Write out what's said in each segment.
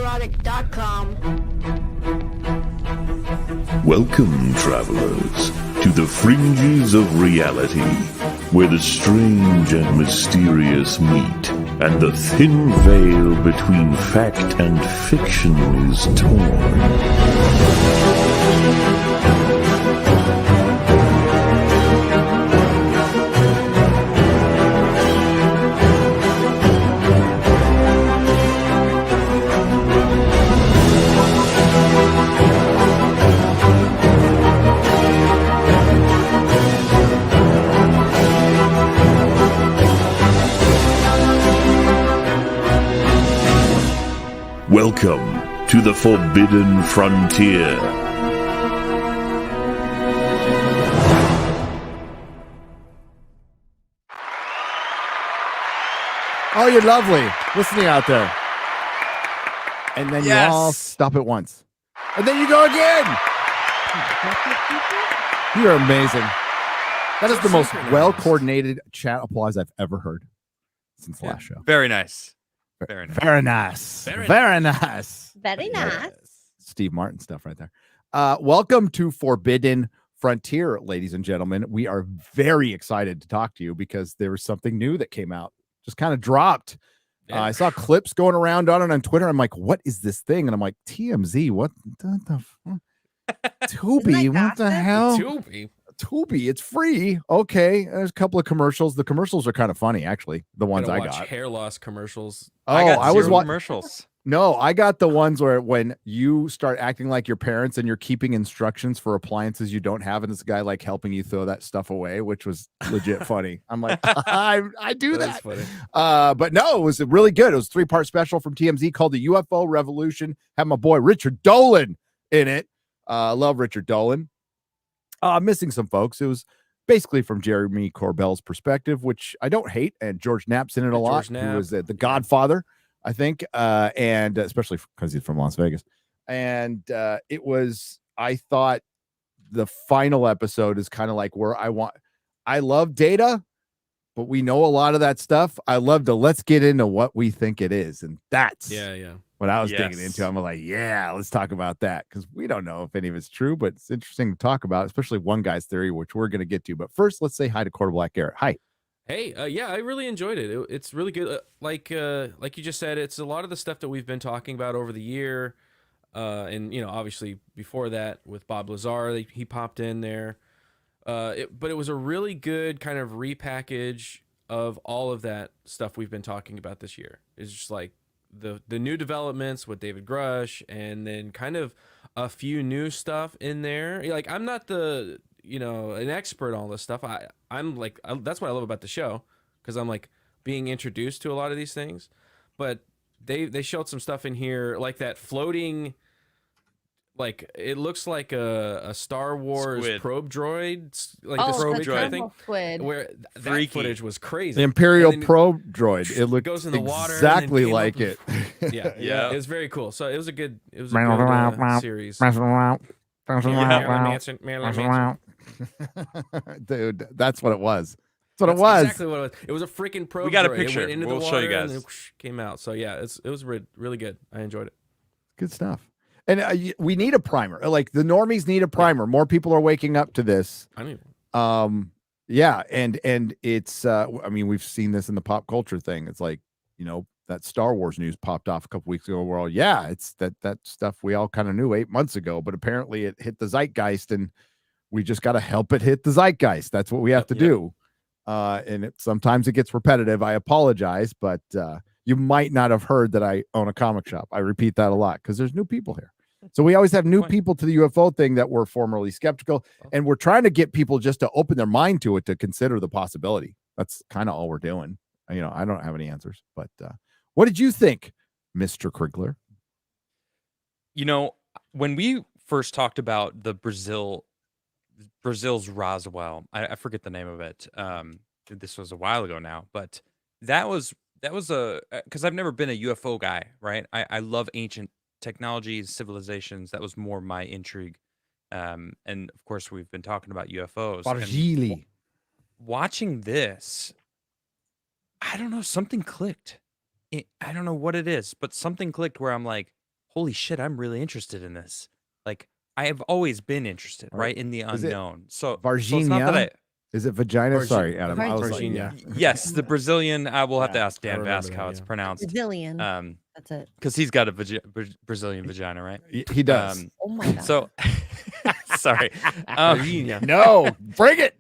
Nerdrotic.com. Welcome, travelers, to the fringes of reality, where the strange and mysterious meet, and the thin veil between fact and fiction is torn. Welcome to the Forbidden Frontier. Oh, you're lovely. Listening out there. And then you all stop at once. And then you go again. You're amazing. That is the most well-coordinated chat applause I've ever heard since the last show. Very nice. Very nice. Very nice. Very nice. Very nice. Steve Martin stuff right there. Welcome to Forbidden Frontier, ladies and gentlemen. We are very excited to talk to you because there was something new that came out. Just kind of dropped. I saw clips going around on it on Twitter. I'm like, what is this thing? And I'm like, TMZ, what the Tubi, what the hell? Tubi, it's free. Okay, there's a couple of commercials. The commercials are kind of funny, actually. The ones I got. Hair loss commercials. Oh, I was watching commercials. No, I got the ones where when you start acting like your parents and you're keeping instructions for appliances you don't have, and this guy like helping you throw that stuff away, which was legit funny. I'm like, I do that. Funny. But no, it was really good. It was a 3-part special from TMZ called the UFO Revolution. Had my boy Richard Dolan in it. Love Richard Dolan. Missing some folks. It was basically from Jeremy Corbell's perspective, which I don't hate, and George Knapp's in it a lot. He was the Godfather, I think, and especially because he's from Las Vegas. And it was, I thought, the final episode is kind of like where I love data, but we know a lot of that stuff. I love to let's get into what we think it is, and that's what I was digging into. I'm like, let's talk about that because we don't know if any of it's true, but it's interesting to talk about, especially one guy's theory, which we're going to get to. But first, let's say hi to Quarter Black Garrett. Hi. Hey, I really enjoyed it. It's really good. Like you just said, it's a lot of the stuff that we've been talking about over the year, and obviously before that with Bob Lazar, he popped in there. But it was a really good kind of repackage of all of that stuff we've been talking about this year. It's just like the new developments with David Grush, and then kind of a few new stuff in there. Like, I'm not an expert on all this stuff. I'm like, that's what I love about the show, because I'm like being introduced to a lot of these things. But they showed some stuff in here, like that floating, like it looks like a Star Wars probe droid, like the probe droid thing, where that footage was crazy. The Imperial probe droid. It looked goes in the water exactly like it. Yeah, it was very cool. So it was a good series. Dude, that's what it was. That's what it was. Exactly what it was. It was a freaking probe. We got a droid. picture. It went into We'll the show water you guys. And then came out. So yeah, it was really good. I enjoyed it. Good stuff. And we need a primer. Like the normies need a primer. More people are waking up to this. I mean, and it's I mean, we've seen this in the pop culture thing. It's like, that Star Wars news popped off a couple weeks ago. We're all, it's that stuff we all kind of knew 8 months ago, but apparently it hit the zeitgeist, and we just got to help it hit the zeitgeist. That's what we have to do. And sometimes it gets repetitive. I apologize, but you might not have heard that I own a comic shop. I repeat that a lot because there's new people here. So we always have new people to the UFO thing that were formerly skeptical, and we're trying to get people just to open their mind to it, to consider the possibility. That's kind of all we're doing. I don't have any answers, but what did you think, Mr. Crigler? When we first talked about the Brazil's Roswell, I forget the name of it. This was a while ago now, but that was because I've never been a UFO guy, right? I love ancient technologies, civilizations. That was more my intrigue. And of course, we've been talking about UFOs. Watching this, I don't know, something clicked. I don't know what it is, but something clicked where I'm like, holy shit, I'm really interested in this. Like, I have always been interested, right, in the Is it unknown. So it's not Varginha? that Is it vagina? Vargi- Sorry, Adam. I was like, Varginha. yes, the Brazilian. I will have to Yeah, ask I Dan remember Vasc that, how it's yeah. pronounced. Brazilian. That's it. Because he's got a Brazilian vagina, right? He does. Oh my god. So, sorry. Varginha. No, bring it.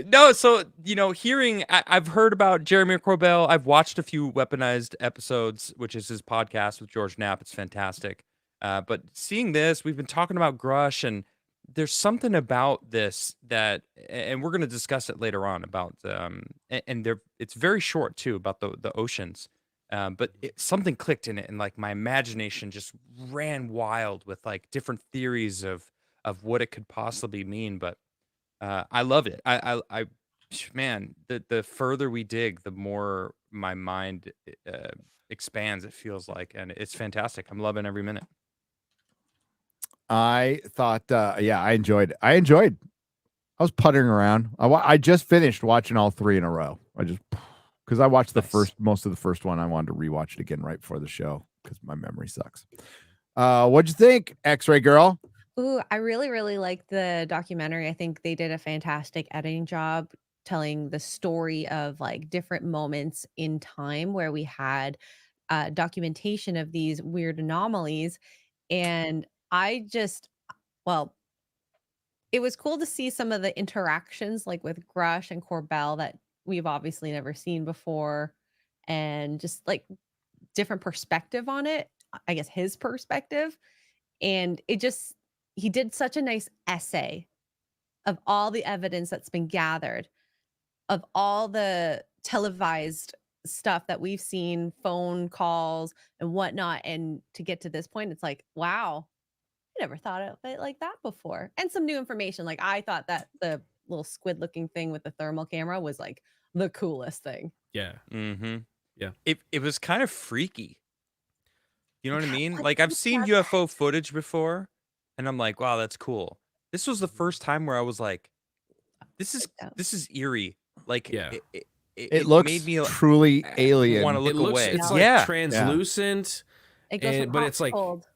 No, so hearing I've heard about Jeremy Corbell. I've watched a few Weaponized episodes, which is his podcast with George Knapp. It's fantastic. But seeing this, we've been talking about Grush, and there's something about this that, and we're going to discuss it later on about, and it's very short too about the oceans. But something clicked in it, and like my imagination just ran wild with like different theories of what it could possibly mean. But I love it. Man, the further we dig, the more my mind expands. It feels like, and it's fantastic. I'm loving every minute. I thought, yeah, I enjoyed. I was puttering around. I just finished watching all three in a row. Because I watched most of the first one. I wanted to rewatch it again right before the show because my memory sucks. What'd you think, X-Ray Girl? Ooh, I really, really like the documentary. I think they did a fantastic editing job telling the story of like different moments in time where we had documentation of these weird anomalies. And well, it was cool to see some of the interactions like with Grush and Corbell that we've obviously never seen before, and just like different perspective on it. I guess his perspective. And he did such a nice essay of all the evidence that's been gathered, of all the televised stuff that we've seen, phone calls and whatnot. And to get to this point, it's like, wow, I never thought of it like that before. And some new information. Like I thought that the little squid looking thing with the thermal camera was like the coolest thing. Yeah. Mm-hmm. Yeah. It was kind of freaky. You know what I mean? What Like I've is seen that? UFO footage before, and I'm like, wow, that's cool. This was the first time where I was like, this is eerie. Like Yeah. It looks made me truly alien. want to look It looks, away. it's Yeah. like translucent, It goes from but hot it's to like cold.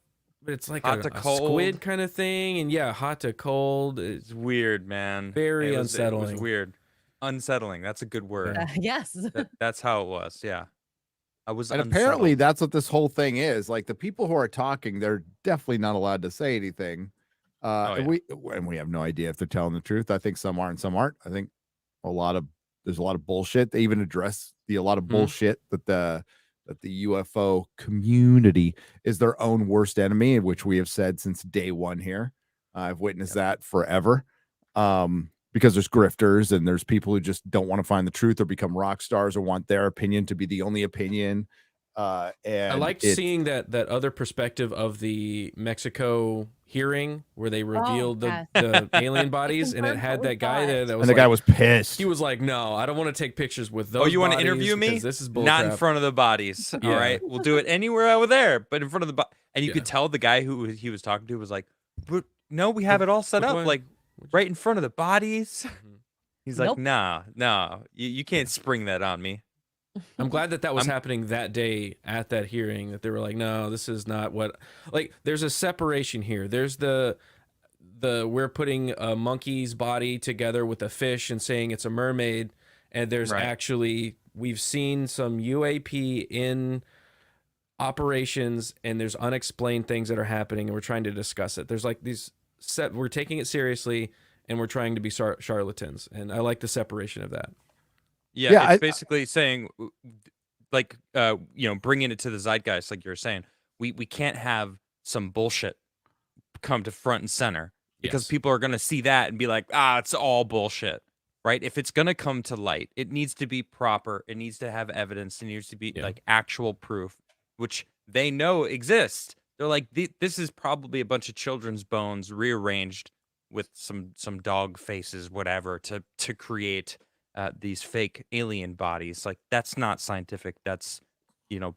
but it's like Hot a to cold. squid kind of thing, and yeah, hot to cold. It's weird, man. Very It was unsettling. weird. Unsettling. That's a good word. Yes. That's how it was. Yeah. I was And unsettled. apparently that's what this whole thing is. Like the people who are talking, they're definitely not allowed to say anything. And we have no idea if they're telling the truth. I think some are and some aren't. I think there's a lot of bullshit. They even address a lot of bullshit that the UFO community is their own worst enemy, which we have said since day one here. I've witnessed that forever. Because there's grifters and there's people who just don't want to find the truth or become rock stars or want their opinion to be the only opinion. And I liked seeing that other perspective of the Mexico hearing where they revealed the alien bodies, and it had that guy there that was and the guy was pissed. He was like, "No, I don't want to take pictures with those." Oh, you want to bodies interview me? because This is bullcrap. Not in front of the bodies. Yeah. All right, we'll do it anywhere over there, but in front of the and you Yeah. could tell the guy who he was talking to was like, "But no, we have it all set which up one? like right in front of the bodies." He's like, Nope. "Nah, you can't spring that on me." I'm glad that was happening that day at that hearing, that they were like, no, this is not what, like, there's a separation here. There's the we're putting a monkey's body together with a fish and saying it's a mermaid. And there's actually, we've seen some UAP in operations, and there's unexplained things that are happening, and we're trying to discuss it. There's like we're taking it seriously, and we're trying to be charlatans. And I like the separation of that. Yeah, it's basically saying, like, bringing it to the zeitgeist, like you were saying. We can't have some bullshit come to front and center because people are going to see that and be like, it's all bullshit, right? If it's going to come to light, it needs to be proper. It needs to have evidence. It needs to be like actual proof, which they know exists. They're like, this is probably a bunch of children's bones rearranged with some dog faces, whatever, to create these fake alien bodies. Like, that's not scientific. That's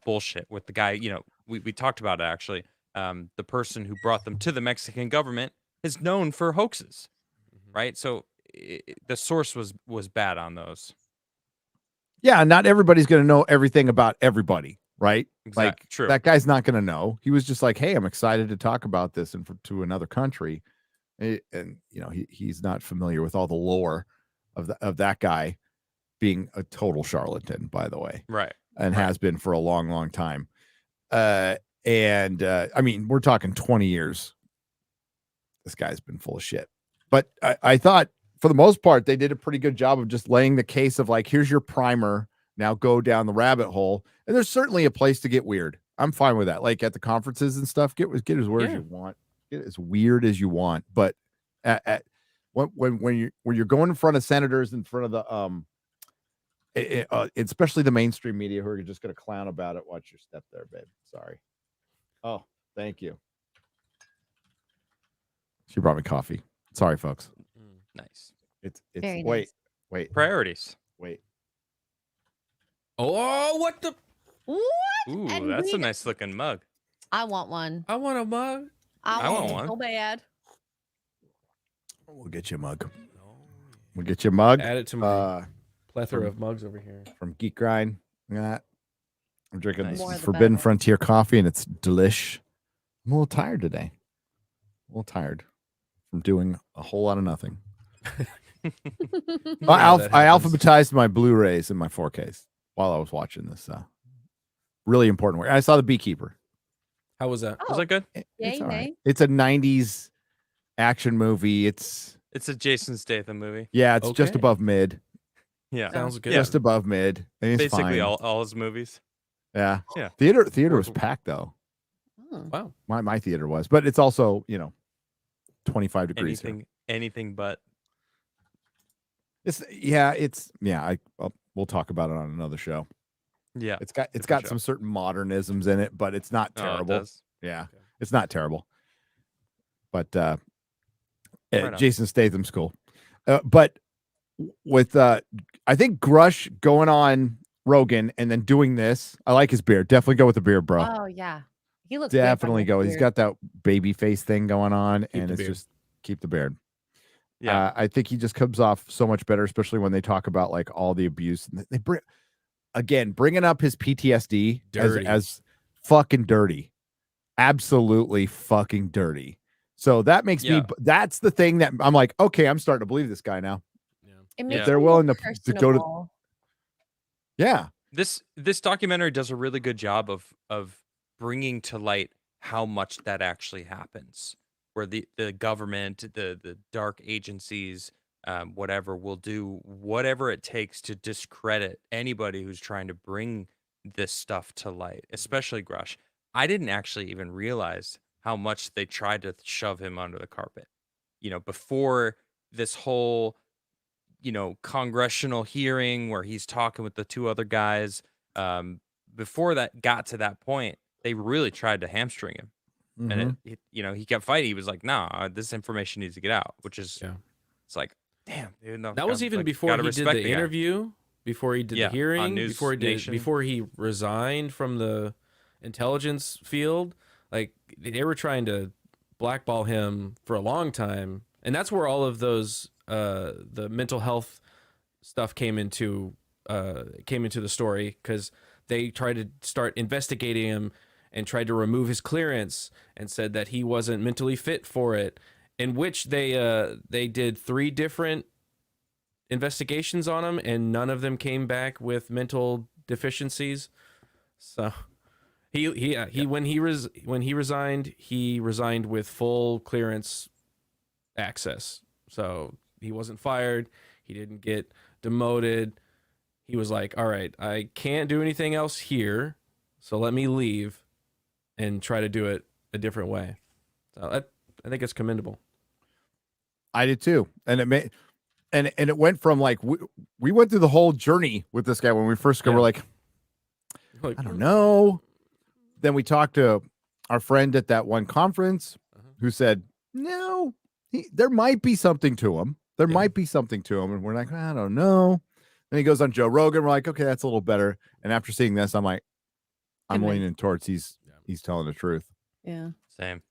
bullshit. With the guy, we talked about it actually. The person who brought them to the Mexican government is known for hoaxes, right? So the source was bad on those. Yeah, not everybody's going to know everything about everybody. right? Like True. that guy's not going to know. He was just like, hey, I'm excited to talk about this and to another country. And you know, he's not familiar with all the lore of that guy being a total charlatan, by the way. Right. And has been for a long, long time. I mean, we're talking 20 years. This guy's been full of shit. But I thought for the most part, they did a pretty good job of just laying the case of like, here's your primer. Now go down the rabbit hole. And there's certainly a place to get weird. I'm fine with that. Like at the conferences and stuff, get as weird as you want. Get as weird as you want. But when you're going in front of senators, in front of the especially the mainstream media who are just going to clown about it. Watch your step there, babe. Sorry. Oh, thank you. She brought me coffee. Sorry, folks. Nice. It's Very wait, nice. wait, Priorities. wait. Oh, what the? What? Ooh, And that's a we- nice looking mug. I want one. I want a mug. I want want one one. so bad. We'll get you a mug. We'll get you a mug. Add it to my plethora of mugs over here. From Geek Grind. Yeah. I'm drinking Nice. this More is the Forbidden better. Frontier coffee, and it's delish. I'm a little tired today. A little tired from doing a whole lot of nothing. that I happens. alphabetized my Blu-rays and my 4Ks while I was watching this. Really important work. I saw The Beekeeper. How was that? Was that good? Yay, It's all right. nay. It's a 90s action movie. It's It's a Jason Statham movie. it's just Okay. above mid. Yeah. Sounds good. Just above mid. And it's Basically fine. all his movies. Yeah. Yeah. Theater was packed though. Hmm. Wow. My theater was, but it's also, 25 degrees here. Anything but. We'll talk about it on another show. Yeah. It's got Different show. some certain modernisms in it, but it's not Oh, it terrible. does? Yeah. Okay. It's not terrible. But Right on. Jason Statham's cool. But with I think Grush going on Rogan and then doing this, I like his beard. Definitely go with the beard, bro. Oh yeah, he looks good from Definitely his go. He's beard. got that baby face thing going on, and the it's beard. just keep the beard. Yeah. I think he just comes off so much better, especially when they talk about like all the abuse. And they bringing up his PTSD Dirty. as fucking dirty, absolutely fucking dirty. So that makes me. Yeah. That's the thing that I'm like, okay, I'm starting to believe this guy now. It makes They're me willing more to go to. personable. Yeah, This documentary does a really good job of bringing to light how much that actually happens, where the government, the dark agencies, whatever, will do whatever it takes to discredit anybody who's trying to bring this stuff to light, especially Grush. I didn't actually even realize how much they tried to shove him under the carpet. Before this whole congressional hearing where he's talking with the two other guys, before that got to that point, they really tried to hamstring him. And he kept fighting. He was like, "Nah, this information needs to get out," which is, it's like, damn, dude. No, That was even before gotta he did respect the guy. interview, before he did the hearing, on News Nation. before he resigned from the intelligence field. Like they were trying to blackball him for a long time, and that's where all of those the mental health stuff came into the story, because they tried to start investigating him and tried to remove his clearance and said that he wasn't mentally fit for it, in which they did 3 different investigations on him, and none of them came back with mental deficiencies. So when he resigned, he resigned with full clearance access. So he wasn't fired, he didn't get demoted. He was like, all right, I can't do anything else here, so let me leave and try to do it a different way. So I think it's commendable. I did too, and it went from like we went through the whole journey with this guy when we first go. Yeah. We're like, I don't know. Then we talked to our friend at that one conference who said, no, there might be something to him. There might be something to him. And we're like, I don't know. Then he goes on Joe Rogan. We're like, okay, that's a little better. And after seeing this, I'm like, I'm Convinced. leaning towards he's telling the truth. Yeah. Same.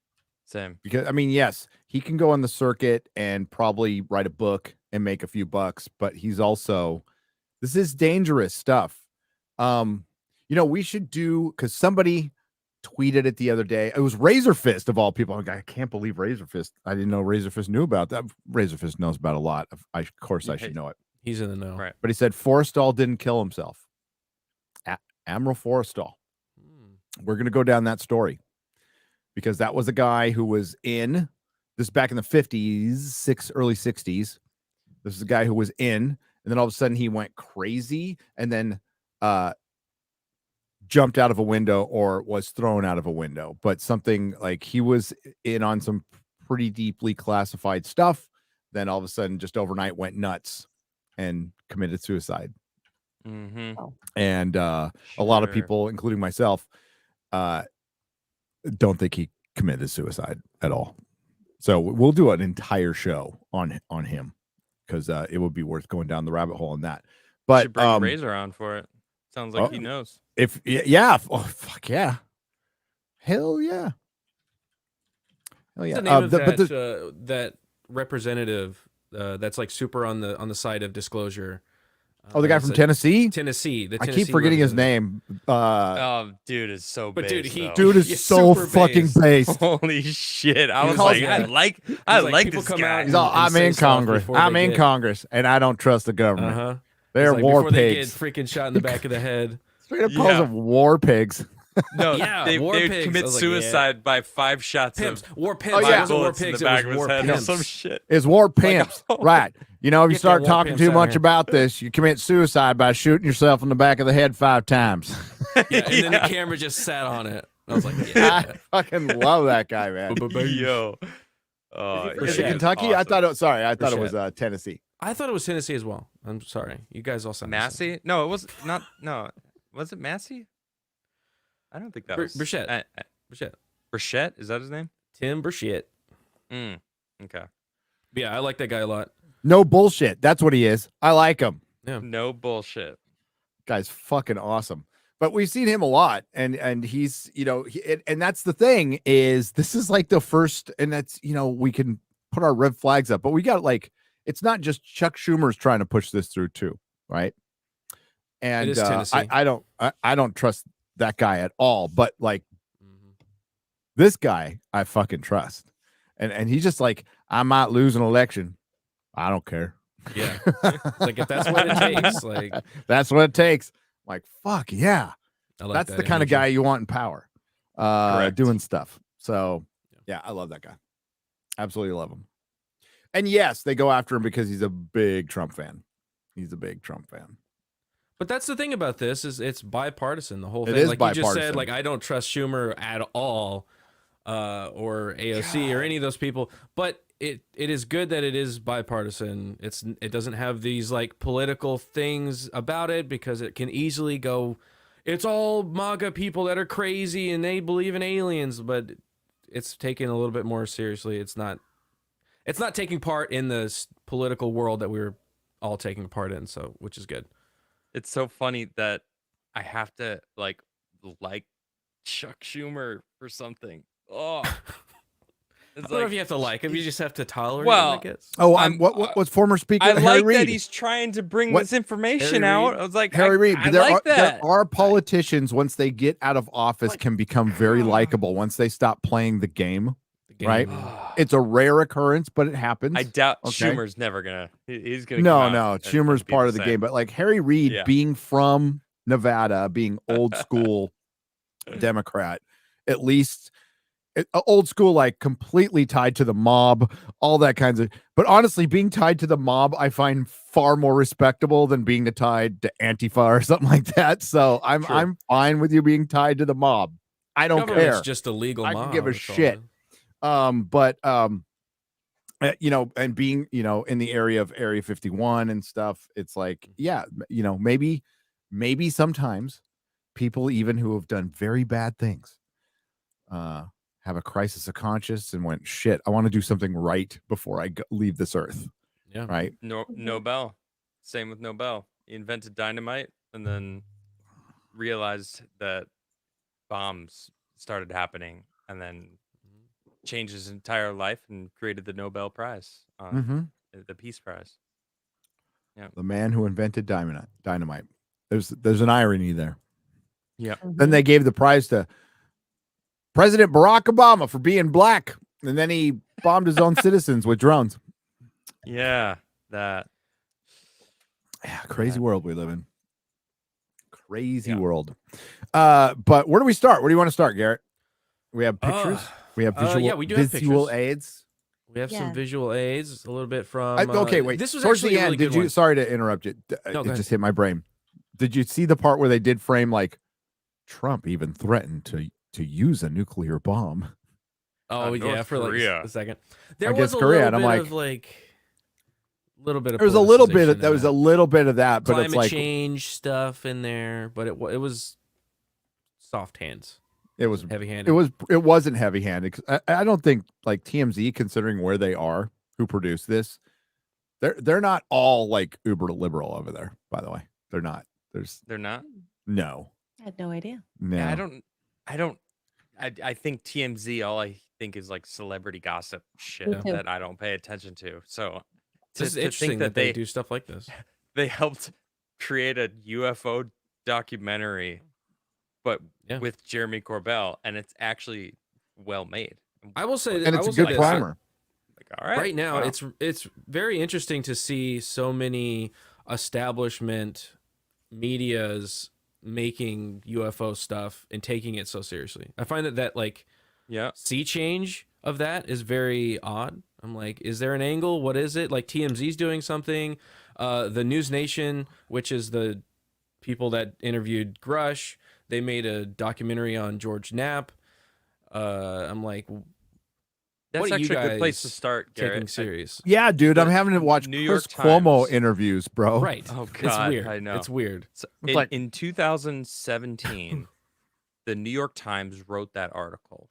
Because, I mean, yes, he can go on the circuit and probably write a book and make a few bucks, but he's also, this is dangerous stuff. We should do, because somebody tweeted it the other day. It was Razor Fist of all people. I can't believe Razor Fist. I didn't know Razor Fist knew about that. Razor Fist knows about a lot. Of course, I should know it. He's in the know. Right. But he said Forrestal didn't kill himself. Admiral Forrestal. We're going to go down that story because that was a guy who was in this back in the 50s, early 60s. This is a guy who was in, and then all of a sudden he went crazy and then jumped out of a window or was thrown out of a window. But something like he was in on some pretty deeply classified stuff. Then all of a sudden, just overnight, went nuts and committed suicide. Mm-hmm. And a lot of people, including myself, don't think he committed suicide at all. So we'll do an entire show on him because it would be worth going down the rabbit hole on that. But should bring Razor on for it. Sounds like he knows. Yeah, oh fuck yeah, hell yeah, hell yeah. What's the name of that representative that's like super on the side of disclosure? The guy from Tennessee. Tennessee. I keep forgetting his name. Dude is so but based, dude is so fucking based. Holy shit! I was like, I like this guy. He's all, I'm in Congress. I'm in Congress, and I don't trust the government. They're war pigs. They get freaking shot in the back of the head. Straight up calls them war pigs. No, they commit suicide by 5 shots pimps. of War pimps. It wasn't war pigs. It was war pimps. Some shit. It's war pimps, right? If you start talking too much about this, you commit suicide by shooting yourself in the back of the head 5 times. And then the camera just sat on it. I was like, yeah. I fucking love that guy, man. Yo. Is it Kentucky? Awesome. I thought it was Tennessee. I thought it was Tennessee as well. I'm sorry. You guys all sound Massey? No, it was not. No. Was it Massey? I don't think that was Burchett. Burchett? Is that his name? Tim Burchett. Okay. Yeah, I like that guy a lot. No bullshit. That's what he is. I like him. Yeah. No bullshit. Guy's fucking awesome. But we've seen him a lot, and he's and that's the thing is this is like the first, and that's we can put our red flags up, but we got it's not just Chuck Schumer's trying to push this through too, right? And it is Tennessee. I don't trust that guy at all, but this guy I fucking trust, and he's just like, I might lose an election, I don't care. Yeah, like if that's what it takes, like that's what it takes. Like fuck yeah, that's the kind of guy you want in power, doing stuff. So yeah, I love that guy. Absolutely love him. And yes, they go after him because he's a big Trump fan. But that's the thing about this is it's bipartisan. The whole thing, is like bipartisan. You just said, like I don't trust Schumer at all, or AOC or any of those people. But it is good that it is bipartisan. It doesn't have these like political things about it because it can easily go. It's all MAGA people that are crazy and they believe in aliens, but it's taken a little bit more seriously. It's not taking part in this political world that we were all taking part in. So, which is good. It's so funny that I have to like Chuck Schumer for something. Oh, I don't know if you have to like him. You just have to tolerate him, I guess. Oh, what's former Speaker I Harry like Reid? that he's trying to bring this information out. I was like, Harry Reid. I like that. There are politicians once they get out of office can become very likable once they stop playing the game. Right? It's a rare occurrence, but it happens. I doubt Schumer's never gonna. He's gonna. No. Schumer's part of the game, but like Harry Reid being from Nevada, being old school Democrat, at least old school, like completely tied to the mob, all that kinds of. But honestly, being tied to the mob, I find far more respectable than being tied to Antifa or something like that. So I'm fine with you being tied to the mob. I don't care. It's just a legal mob. I can give a shit. And being, in the area of Area 51 and stuff, it's like, maybe sometimes people even who have done very bad things, have a crisis of conscience and went, shit, I want to do something right before I leave this earth. Yeah. Right. Nobel. Same with Nobel. He invented dynamite and then realized that bombs started happening and then changed his entire life and created the Nobel Prize, the Peace Prize. Yeah, the man who invented dynamite. There's an irony there. Yeah. Then they gave the prize to President Barack Obama for being black, and then he bombed his own citizens with drones. Yeah. That. Yeah, crazy world we live in. Crazy Yeah. world. But where do we start? Where do you want to start, Garrett? We have pictures. We have visual. Yeah, we do have visual pictures. aids. We have some Yeah. visual aids, a little bit from. Okay, wait. This was Towards actually the a really end. Did good you? one. Sorry to interrupt you. No, It go just hit my brain. Did you see the part where they did frame like Trump even threatened to use a nuclear bomb? Oh yeah, North for like Korea. a second. There I was guess a Korea, little and I'm bit of like, little bit of. There was a little bit. politicization There in was a that. little bit of that, but Climate it's like change stuff in there, but it was soft hands, it was heavy handed. it wasn't heavy handed. I don't think like TMZ, considering where they are, who produced this, they're not all like uber liberal over there. By the way, they're not. They're not. No. I had no idea. No. Yeah, I think TMZ, all I think is like celebrity gossip shit Me too. that I don't pay attention to. So This is to interesting think that they do stuff like this. they helped create a UFO documentary, but Yeah. with Jeremy Corbell, and it's actually well made. I will say, And I it's a will say good this, primer. Like, all right, right now wow. it's very interesting to see so many establishment medias making UFO stuff and taking it so seriously. I find that like Yeah, sea change of that is very odd. I'm like, is there an angle? What is it? Like TMZ's doing something. The News Nation, which is the people that interviewed Grush, they made a documentary on George Knapp. I'm like, that's what are you actually a good place to guys start, Garrett. taking serious? Yeah, dude, I'm The having to watch New Chris York Cuomo Times. interviews, bro. Right. Oh It's God, weird. I know. It's weird. So But- in 2017, the New York Times wrote that article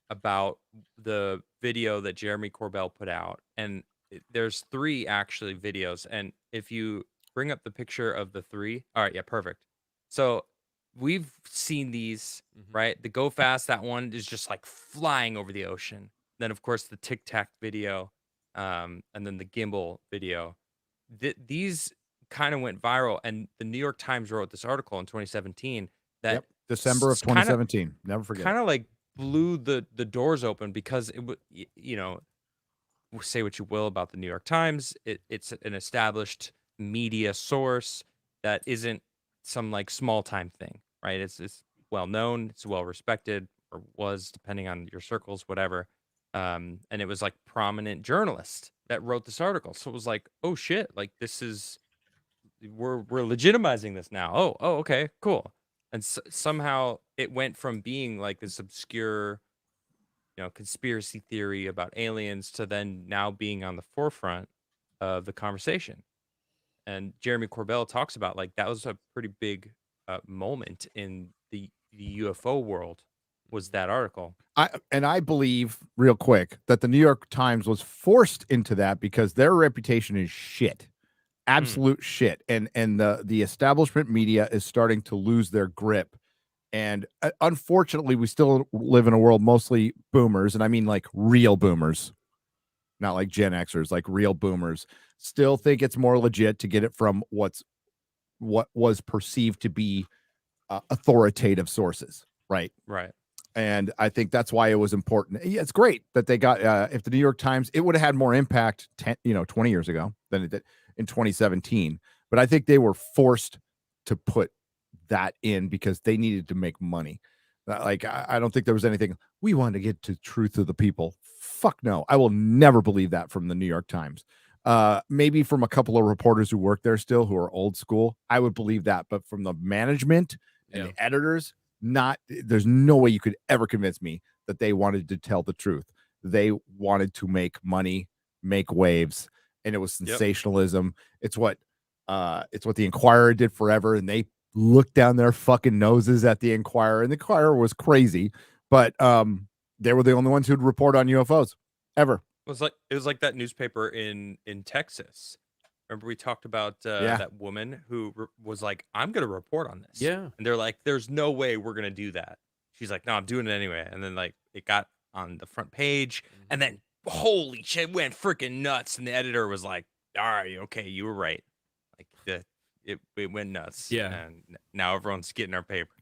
about the video that Jeremy Corbell put out, and there's 3 actually videos. And if you bring up the picture of the 3, all right, yeah, perfect. So we've seen these, right? The Go Fast, that one is just like flying over the ocean. Then of course the Tic Tac video, and then the gimbal video. These kind of went viral, and the New York Times wrote this article in 2017 that Yep. December of 2017. Never forget. kind of like blew the doors open, because it would, you know, say what you will about the New York Times, it's an established media source that isn't some like small time thing, right? It's well known, it's well respected, or was, depending on your circles, whatever. And it was like prominent journalist that wrote this article, so it was like, oh shit, like this is, we're legitimizing this now. Oh, okay, cool. And somehow it went from being like this obscure, conspiracy theory about aliens to then now being on the forefront of the conversation. And Jeremy Corbell talks about like that was a pretty big moment in the UFO world, was that article. I believe, real quick, that the New York Times was forced into that because their reputation is shit. Absolute shit. And the establishment media is starting to lose their grip. And unfortunately, we still live in a world mostly boomers, and I mean like real boomers, not like Gen Xers, like real boomers, still think it's more legit to get it from what was perceived to be authoritative sources, right? Right. And I think that's why it was important. Yeah, it's great that they got, if the New York Times, it would have had more impact 20 years ago than it did in 2017. But I think they were forced to put that in because they needed to make money. Like, I don't think there was anything, we wanted to get to truth of the people. Fuck no. I will never believe that from the New York Times. Maybe from a couple of reporters who work there still, who are old school, I would believe that. But from the management and the editors, there's no way you could ever convince me that they wanted to tell the truth. They wanted to make money, make waves, and it was sensationalism. It's what the Inquirer did forever, and they looked down their fucking noses at the Inquirer, and the Inquirer was crazy, but they were the only ones who'd report on UFOs ever. It was like that newspaper in Texas. Remember we talked about that woman who was like, I'm going to report on this. Yeah. And they're like, there's no way we're going to do that. She's like, no, I'm doing it anyway. And then like it got on the front page, and then holy shit, went freaking nuts. And the editor was like, all right, okay, you were right. Like it went nuts. Yeah. And now everyone's getting our paper.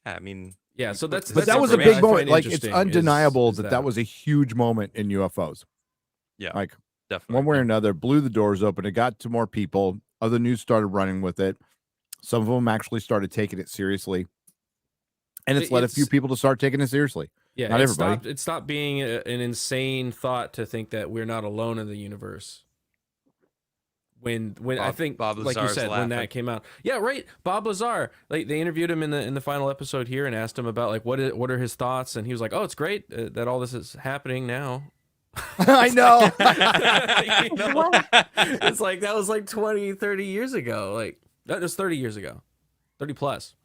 I mean, Yeah, so that's But that's that was a information big I moment. find Like, it's interesting undeniable is that was a huge moment in UFOs. yeah, Like, definitely. one way or another, blew the doors open. It got to more people. Other news started running with it. Some of them actually started taking it seriously. And it's led a few people to start taking it seriously. Yeah, Not everybody. It stopped being an insane thought to think that we're not alone in the universe. When I think, Bob like you Lazar's said, when that laughing. came out, yeah, right. Bob Lazar, like they interviewed him in the final episode here and asked him about like what are his thoughts, and he was like, "Oh, it's great that all this is happening now." I know. You know? It's like that was like 20, 30 years ago. Like that was 30 years ago, 30 plus.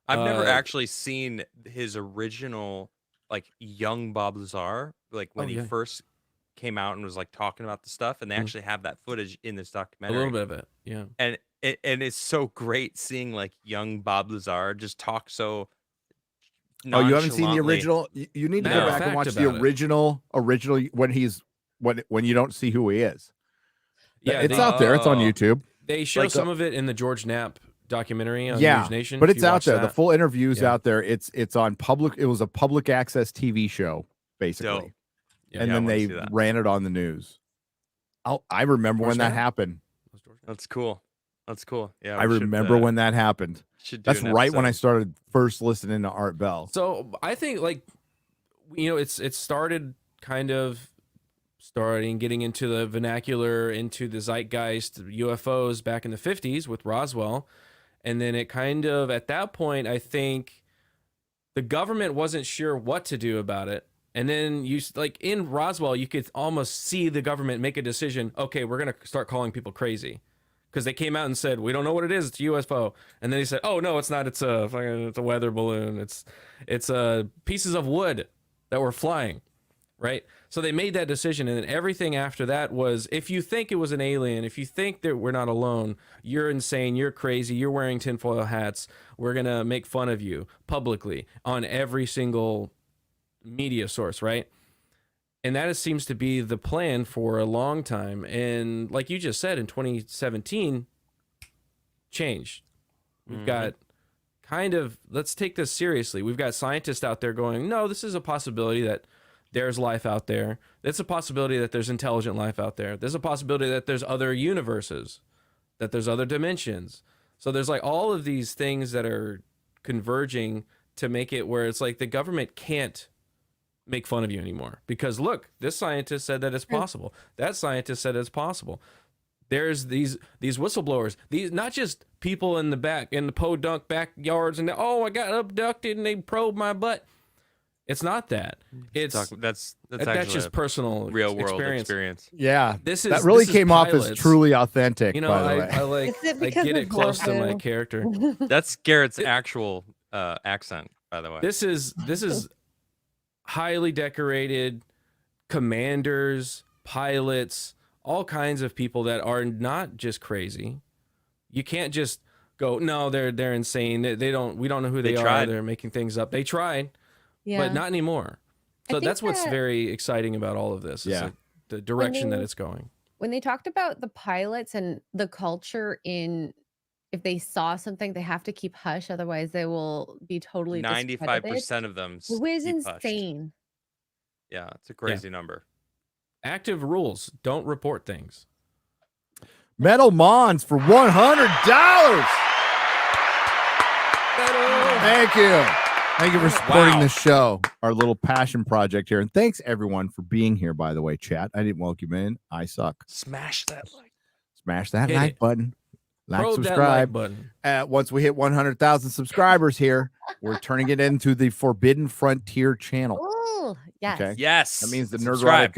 I've never actually seen his original, like, young Bob Lazar, like when he first came out and was like talking about the stuff, and they actually have that footage in this documentary. A little bit of it, yeah. And it's so great seeing like young Bob Lazar just talk so. Oh, you haven't seen the original? You need to go back and watch the original when you don't see who he is. Yeah, it's out there. It's on YouTube. They show Like some of it in the George Knapp documentary on News Nation. But it's out there. The full interview's out there. It's on public. It was a public access TV show, basically. And then they ran it on the news. I remember when that happened. That's cool. That's cool. Yeah, I remember when that happened. That's right when I started first listening to Art Bell. So I think, like, you know, it started getting into the vernacular, into the zeitgeist, UFOs back in the 50s with Roswell. And then it kind of, at that point, I think the government wasn't sure what to do about it. And then like in Roswell, you could almost see the government make a decision. Okay, we're going to start calling people crazy. Because they came out and said, we don't know what it is. It's a UFO. And then they said, oh, no, it's not. It's a weather balloon. It's pieces of wood that were flying, right? So they made that decision. And then everything after that was, if you think it was an alien, if you think that we're not alone, you're insane, you're crazy, you're wearing tinfoil hats, we're going to make fun of you publicly on every single media source, right? And that seems to be the plan for a long time. And like you just said, in 2017, changed. We've got let's take this seriously. We've got scientists out there going, no, this is a possibility that there's life out there. It's a possibility that there's intelligent life out there. There's a possibility that there's other universes, that there's other dimensions. So there's like all of these things that are converging to make it where it's like the government can't make fun of you anymore, because look, this scientist said that it's possible, that scientist said it's possible. There's these whistleblowers, these not just people in the podunk backyards and I got abducted and they probed my butt. It's not that. It's that's just personal real world experience. Yeah, that really came off as truly authentic. You know, by the way. I get it close to my character. That's Garrett's actual accent, by the way. This is highly decorated commanders, pilots, all kinds of people that are not just crazy. You can't just go, no, they're insane. We don't know who they are. They're making things up. They tried, but not anymore. So that's what's very exciting about all of this. Yeah, like the direction that it's going. When they talked about the pilots and the culture in, if they saw something, they have to keep hush, otherwise they will be totally 95% of them. It was insane. Yeah, it's a crazy number. Active rules: don't report things. Metal Mons for $100. Thank you. Thank you for supporting the show, our little passion project here. And thanks everyone for being here, by the way, chat. I didn't welcome you in. I suck. Smash that like button. Probe subscribe. That like button. Once we hit 100,000 subscribers here, we're turning it into the Forbidden Frontier channel. Oh, yes. Okay. Yes. That means the Nerdrotic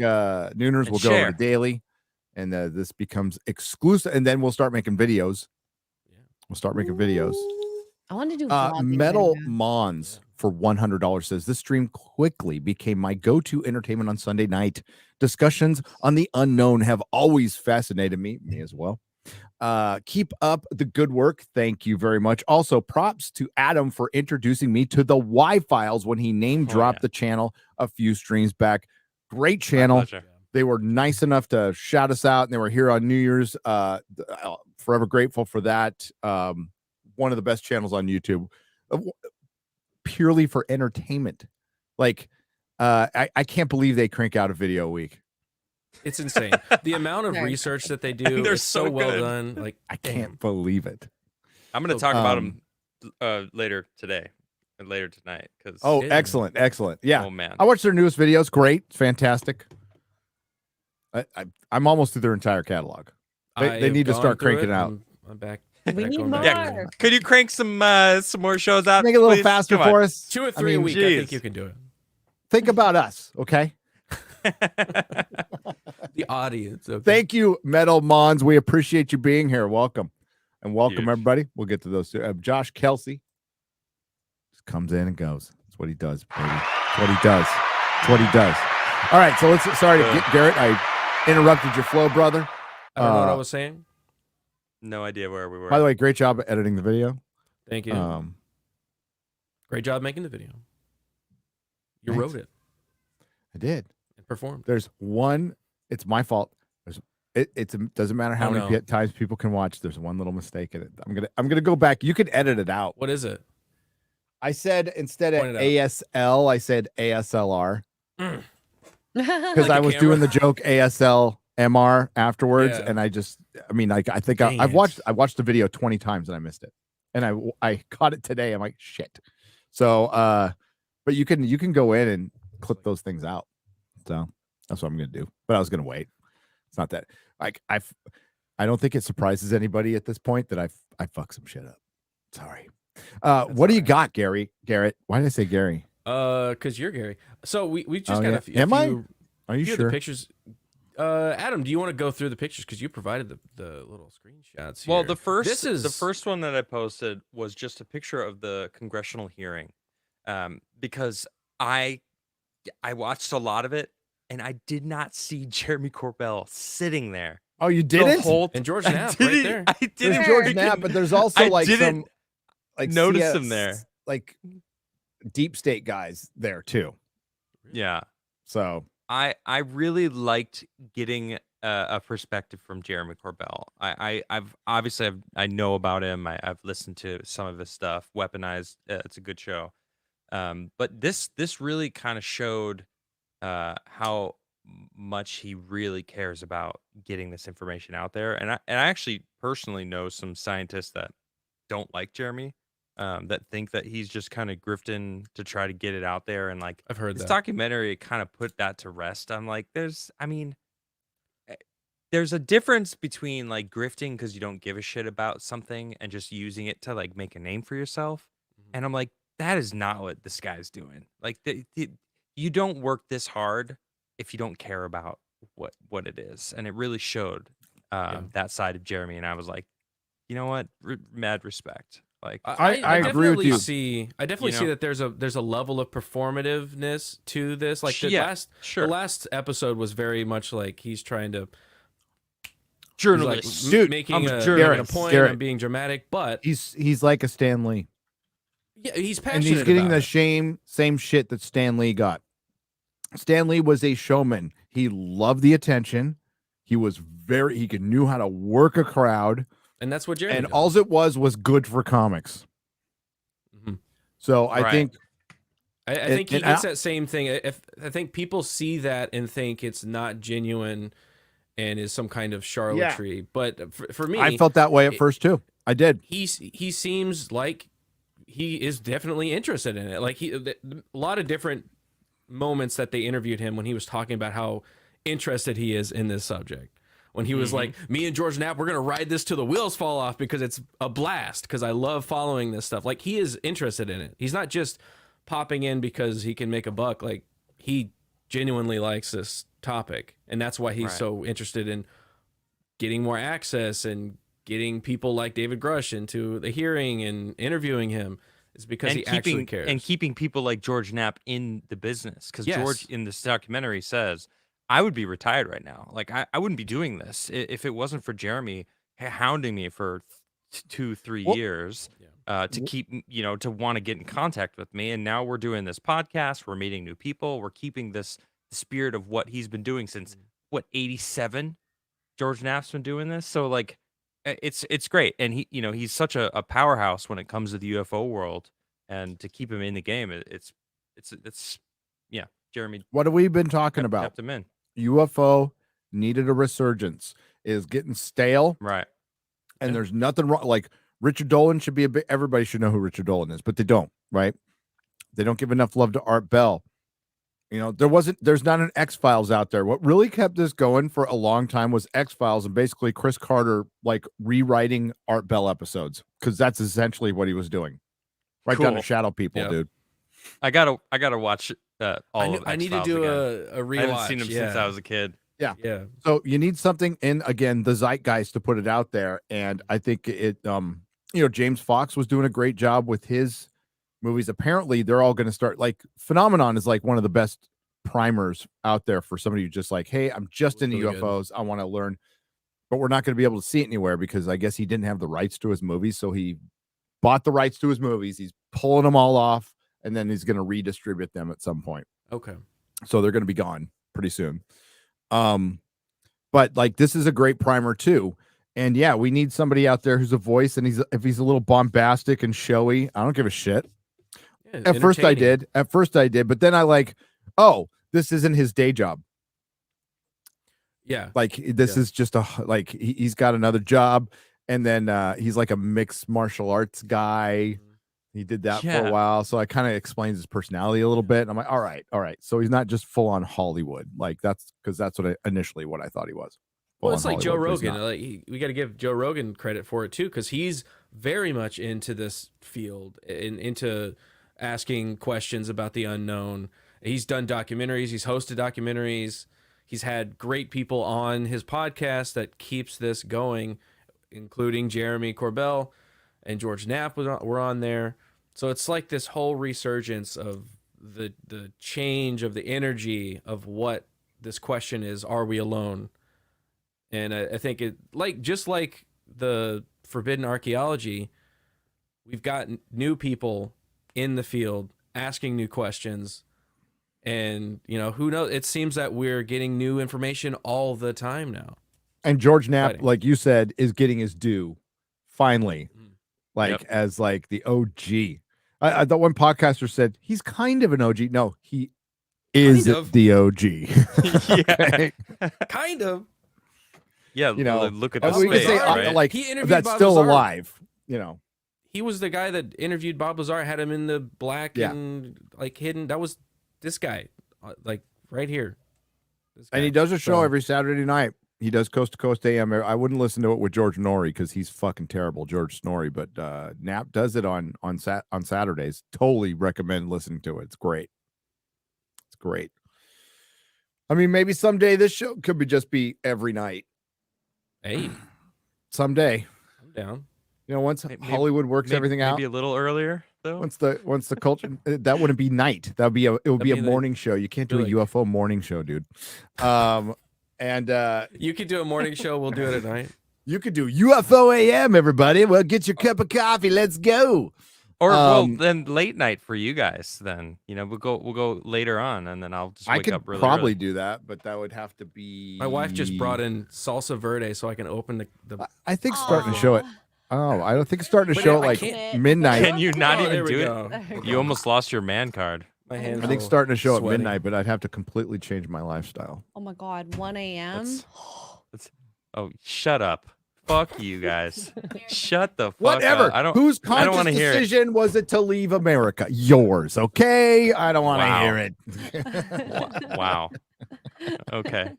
Nooners will go over to daily, and this becomes exclusive. And then we'll start making videos. We'll start making videos. I want to do Metal Mons for $100 says, this stream quickly became my go-to entertainment on Sunday night. Discussions on the unknown have always fascinated me as well. Keep up the good work. Thank you very much. Also, props to Adam for introducing me to the Y-Files when he name dropped the channel a few streams back. Great channel. They were nice enough to shout us out, and they were here on New Year's. Forever grateful for that. One of the best channels on YouTube. purely for entertainment. Like, I can't believe they crank out a video a week. It's insane. The amount of Right. research that they do They're is so so well good. done. Like, I damn. can't believe it. I'm going to So, talk about him later today and later tonight. Because Oh, Yeah. excellent. Yeah. oh man, I watched their newest videos. Great. Fantastic. I'm almost through their entire catalog. They I need to have start gone through cranking it. out. I'm back. We back need going more. back. Yeah. Could you crank some more shows out? Make it a little please? faster Come on. for us. 2 or 3 a mean, week. I think jeez. you can do it. Think about us, okay? The audience. Okay. Thank you, Metal Mons. We appreciate you being here. Welcome. And welcome, Huge. everybody. We'll get to those two. Josh Kelsey just comes in and goes. That's what he does, baby. That's what he does. That's what he does. All right, so sorry to get Garrett. I interrupted your flow, brother. I don't know what I was saying. No idea where we were. By the way, great job editing the video. Thank you. Great job making the video. You Thanks. wrote it I did. and performed. There's one. It's my fault. It doesn't matter how Oh, many no. times people can watch. There's one little mistake in it. I'm gonna go back. You can edit it out. What is it? I said instead of Point it ASL, I said ASLR because Like I a was camera? doing the joke ASL MR afterwards, Yeah. and I mean, I think Dang I've it. watched the video 20 times and I missed it, and I caught it today. I'm like shit. So, but you can go in and clip those things out. So that's what I'm gonna do. But I was gonna wait. It's not that like I don't think it surprises anybody at this point that I fuck some shit up. Sorry. What do you got, Garrett? Why did I say Gary? Because you're Gary. So we just Oh, got yeah. a few. Am I? few- Are you few of sure? the pictures. Adam, do you want to go through the pictures because you provided the little screenshots? Well, here. the first the first one that I posted was just a picture of the congressional hearing, because I watched a lot of it and I did not see Jeremy Corbell sitting there. Oh, you The didn't? whole And George I Knapp right didn't- there. I didn't There's George freaking- Knapp, but there's also I like didn't some like notice him there. like deep state guys there too. Yeah. So I really liked getting a perspective from Jeremy Corbell. I know about him. I've listened to some of his stuff. Weaponized, it's a good show. But this really kind of showed how much he really cares about getting this information out there. And I actually personally know some scientists that don't like Jeremy, that think that he's just kind of grifting to try to get it out there. And like I've heard this that. documentary kind of put that to rest. I'm like, there's a difference between like grifting because you don't give a shit about something and just using it to like make a name for yourself. And I'm like, that is not what this guy's doing. Like, you don't work this hard if you don't care about what it is. And it really showed that side of Jeremy. And I was like, you know what? Mad respect. Like, I agree with definitely you. I definitely You see know? that there's a level of performativeness to this. Like the Yeah, sure. last episode was very much like he's trying to Journalist. he's Dude, making I'm a, Garrett, making a point Garrett. and being dramatic, but he's like a Stan Lee, yeah, he's passionate and he's getting about the it. same shit that Stan Lee got. Stan Lee was a showman. He loved the attention. He knew how to work a crowd, And that's what Jeremy and does. all it was good for comics. Mhm. So I Right. think I think he and gets that same thing. I think people see that and think it's not genuine and is some kind of charlatry. But for me, I felt that way at first too. I did. he seems like he is definitely interested in it. Like a lot of different moments that they interviewed him when he was talking about how interested he is in this subject. When he was like, me and George Knapp, we're going to ride this till the wheels fall off because it's a blast, because I love following this stuff. Like, he is interested in it. He's not just popping in because he can make a buck. Like, he genuinely likes this topic. And that's why he's Right. so interested in getting more access and getting people like David Grush into the hearing and interviewing him. Is because he actually cares. And keeping people like George Knapp in the business. Because Yes. George in this documentary says, I would be retired right now. Like, I wouldn't be doing this if it wasn't for Jeremy hounding me for 2-3 Well- years to keep, to want to get in contact with me. And now we're doing this podcast. We're meeting new people. We're keeping this spirit of what he's been doing since, 87? George Knapp's been doing this. So, like, it's great. And he's such a powerhouse when it comes to the UFO world. and to keep him in the game, it's yeah. Jeremy What have we been talking about? kept him in. UFO needed a resurgence. Is getting stale, Right. and Yeah. there's nothing wrong. Like Richard Dolan should be a bit. Everybody should know who Richard Dolan is, but they don't. Right? They don't give enough love to Art Bell. You know, there's not an X-Files out there. What really kept this going for a long time was X-Files and basically Chris Carter like rewriting Art Bell episodes, because that's essentially what he was doing. Right down to Cool. Shadow People, Yep. dude. I gotta watch all of I need to X-Files do again. a rewatch. I haven't seen him since I was a kid. Yeah. So you need something in, again, the zeitgeist to put it out there. And I think it James Fox was doing a great job with his movies. Apparently they're all going to start, like, Phenomenon is like one of the best primers out there for somebody who's just like, hey, I'm just into Really good. UFOs. I want to learn, but we're not going to be able to see it anywhere because I guess he didn't have the rights to his movies. So he bought the rights to his movies. He's pulling them all off, and then he's going to redistribute them at some point. Okay. So they're going to be gone pretty soon. But like, this is a great primer too. And yeah, we need somebody out there who's a voice, and if he's a little bombastic and showy, I don't give a shit. Yeah, At first I entertaining. did, but then I like, oh, this isn't his day job. Yeah. Like, this is just he's got another job, and then he's like a mixed martial arts guy. He did that for Yeah. a while, so I kind of explains his personality a little bit. And I'm like, all right. So he's not just full on Hollywood. Like, that's because that's what I thought he was. Well, Full it's on like Joe Hollywood, but he's Rogan. not. Like we got to give Joe Rogan credit for it too, because he's very much into this field and into asking questions about the unknown. He's done documentaries. He's hosted documentaries. He's had great people on his podcast that keeps this going, including Jeremy Corbell and George Knapp were on there. So it's like this whole resurgence of the change of the energy of what this question is: are we alone? And I think it, just like the forbidden archaeology, we've got new people in the field asking new questions, and who knows? It seems that we're getting new information all the time now. And George Knapp, Exciting. like you said, is getting his due finally, Yep. as like the OG. I thought one podcaster said he's kind of an OG. No, he is Kind of. the OG. Yeah. Kind of. Yeah, look at the we can space, say right? like He interviewed that's Bob still Lazar. alive. He was the guy that interviewed Bob Lazar, had him in the black and like hidden. That was this guy, like right here. This And guy. he does a show So- every Saturday night. He does Coast to Coast AM. I wouldn't listen to it with George Norrie because he's fucking terrible, George Snorri. But Knapp does it on Saturdays. Totally recommend listening to it. It's great. It's great. I mean, maybe someday this show could be every night. Hey, Someday, I'm down. once Maybe- Hollywood works everything out. Maybe a little earlier though. Once the culture, that wouldn't be night. It would be a be the- morning show. You can't do a like- UFO morning show, dude. And You could do a morning show. We'll do it at night. you could do UFO AM, everybody. Well, get your cup of coffee. Let's go. Or Um, then late night for you guys. Then we'll go later on, and then I'll just I wake could up really probably early. do that, but that would have to be. My wife just brought in salsa verde so I can open the I think starting to show it. Oh, I don't think it's starting to But show I it can't- like midnight. Can you not Oh, there even we do go. it? You almost lost your man card. my hands. I think are starting to show at sweating. midnight, but I'd have to completely change my lifestyle. Oh my God, 1 a.m. Oh, shut up! Fuck you guys. Shut the fuck Whatever. up. I don't. Whose I don't conscious wanna hear it. decision was it to leave America? Yours, okay? I don't want to Wow. hear it. Wow. Okay.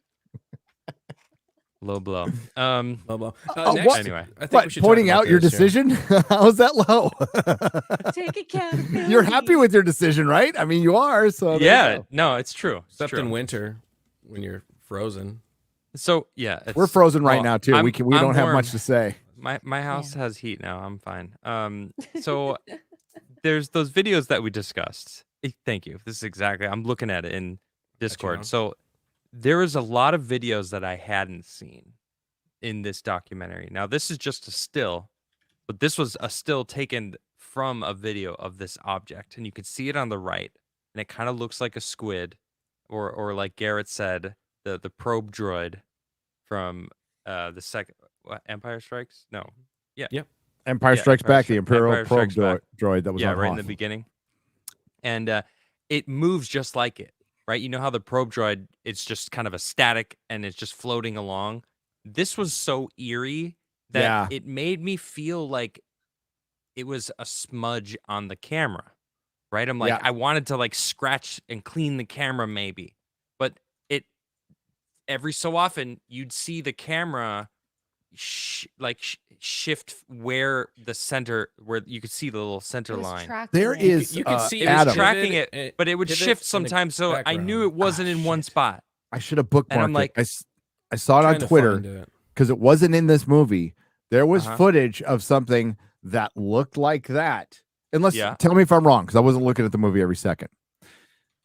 Low blow. Blah, blah. what? Next, Anyway. I think we What? should talk Pointing about out your this, Sharon. decision? How's that low? Take accountability. You're happy with your decision, right? I mean, you are. So there you Yeah. go. No, it's true. It's Except true. in winter when you're frozen. So yeah, We're it's- frozen right well, now too. I'm- We I'm don't have warm. much to say. My house has heat now. I'm fine. So there's those videos that we discussed. Thank you. This is exactly. I'm looking at it in Discord. on. So there is a lot of videos that I hadn't seen in this documentary. Now this is just a still, but this was a still taken from a video of this object, and you can see it on the right, and it kind of looks like a squid, or like Garrett said, the probe droid from the second Empire Strikes. No, yeah, Yep. Empire Yeah, Strikes Back, the Imperial Empire probe Strikes Back. droid that was Yeah, on right in the Hoth. beginning. And it moves just like it, right? You know how the probe droid, it's just kind of a static and it's just floating along. This was so eerie that Yeah. it made me feel like it was a smudge on the camera, right? I'm like, Yeah. I wanted to like scratch and clean the camera maybe, but it every so often you'd see the camera shift where the center, where you could see the little center It was line. tracking There it. is You could see It was Adam. tracking pivot, it, but it would pivot shift in the sometimes, so I knew it background. wasn't in one shit. spot. I should have bookmarked And I'm like, it. I saw it on Trying to Twitter find it. because it wasn't in this movie. There was Uh-huh. footage of something that looked like that. Unless, Yeah. tell me if I'm wrong, because I wasn't looking at the movie every second.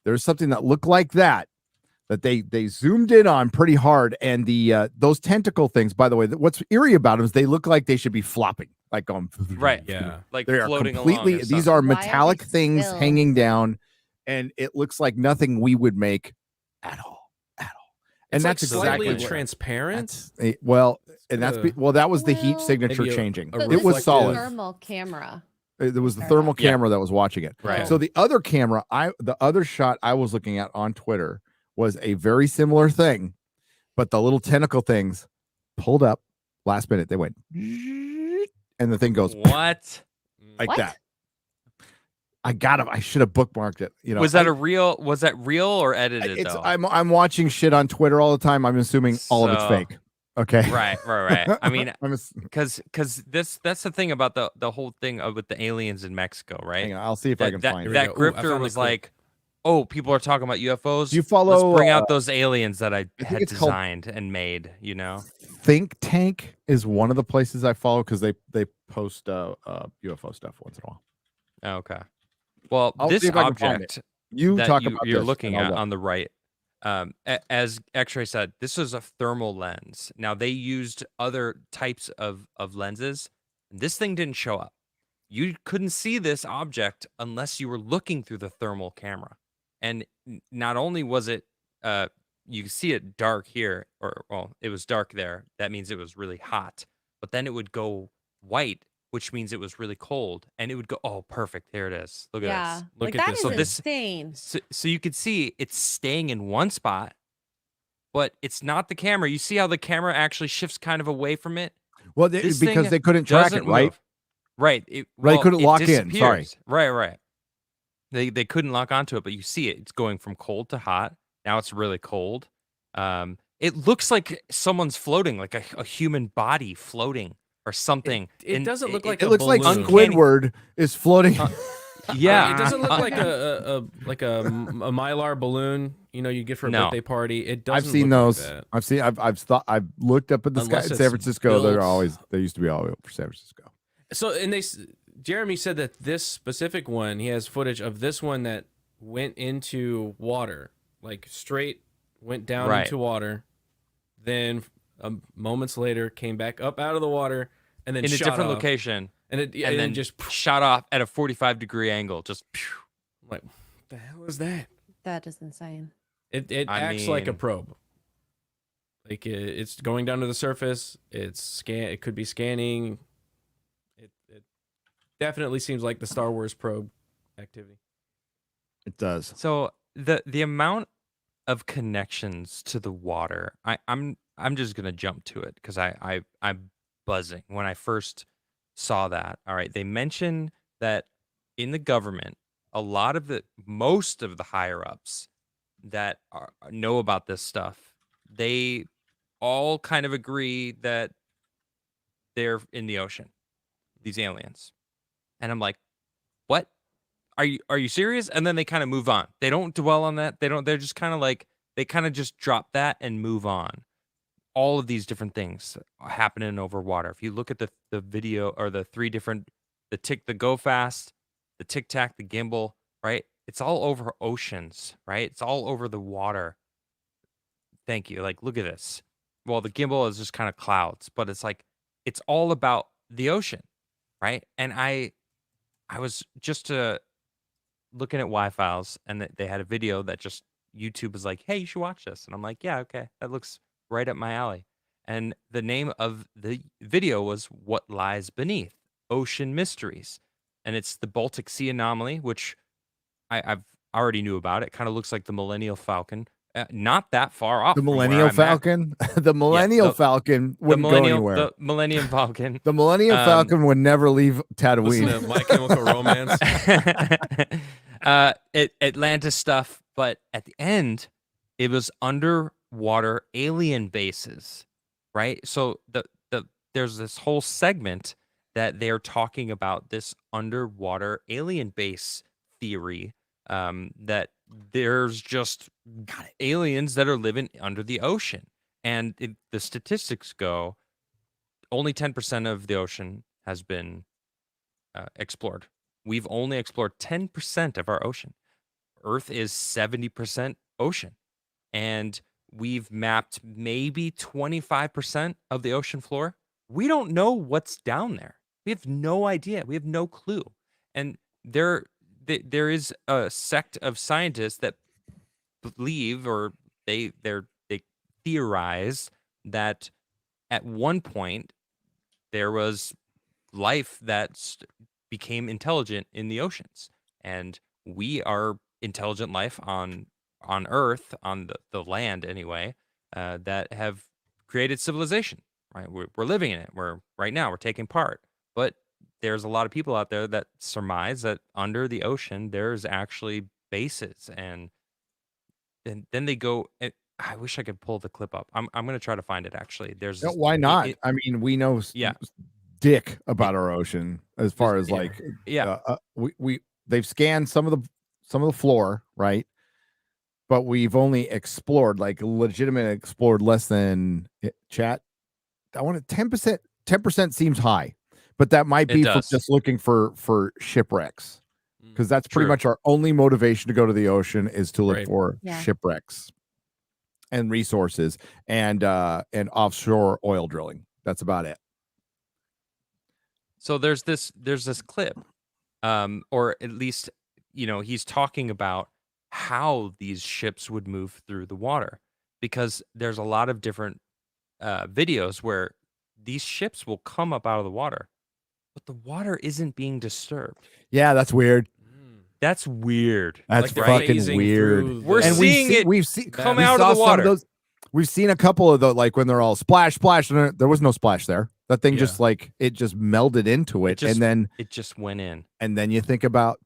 There's something that looked like that they zoomed in on pretty hard, and the those tentacle things. By the way, what's eerie about them is they look like they should be flopping, like going right, Yeah. like They are floating completely. along. or These something. are Why are they metallic things still? hanging down, and it looks like nothing we would make at all. And It's like that's slightly exactly what- transparent. well, and that's It's well, that was the heat Well, signature maybe changing. a But It this was is solid. Thermal camera. There was the Or thermal not. Yeah. camera that was watching it. Right. So the other camera, the other shot I was looking at on Twitter was a very similar thing, but the little tentacle things pulled up last minute. They went, and the thing goes What like What? that. I got him. I should have bookmarked it. You know, was that Was that real or edited It's though? I'm watching shit on Twitter all the time. I'm assuming all of it's So- fake. Okay. right. I mean, I'm because that's the thing about the whole thing with the aliens in Mexico, right? hang on, I'll see if I can that find it. Here that we go. Ooh, I grifter found the was clip. like, oh, people are talking about UFOs. Do you follow, Let's bring out those aliens that I think had it's called- designed and made. You know, Think Tank is one of the places I follow because they post UFO stuff once in a while. okay. Well, I'll this see if I can find it. object You that talk about you're this, looking and I'll at look. on the right, as X-Ray said, this is a thermal lens. Now they used other types of lenses. This thing didn't show up. You couldn't see this object unless you were looking through the thermal camera. And not only was it, you see it dark here, or well, it was dark there. That means it was really hot. But then it would go white, which means it was really cold, and it would go, oh, perfect. Here it is. Look at Yeah. this. Look Like at that this. is So this- insane. So you could see it's staying in one spot, but it's not the camera. You see how the camera actually shifts kind of away from it? Well, This because thing they couldn't track it, Doesn't right? move. Right. Right, Well, couldn't it lock in, sorry. disappears. Right. They couldn't lock onto it, but you see it. It's going from cold to hot. Now it's really cold. It looks like someone's floating, like a human body floating or something. It And doesn't look like It a looks like balloon. Squidward is floating. Yeah. It doesn't look like a mylar balloon. You know, you get for a No. birthday party. It doesn't. I've seen look those. Like that. I've looked up at the sky Unless in it's San Francisco. They're built- always they used to be all over San Francisco. So, and Jeremy said that this specific one, he has footage of this one that went into water, like straight went down Right. into water, then moments later came back up out of the water, and then in a shot different off. location, and it and then just shot off at a 45-degree angle. Just phew. like, what the hell is that? That is insane. It I acts like a mean- probe. Like it's going down to the surface. It could be scanning. It definitely seems like the Star Wars probe activity. It does. So the amount of connections to the water, I'm just gonna jump to it because I'm buzzing when I first saw that. All right, they mention that in the government, most of the higher ups that know about this stuff, they all kind of agree that they're in the ocean, these aliens, and I'm like, what? Are you serious? And then they kind of move on. They don't dwell on that. They're just kind of like, they kind of just drop that and move on. All of these different things are happening over water. If you look at the video or the the go fast, the tic tac, the gimbal, right? It's all over oceans, right? It's all over the water. Thank you. Like, look at this. Well, the gimbal is just kind of clouds, but it's like, it's all about the ocean, right? And I was just looking at Y-Files, and they had a video that just YouTube was like, hey, you should watch this. And I'm like, yeah, okay. That looks right up my alley. And the name of the video was What Lies Beneath ocean mysteries, and it's the Baltic Sea anomaly, which I've already knew about. It kind of looks like the Millennial Falcon, not that far off The from where Millennial I'm at. Falcon? The Yeah, Millennial Falcon wouldn't go anywhere. the Millennium Falcon. The Millennium Falcon would never leave Listen Tatooine. to My Chemical Romance. Atlantis stuff, but at the end, it was underwater alien bases, right? So there's this whole segment that they're talking about this underwater alien base theory, that there's just aliens that are living under the ocean, and the statistics go, only 10% of the ocean has been explored. We've only explored 10% of our ocean. Earth is 70% ocean, and we've mapped maybe 25% of the ocean floor. We don't know what's down there. We have no idea. We have no clue. And there is a sect of scientists that believe, or they theorize, that at one point there was life that became intelligent in the oceans, and we are intelligent life on Earth, on the land anyway, that have created civilization. Right, we're living in it. We're taking part, but there's a lot of people out there that surmise that under the ocean there's actually bases, and then they go. I wish I could pull the clip up. I'm going to try to find it. Actually, there's Why not? I mean, we know yeah. dick about our ocean as far as like they've scanned some of the floor, right? But we've only explored, like legitimate explored, less than chat. I want to 10%. 10% seems high, but that might be for just looking for shipwrecks, because that's pretty much our only motivation to go to the ocean is to look for shipwrecks and resources and offshore oil drilling. That's about it. So there's this clip, or at least, he's talking about how these ships would move through the water, because there's a lot of different videos where these ships will come up out of the water, but the water isn't being disturbed. Yeah, that's weird. That's weird. That's like fucking weird. We're seeing it. We've seen come out of the water. We've seen a couple of the, like when they're all splash, and there was no splash there. That thing just like it just melded into it, and then it just went in. And then you think about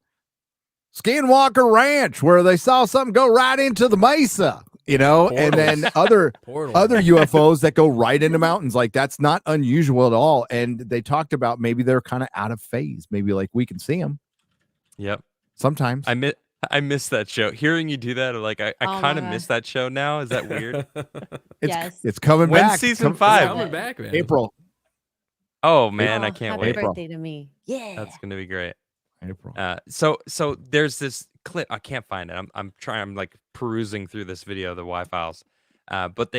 Skinwalker Ranch, where they saw something go right into the mesa, and then other UFOs that go right into mountains. Like that's not unusual at all. And they talked about maybe they're kind of out of phase. Maybe like we can see them. Yep. Sometimes I miss that show. Hearing you do that, like I kind of miss that show now. Is that weird? It's coming When's back. Season 5? It's coming back, man. April. Oh man, I can't wait. Happy birthday to me. Yeah. That's gonna be great. April. So there's this clip. I can't find it. I'm like perusing through this video, the Y files. But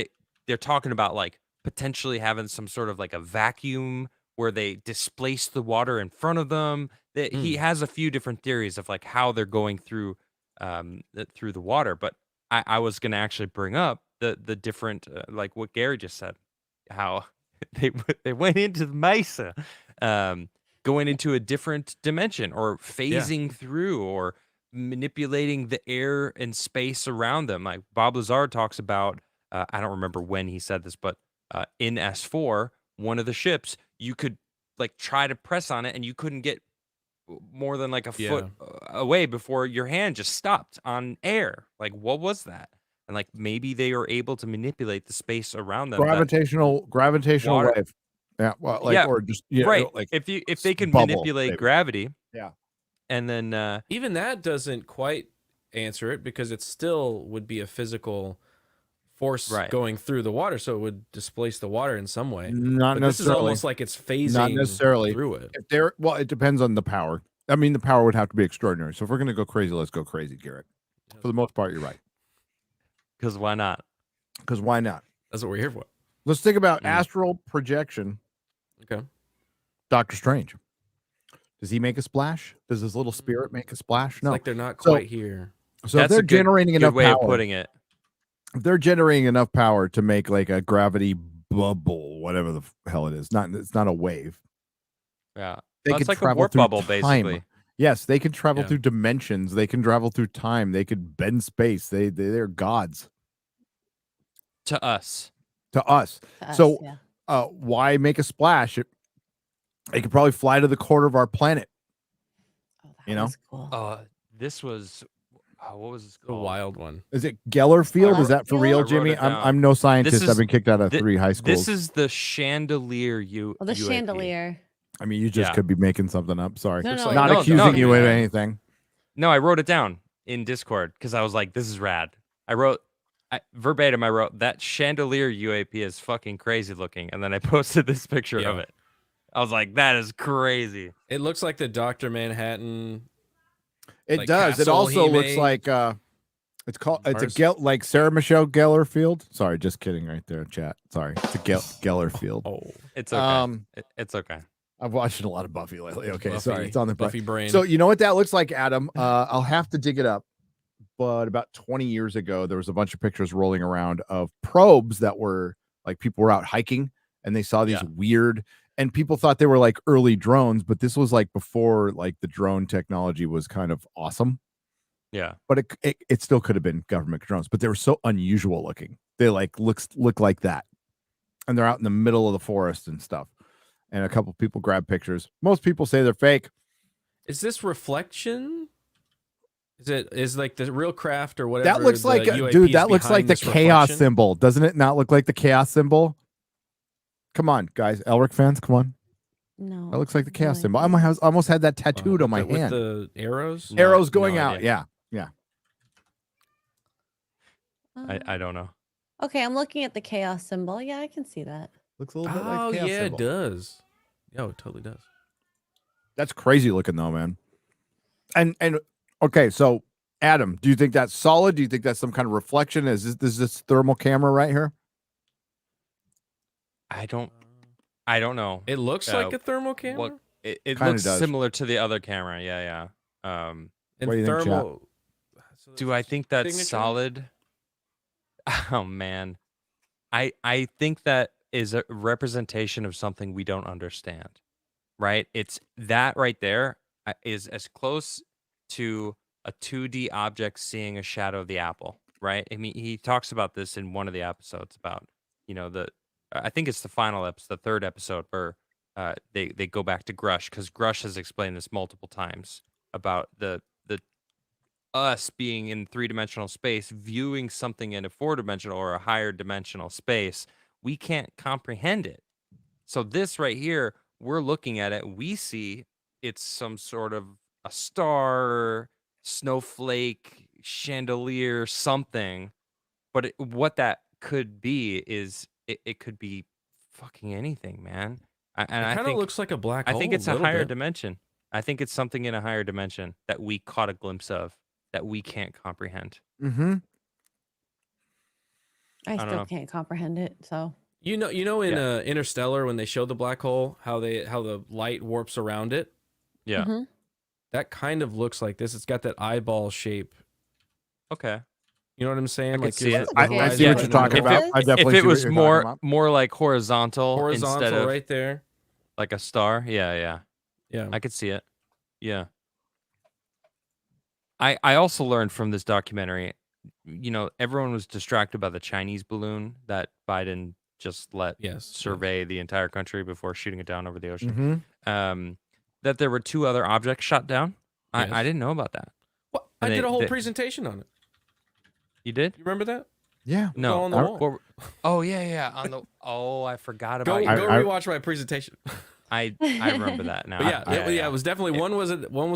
they're talking about like potentially having some sort of like a vacuum where they displace the water in front of them. He has a few different theories of like how they're going through the water. But I was gonna actually bring up the different like what Gary just said, how they went into the mesa, going into a different dimension, or phasing through, or manipulating the air and space around them. Like Bob Lazar talks about, I don't remember when he said this, but in S4, one of the ships, you could like try to press on it and you couldn't get more than like a foot away before your hand just stopped on air. Like, what was that? And like maybe they are able to manipulate the space around them. Gravitational wave. Yeah, well, like or just right. Like if they can bubble, manipulate maybe. gravity, yeah, and then even that doesn't quite answer it, because it still would be a physical force going through the water, so it would displace the water in some way. Not necessarily. This is almost like it's phasing not necessarily through it. It depends on the power. I mean, the power would have to be extraordinary. So if we're gonna go crazy, let's go crazy, Garrett. For the most part, you're right. Because why not? Because why not? That's what we're here for. Let's think about astral projection. Okay. Doctor Strange. Does he make a splash? Does his little spirit make a splash? No. It's like they're not quite here. So if they're generating enough way power, of putting it. If they're generating enough power to make like a gravity bubble, whatever the hell it is, it's not a wave. Yeah. they It's could like a travel warp through bubble, time. basically. Yes, they can travel Yeah. through dimensions. They can travel through time. They could bend space. They're gods To us. to us. To us, So, yeah. why make a splash? They could probably fly to the corner of our planet. Oh, that You know? was cool. This was what was this The called? wild one. Is it Gellerfield? Is that for Gellerfield? real, I wrote Jimmy? it I'm down. no scientist. This I've been is- kicked out of thi- 3 high schools. This is the chandelier Well, the UAP. chandelier. I mean, you just Yeah. could be making something up. Sorry, No, Looks no, like- not no, accusing no, you of yeah. anything. No, I wrote it down in Discord because I was like, this is rad. Verbatim, I wrote, that chandelier UAP is fucking crazy looking. And then I posted this picture of Yeah. it. I was like, that is crazy. It looks like the Dr. Manhattan. It Like does. It castle also he looks made. like it's called Mars? like Sarah Michelle Gellerfield. Sorry, just kidding right there, chat. Sorry, it's a Gellerfield. Oh, It's okay. It's okay. I've watched a lot of Buffy lately. Okay, Buffy, sorry, it's on the Buffy brain. So you know what that looks like, Adam? I'll have to dig it up. But about 20 years ago, there was a bunch of pictures rolling around of probes that were like people were out hiking and they saw these Yeah. weird, and people thought they were like early drones, but this was like before like the drone technology was kind of awesome. Yeah. But it still could have been government drones, but they were so unusual looking. They like look like that, and they're out in the middle of the forest and stuff. And a couple people grab pictures. Most people say they're fake. Is this reflection? Is like the real craft or whatever? That looks the like UAP dude. is That looks like behind the this chaos reflection? symbol, doesn't it? Not look like the chaos symbol. Come on, guys, Elric fans, come on. No. That looks like the chaos really symbol. I doesn't. almost had that tattooed on my With hand. the arrows. No, Arrows going no out. idea. Yeah. I don't know. Okay, I'm looking at the chaos symbol. Yeah, I can see that. Looks a little bit like Oh the chaos yeah, symbol. it does. Oh, it totally does. That's crazy looking though, man. And okay, so Adam, do you think that's solid? Do you think that's some kind of reflection? Is this thermal camera right here? I don't know. It looks like a thermal camera. What it Kinda looks does. similar to the other camera. Yeah. And What do you think, thermal. So Do I think that's signature? solid? Oh man. I think that is a representation of something we don't understand. Right? It's that right there is as close to a 2D object seeing a shadow of the apple, right? I mean, he talks about this in one of the episodes about, I think it's the final episode, the third episode where they go back to Grush, because Grush has explained this multiple times about the us being in 3-dimensional space, viewing something in a 4-dimensional or a higher dimensional space. We can't comprehend it. So this right here, we're looking at it, we see it's some sort of a star, snowflake, chandelier, something. But what that could be is it could be fucking anything, man. And It I kind of think looks like a black I hole. think it's a little higher bit. dimension. I think it's something in a higher dimension that we caught a glimpse of that we can't comprehend. Mm-hmm. I don't still know. can't comprehend it. So You know in Interstellar when they show the black hole, how the light warps around it. Yeah. Mhm. That kind of looks like this. It's got that eyeball shape. Okay. You know what I'm saying? I could Like see it's it. the I horizon see what right you're in the talking middle. about. I definitely If see it what was you're talking about. more like horizontal instead Horizontal of right there. like a star, yeah. Yeah. I could see it. Yeah. I also learned from this documentary, everyone was distracted by the Chinese balloon that Biden just let Yes. survey the entire country before shooting it down over the ocean. Mm-hmm. That there were 2 other objects shot down. Yes. I didn't know about that. What? I And did a whole they- presentation on it. You did? You remember that? Yeah. It was all on the wall. Oh yeah. I forgot Go about go I- rewatch my presentation. I remember that now. But it was definitely one was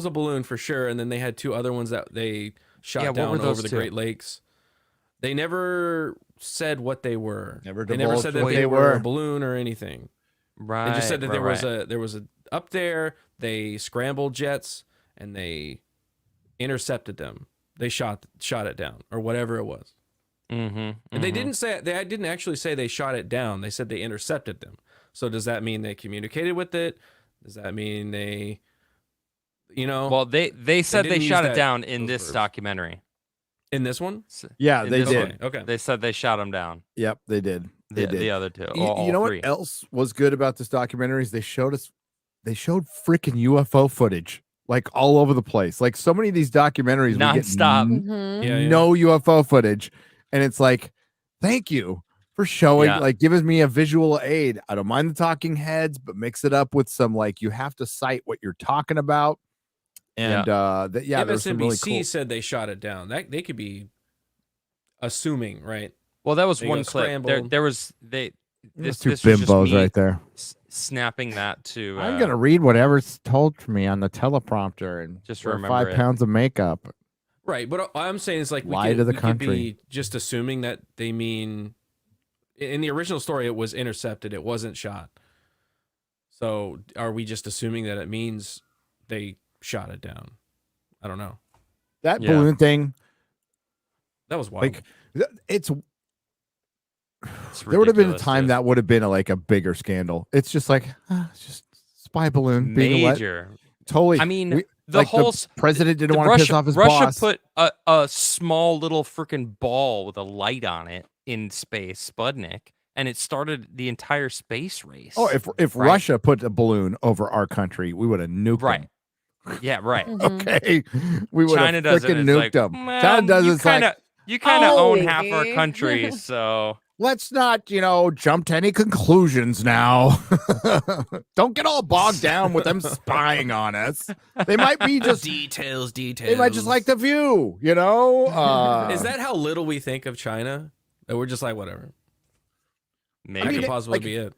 a balloon for sure, and then they had 2 other ones that they shot Yeah, what down were those over the 2? Great Lakes. They never said what they were. Never They never divulged said that what they they were were. a balloon or anything. Right. They just said that right. there was a up there. They scrambled jets and they intercepted them. They shot it down or whatever it was. Mm-hmm. And they didn't actually say they shot it down. They said they intercepted them. So does that mean they communicated with it? Does that mean they, Well, they said they didn't use shot it that- down in those this verbs. documentary. in this one? Yeah, In they this did. one. Okay. They said they shot them down. Yep, they did. They did. The other 2. You all know 3. what else was good about this documentary is they showed us they showed freaking UFO footage like all over the place. Like so many of these documentaries, we get Nonstop. Mhm. Yeah, yeah. no UFO footage, and it's like, thank you for showing, Yeah. like, giving me a visual aid. I don't mind the talking heads, but mix it up with some like you have to cite what you're talking about. And there's some really MSNBC cool. said they shot it down. That they could be assuming, right? Well, that was They one go clip. scrambled. There was they. There's This two this was just bimbos me right there. snapping that to. I'm gonna read whatever's told to me on the teleprompter and Just wear remember 5 it. pounds of makeup. Right, but all I'm saying is like Lie to the we could country. be just assuming that they mean in the original story it was intercepted, it wasn't shot. So are we just assuming that it means they shot it down? I don't know. That Yeah. balloon thing, That was wild. like, it's It's there would have been a ridiculous, time dude. that would have been like a bigger scandal. It's just like it's just spy balloon being let. Major. Totally. I mean, we- the like whole president didn't the want to piss off his Russia boss. put a small little freaking ball with a light on it in space, Sputnik, and it started the entire space race. Oh, if Right. Russia put a balloon over our country, we would have nuked Right. Yeah, right. Mhm. them. Okay, we would China have does it. freaking and nuked it's them. like, China does you it's kind like, of you kind of Oh, own half our yeah. country, so let's not, jump to any conclusions now. Don't get all bogged down with them spying on us. They might be just details. they might just like the view, Is that how little we think of China? That we're just like whatever. maybe. That mean, could possibly like- be it.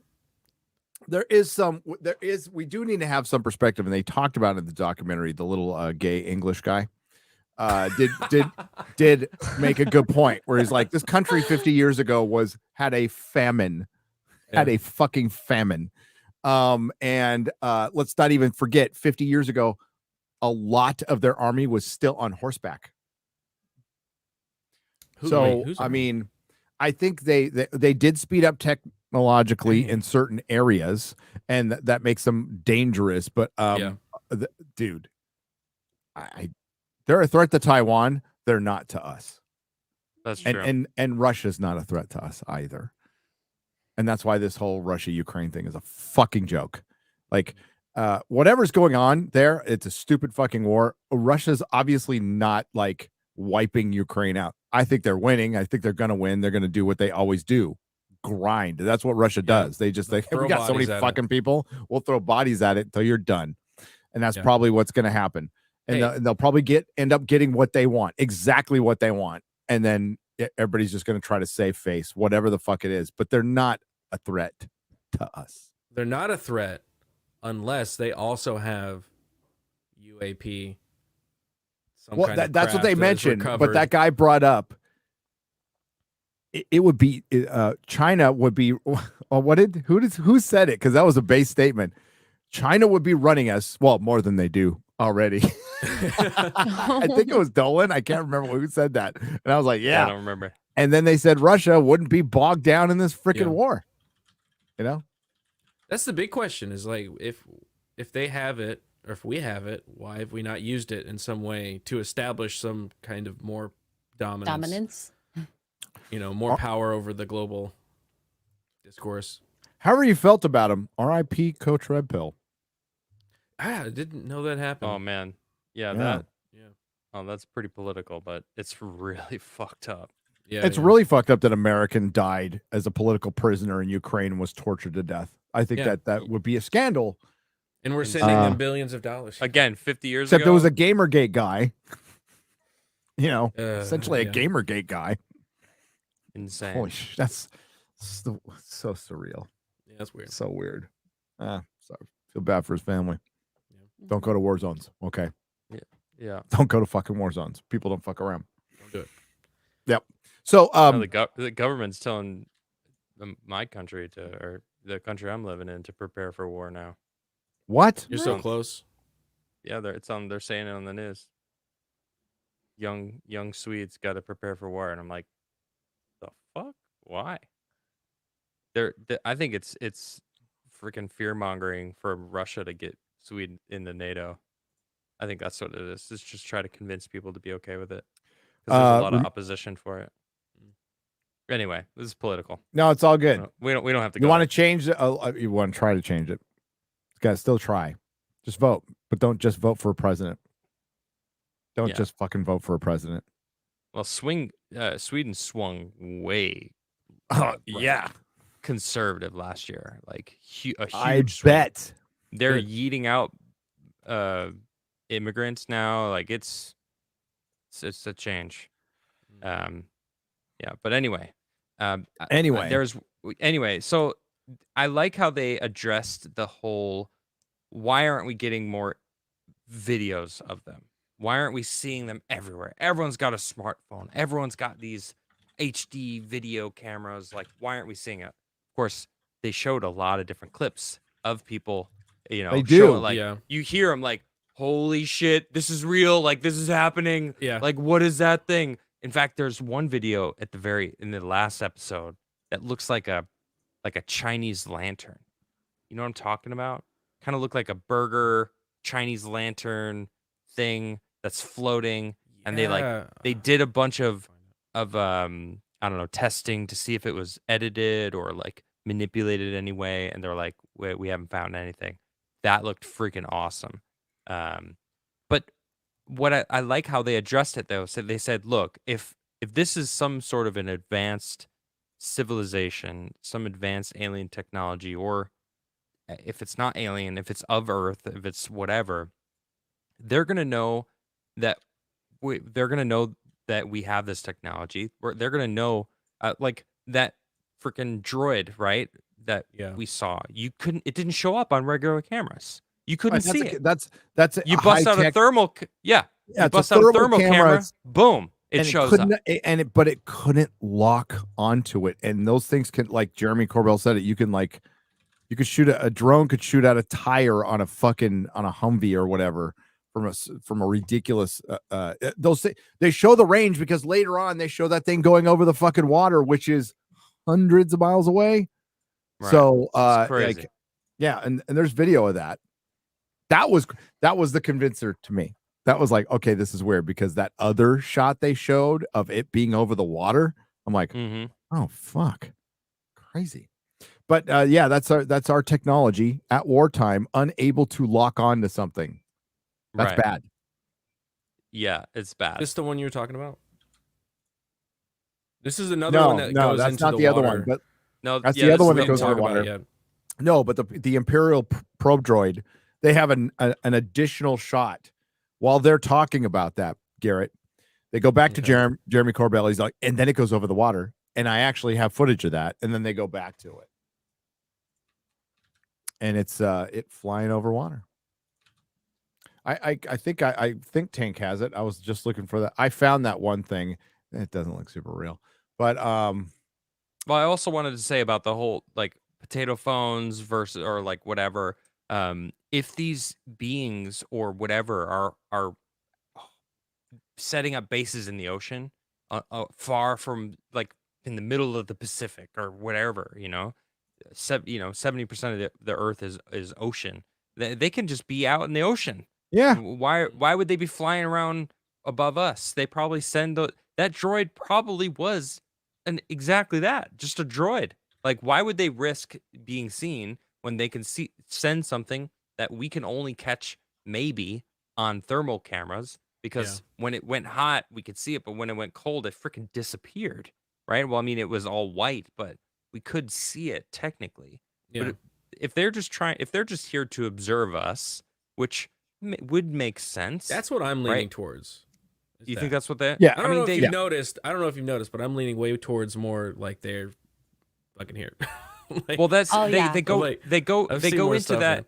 we do need to have some perspective, and they talked about it in the documentary. The little gay English guy did make a good point where he's like, this country 50 years ago had a famine, had a fucking famine. And let's not even forget 50 years ago, a lot of their army was still on horseback. Who's I mean, I think they did speed up technologically in certain areas, and that makes them dangerous. But dude, they're a threat to Taiwan. They're not to us. That's true. And Russia's not a threat to us either. And that's why this whole Russia-Ukraine thing is a fucking joke. Like, whatever's going on there, it's a stupid fucking war. Russia's obviously not like wiping Ukraine out. I think they're winning. I think they're going to win. They're going to do what they always do. Grind. That's what Russia does. They just like, Throw we got so many bodies at fucking people. We'll throw bodies at it until you're done. And that's Yeah. probably what's going to happen. And Hey. they'll probably end up getting what they want, exactly what they want. And then everybody's just going to try to save face, whatever the fuck it is. But they're not a threat to us. They're not a threat unless they also have UAP. Well, that's what they mentioned. But that guy brought up it would be China would be. Who said it? Because that was a base statement. China would be running us more than they do already. I think it was Dolan. I can't remember who said that. And I was like, yeah. I don't remember. And then they said Russia wouldn't be bogged down in this freaking war. That's the big question. Is like if they have it or if we have it, why have we not used it in some way to establish some kind of more dominance? More power over the global discourse. However you felt about him, R.I.P. Coach Red Pill. I didn't know that happened. Oh man, Yeah. Oh, that's pretty political, but it's really fucked up. Yeah, It's really fucked up that American died as a political prisoner in Ukraine and was tortured to death. I think that would be a scandal. And we're sending them billions of dollars. Again, 50 years Except ago. there was a Gamergate guy. Essentially a yeah. Gamergate guy. Insane. Holy shit, that's so surreal. Yeah, that's weird. So weird. So feel bad for his family. Don't go to war zones. Okay. Yeah. Don't go to fucking war zones. People don't fuck around. Don't do it. Yep. So No, the government's telling my country or the country I'm living in to prepare for war now. what? You're so Right. close. Yeah, they're saying it on the news. Young Swedes got to prepare for war, and I'm like, the fuck? Why? I think it's freaking fear mongering for Russia to get Sweden into NATO. I think that's what it is. It's just try to convince people to be okay with it. 'Cause there's a lot of opposition for it. Anyway, this is political. No, it's all good. We don't have to. You want to change it? You want to try to change it? Guys, still try. Just vote, but don't just vote for a president. Don't just fucking vote for a president. Well, Sweden swung way Yeah. conservative last year, like a huge I swing. bet. They're Good. yeeting out immigrants now. Like it's a change. Yeah, but anyway. Anyway. So I like how they addressed the whole, why aren't we getting more videos of them? Why aren't we seeing them everywhere? Everyone's got a smartphone. Everyone's got these HD video cameras. Like, why aren't we seeing it? Of course, they showed a lot of different clips of people, They do. like, Yeah. you hear them like, holy shit, this is real. Like, this is happening. Yeah. Like, what is that thing? In fact, there's one video in the last episode that looks like a Chinese lantern. You know what I'm talking about? Kind of look like a burger Chinese lantern thing that's floating, and they did a bunch of I don't know, testing to see if it was edited or like manipulated anyway, and they're like, we haven't found anything. That looked freaking awesome. But what I like how they addressed it though. So they said, look, if this is some sort of an advanced civilization, some advanced alien technology, or if it's not alien, if it's of Earth, if it's whatever, they're gonna know that we have this technology. They're gonna know, like that freaking droid, right? That we saw. It didn't show up on regular cameras. You couldn't see it. That's You bust out a thermal. You bust out a thermal camera. Boom. It shows up. But it couldn't lock onto it. And those things can, like Jeremy Corbell said it, you could shoot a drone could shoot out a tire on a Humvee or whatever from a ridiculous they show the range because later on they show that thing going over the fucking water, which is hundreds of miles away. Right. So it's crazy. like, yeah, and there's video of that. That was the convincer to me. That was like, okay, this is weird, because that other shot they showed of it being over the water, I'm like, oh fuck, crazy. But yeah, that's our technology at wartime, unable to lock on to something. That's bad. Yeah, it's bad. This the one you were talking about? This is another one that goes that's into not the other water. one. But no, that's the other one that goes into into water. No, but the Imperial probe droid, they have an additional shot while they're talking about that, Garrett. They go back to Jeremy Corbell. He's like, and then it goes over the water. And I actually have footage of that. And then they go back to it. And it's it flying over water. I think Tank has it. I was just looking for that. I found that one thing. It doesn't look super real. But well, I also wanted to say about the whole like potato phones versus, or like whatever. If these beings or whatever are setting up bases in the ocean, far from, like, in the middle of the Pacific or whatever, 70% of the Earth is ocean. They can just be out in the ocean. Yeah. Why would they be flying around above us? They probably that droid probably was exactly that, just a droid. Like, why would they risk being seen when they can send something that we can only catch maybe on thermal cameras? Because when it went hot, we could see it, but when it went cold, it freaking disappeared, right? Well, I mean, it was all white, but we could see it technically. Yeah. But if they're just here to observe us, which would make sense. That's what I'm leaning towards. You think that's what they? Yeah. I don't know if you've noticed. I don't know if you've noticed, but I'm leaning way towards more like they're fucking here. Like, well, that's they go into that. Man.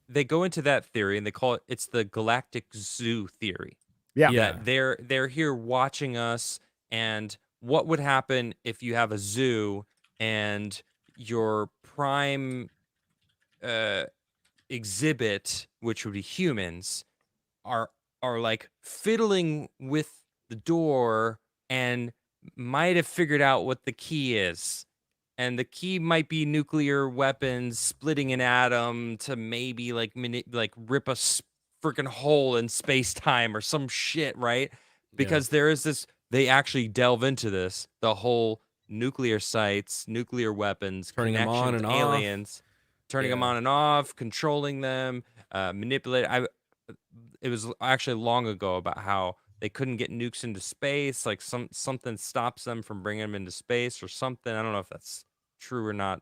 They go into that theory, and they call it's the galactic zoo theory. Yeah. That they're here watching us, and what would happen if you have a zoo and your prime exhibit, which would be humans, are like fiddling with the door and might have figured out what the key is. And the key might be nuclear weapons splitting an atom to maybe like rip a freaking hole in space time or some shit, right? Because there is this, they actually delve into this, the whole nuclear sites, nuclear weapons, turning them on and aliens, turning them Yeah. on and off, controlling them, manipulate. It was actually long ago about how they couldn't get nukes into space. Like something stops them from bringing them into space or something. I don't know if that's true or not.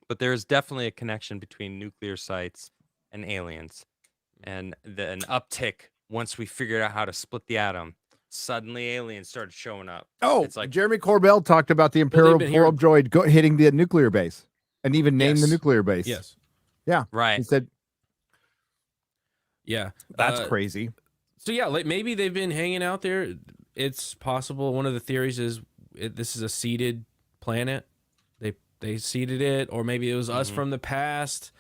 But there is definitely a connection between nuclear sites and aliens, and an uptick once we figured out how to split the atom. Suddenly, aliens started showing up. Oh, It's like Jeremy Corbell talked about the Imperial been here- probe droid hitting the nuclear base, and even named the Yes. nuclear base. Yes. Yeah. He right. said Yeah. that's crazy. So yeah, like maybe they've been hanging out there. It's possible. One of the theories is this is a seeded planet. They seeded it, or maybe it was us from the past,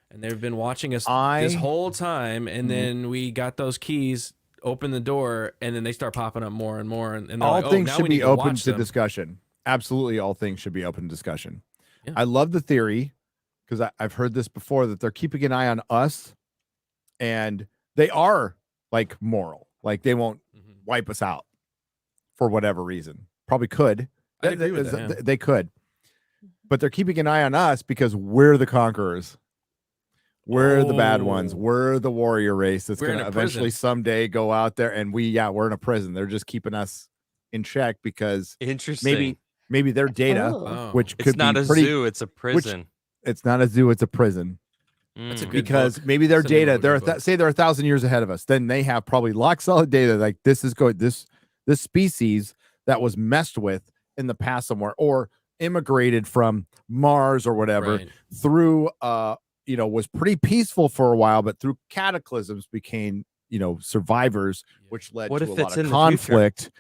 and they've been watching us this whole time. And then we got those keys, open the door, and then they start popping up more and more. And they're All like, things now should we need be to open watch to them. discussion. Absolutely, all things should be open to discussion. Yeah. I love the theory because I've heard this before that they're keeping an eye on us, and they are like moral, like they won't wipe us out for whatever reason. Probably could. I'd agree with that, yeah. They could, but they're keeping an eye on us because we're the conquerors. We're the bad ones. Oh. We're the warrior race that's We're going in to a eventually prison. someday go out there, and we're in a prison. They're just keeping us in check because Interesting. maybe their data, Oh. Oh. which It's could not be a pretty, zoo, it's a prison. it's not a zoo, it's a prison. That's a Mm. good Because book. maybe their That's the name data, of a good book. say they're 1,000 years ahead of us, then they have probably lock solid data like this species that was messed with in the past somewhere or immigrated from Mars or whatever Right. through was pretty peaceful for a while, but through cataclysms became survivors, which led What to if a lot it's of in the future? conflict.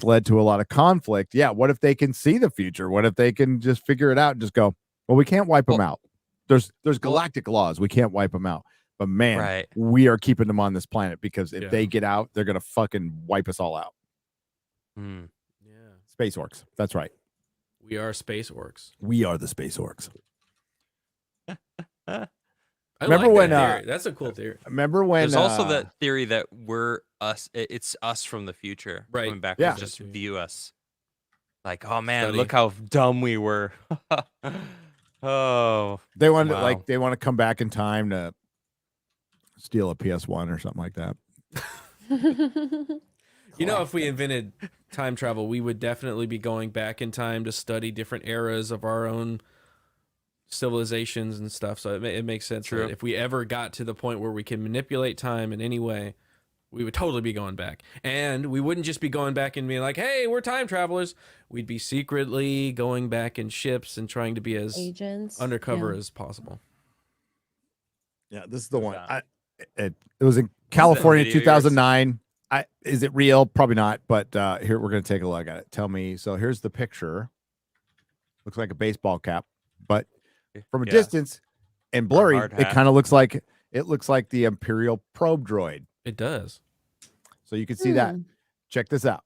Led to a lot of conflict. Yeah, what if they can see the future? What if they can just figure it out and just go, well, we can't wipe them out. There's galactic laws. We can't wipe them out. But man, Right. we are keeping them on this planet because if Yeah. they get out, they're gonna fucking wipe us all out. Mm. Yeah. Space orcs. That's right. We are space orcs. We are the space orcs. I Remember like when, that theory. That's a cool theory. Remember when There's also that theory that we're us. It's us from the future, Right. coming back Yeah. to just view us. Like, oh man, Study. look how dumb we were. Oh, they want wow. they want to come back in time to steal a PS1 or something like that. You know, if we invented time travel, we would definitely be going back in time to study different eras of our own civilizations and stuff. So it makes sense. True. That if we ever got to the point where we can manipulate time in any way, we would totally be going back. And we wouldn't just be going back and being like, hey, we're time travelers. We'd be secretly going back in ships and trying to be as Agents. undercover Yeah. as possible. Yeah, this is the one. Yeah. It was in California, video 2009. Is it real? Probably not. But here we're going to take a look at it. Tell me. So here's the picture. Looks like a baseball cap, but from a Yeah. distance and blurry, hard it hat. kind of looks like the Imperial probe droid. It does. So you can see that. Hmm. Check this out.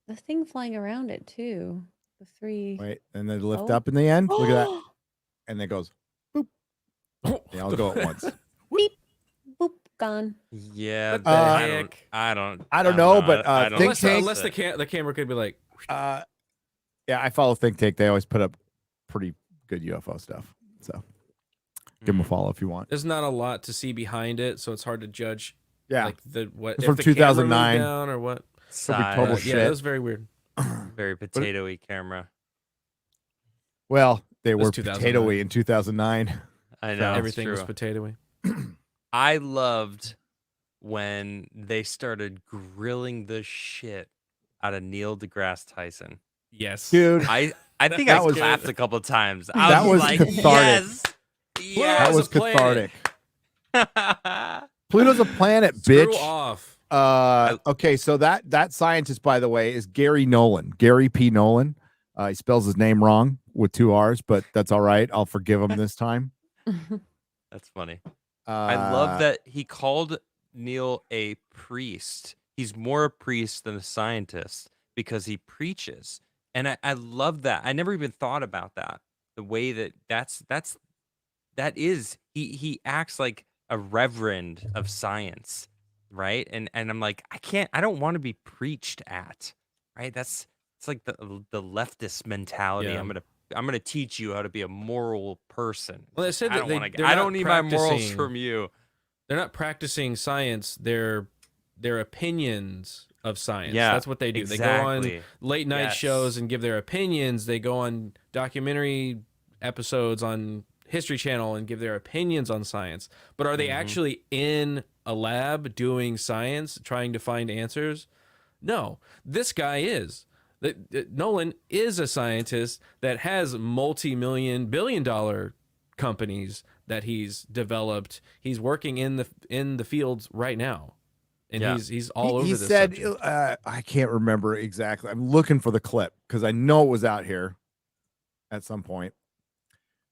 The thing flying around it too. The three. Wait, and they lift Oh. up in the end. Look at that. And then it goes boop. They all go at once. Beep. Boop. Gone. Yeah, What the I heck? don't know, but, think Unless, tank- unless the camera could be like, Yeah, I follow Think Tank. They always put up pretty good UFO stuff. So give them a follow if you want. there's not a lot to see behind it, so it's hard to judge. Yeah. Like what It's if from the camera moved 2009. down or what? total Yeah, shit. that was very weird. Very potato-y camera. Well, they were 2009. potatoey in 2009. I know. Everything was true. potatoey. I loved when they started grilling the shit out of Neil deGrasse Tyson. Yes, Dude, I think That I was- clapped a couple times. That I was like, cathartic. yes, that Yes. was a planet. cathartic. Pluto's a planet, Screw bitch. off. Okay, so that scientist, by the way, is Gary Nolan. Gary P. Nolan. He spells his name wrong with 2 R's, but that's all right. I'll forgive him this time. That's funny. I love Uh, that he called Neil a priest. He's more a priest than a scientist because he preaches. And I love that. I never even thought about that. The way that is he acts like a reverend of science, right? And I'm like, I don't want to be preached at. right? It's like the leftist mentality. Yeah. I'm gonna teach you how to be a moral person. Well, they It's said like, that they're I not don't need my morals practicing. from you. They're not practicing science. They're their opinions of science. Yeah, That's what they do. They go on exactly. late night shows and give their opinions. They go on documentary episodes on History Channel and give their opinions on science. But are they actually in a lab doing science, trying to find answers? No. This guy is. Nolan is a scientist that has multi-million, billion-dollar companies that he's developed. He's working in the fields right now. And Yeah. he's all over He this said, subject. I can't remember exactly. I'm looking for the clip because I know it was out here at some point.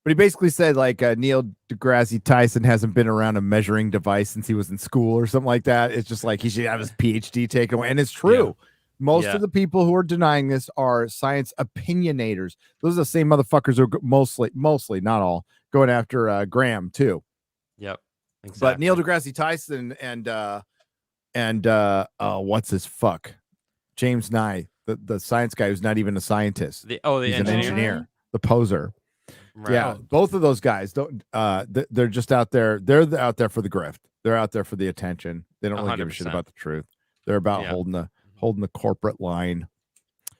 But he basically said like Neil deGrasse Tyson hasn't been around a measuring device since he was in school or something like that. It's just like he should have his PhD taken away. And it's true. Yeah. Most Yeah. of the people who are denying this are science opinionators. Those are the same motherfuckers who are mostly, not all, going after Graham too. Yep. Exactly. But Neil deGrasse Tyson and what's his fuck? James Nye, the science guy who's not even a scientist. The He's engineer? an engineer, the poser. Right. Yeah, both of those guys don't. They're just out there. They're out there for the grift. They're out there for the attention. They don't really give a shit 100%. about the truth. They're about Yeah. holding the corporate line.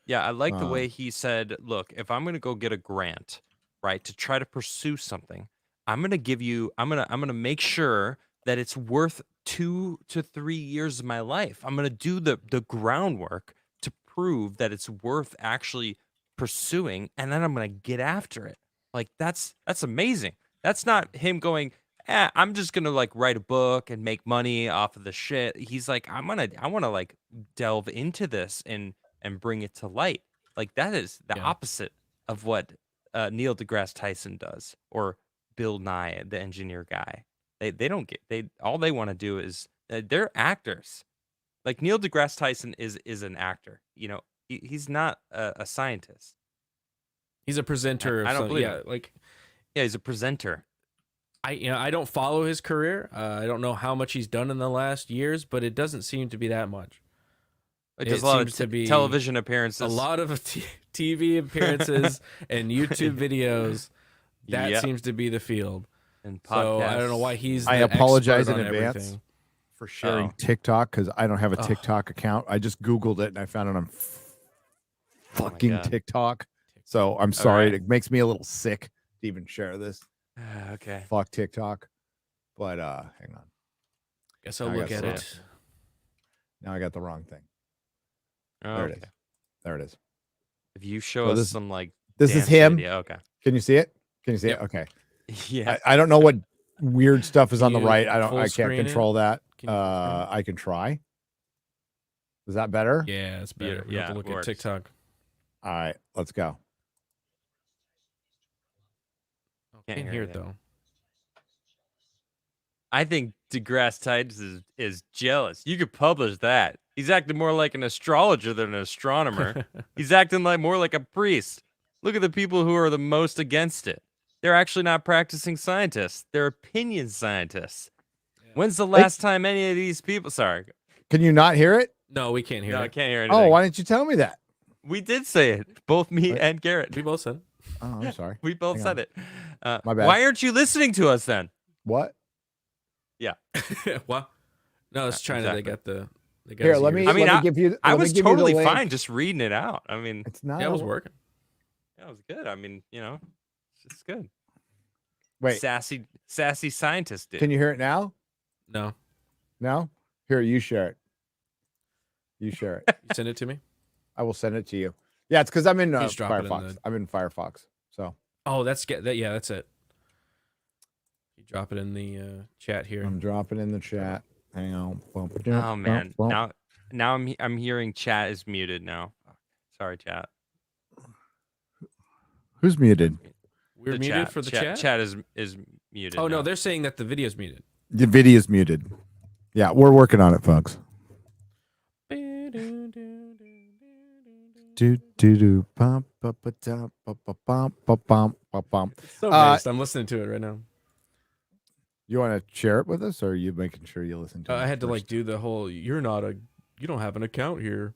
Yeah, I like the way he said, look, if I'm going to go get a grant, right, to try to pursue something, I'm going to make sure that it's worth 2 to 3 years of my life. I'm going to do the groundwork to prove that it's worth actually pursuing, and then I'm going to get after it. Like that's amazing. That's not him going, I'm just going to like write a book and make money off of the shit. He's like, I want to like delve into this and bring it to light. Like that is the opposite of what Neil deGrasse Tyson does, or Bill Nye, the engineer guy. They don't get all they want to do is they're actors. Like Neil deGrasse Tyson is an actor. You know, he's not a scientist. He's a presenter. I don't believe yeah, it. like he's a presenter. I don't follow his career. I don't know how much he's done in the last years, but it doesn't seem to be that much. It does a lot seems to of be television appearances. A lot of TV appearances and YouTube videos. That seems to be the field. And podcasts. So I don't know why he's. I the apologize expert in on advance everything. for sharing TikTok because I don't have a TikTok account. I just Googled it and I found it on fucking God. TikTok. So I'm sorry. right. It makes me a little sick to even share this. Okay. Fuck TikTok. But hang on. Guess I'll I look got at some. it. Now I got the wrong thing. Oh, There okay. it is. There it is. If you show So us this- some like This is dance him. video, okay. Can you see it? Can you see Yep. it? Okay. Yeah. I don't know what weird stuff is Can on the you right. I full can't screen it? control that. Can you full screen it? I can try. Is that better? Yeah, it's better. We Yeah, have to look it at works. TikTok. All right, let's go. Can't hear it though. I think deGrasse Tyson is jealous. You could publish that. He's acting more like an astrologer than an astronomer. He's acting like more like a priest. Look at the people who are the most against it. They're actually not practicing scientists. They're opinion scientists. When's the last time any of these people? Sorry, Can you not hear it? No, we can't hear no, I it. can't hear anything. Oh, why didn't you tell me that? We did say it. Both me What? and Garrett. We both said Oh, I'm sorry. We both Hang said on. it. My bad. Why aren't you listening to us then? What? it. What? No, it's China. Exactly. They got the. They got Here, his let me. ears. I mean, let me give you. I let me was give you the totally link. fine just reading it out. I mean, It's not. Yeah, it was working. that was good. I mean, you know, it's good. Wait. Sassy scientist did. Can you hear it now? No, No. Here, you share it. You share it. you send it to me. I will send it to you. Yeah, it's because I'm in Just drop it in Firefox. the- I'm in Firefox. So Oh, that's that. Yeah, that's it. You drop it in the chat here. I'm dropping in the chat. Hang on. Oh man, now I'm hearing chat is muted now. Sorry, chat. Who's muted? We're The muted for the chat. Chat is muted. Oh no, now. they're saying that the video's muted. The video's muted. Yeah, we're working on it, folks. Do do do bum ba ba da ba ba bum ba bum ba bum. So nice. I'm listening to it right now. You want to share it with us, or are you making sure you listen to it? I had to like first? do the whole. You don't have an account here.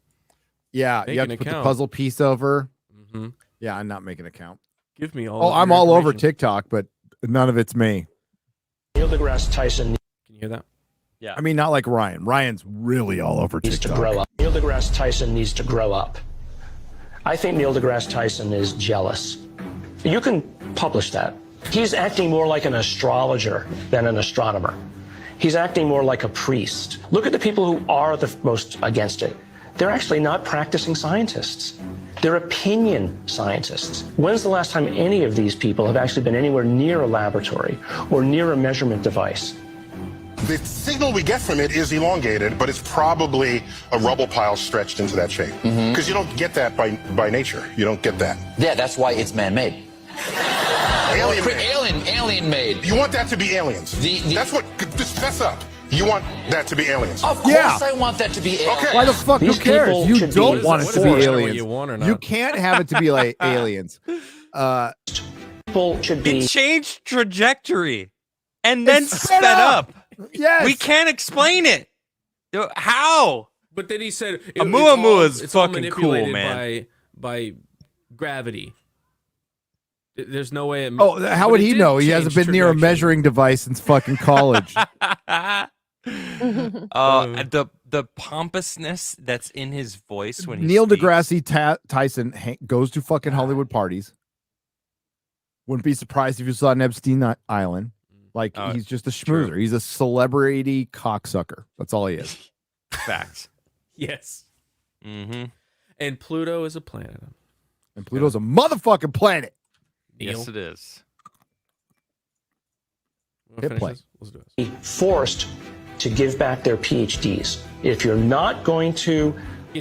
Yeah, Make you have an to put the account. puzzle piece over. Mm-hmm. Yeah, I'm not making an account. Give me all. Oh, of I'm your all over information. TikTok, but none of it's me. Neil deGrasse Tyson Can you hear that? Yeah. I mean, not like Ryan. Ryan's really all over needs to TikTok. grow up. Neil deGrasse Tyson needs to grow up. I think Neil deGrasse Tyson is jealous. You can publish that. He's acting more like an astrologer than an astronomer. He's acting more like a priest. Look at the people who are the most against it. They're actually not practicing scientists. They're opinion scientists. When's the last time any of these people have actually been anywhere near a laboratory or near a measurement device? The signal we get from it is elongated, but it's probably a rubble pile stretched into that shape. Because you don't get that by nature. You don't get that. Yeah, that's why it's man-made. Alien made. You want that to be aliens. That's what, just fess up. You want that to be aliens. Of course Yeah. I want that to be alien. Okay. Why the fuck? Who These cares? people You should don't be want it What to is be it? Whether aliens. you want or You not. can't have it to be like aliens. People should be. It changed trajectory and then It's sped up. Yes. We can't explain it. How? But then he said Oumuamua is it's all fucking cool, manipulated man. by gravity. There's no way. Oh, how but would it he did know? He hasn't change been near a trajectory. measuring device since fucking college. The pompousness that's in his voice when he Neil speaks. deGrasse Tyson goes to fucking Hollywood parties. Wouldn't be surprised if you saw an Epstein Island. Like, Oh, he's just a true. schmoozer. He's a celebrity cocksucker. That's all he is. Facts. Yes. Mm-hmm. And Pluto is a planet. And Pluto's a motherfucking planet. Neil, Yes, it is. wanna Hit finish play. this? Let's do this. Be forced to give back their PhDs. If you're not going to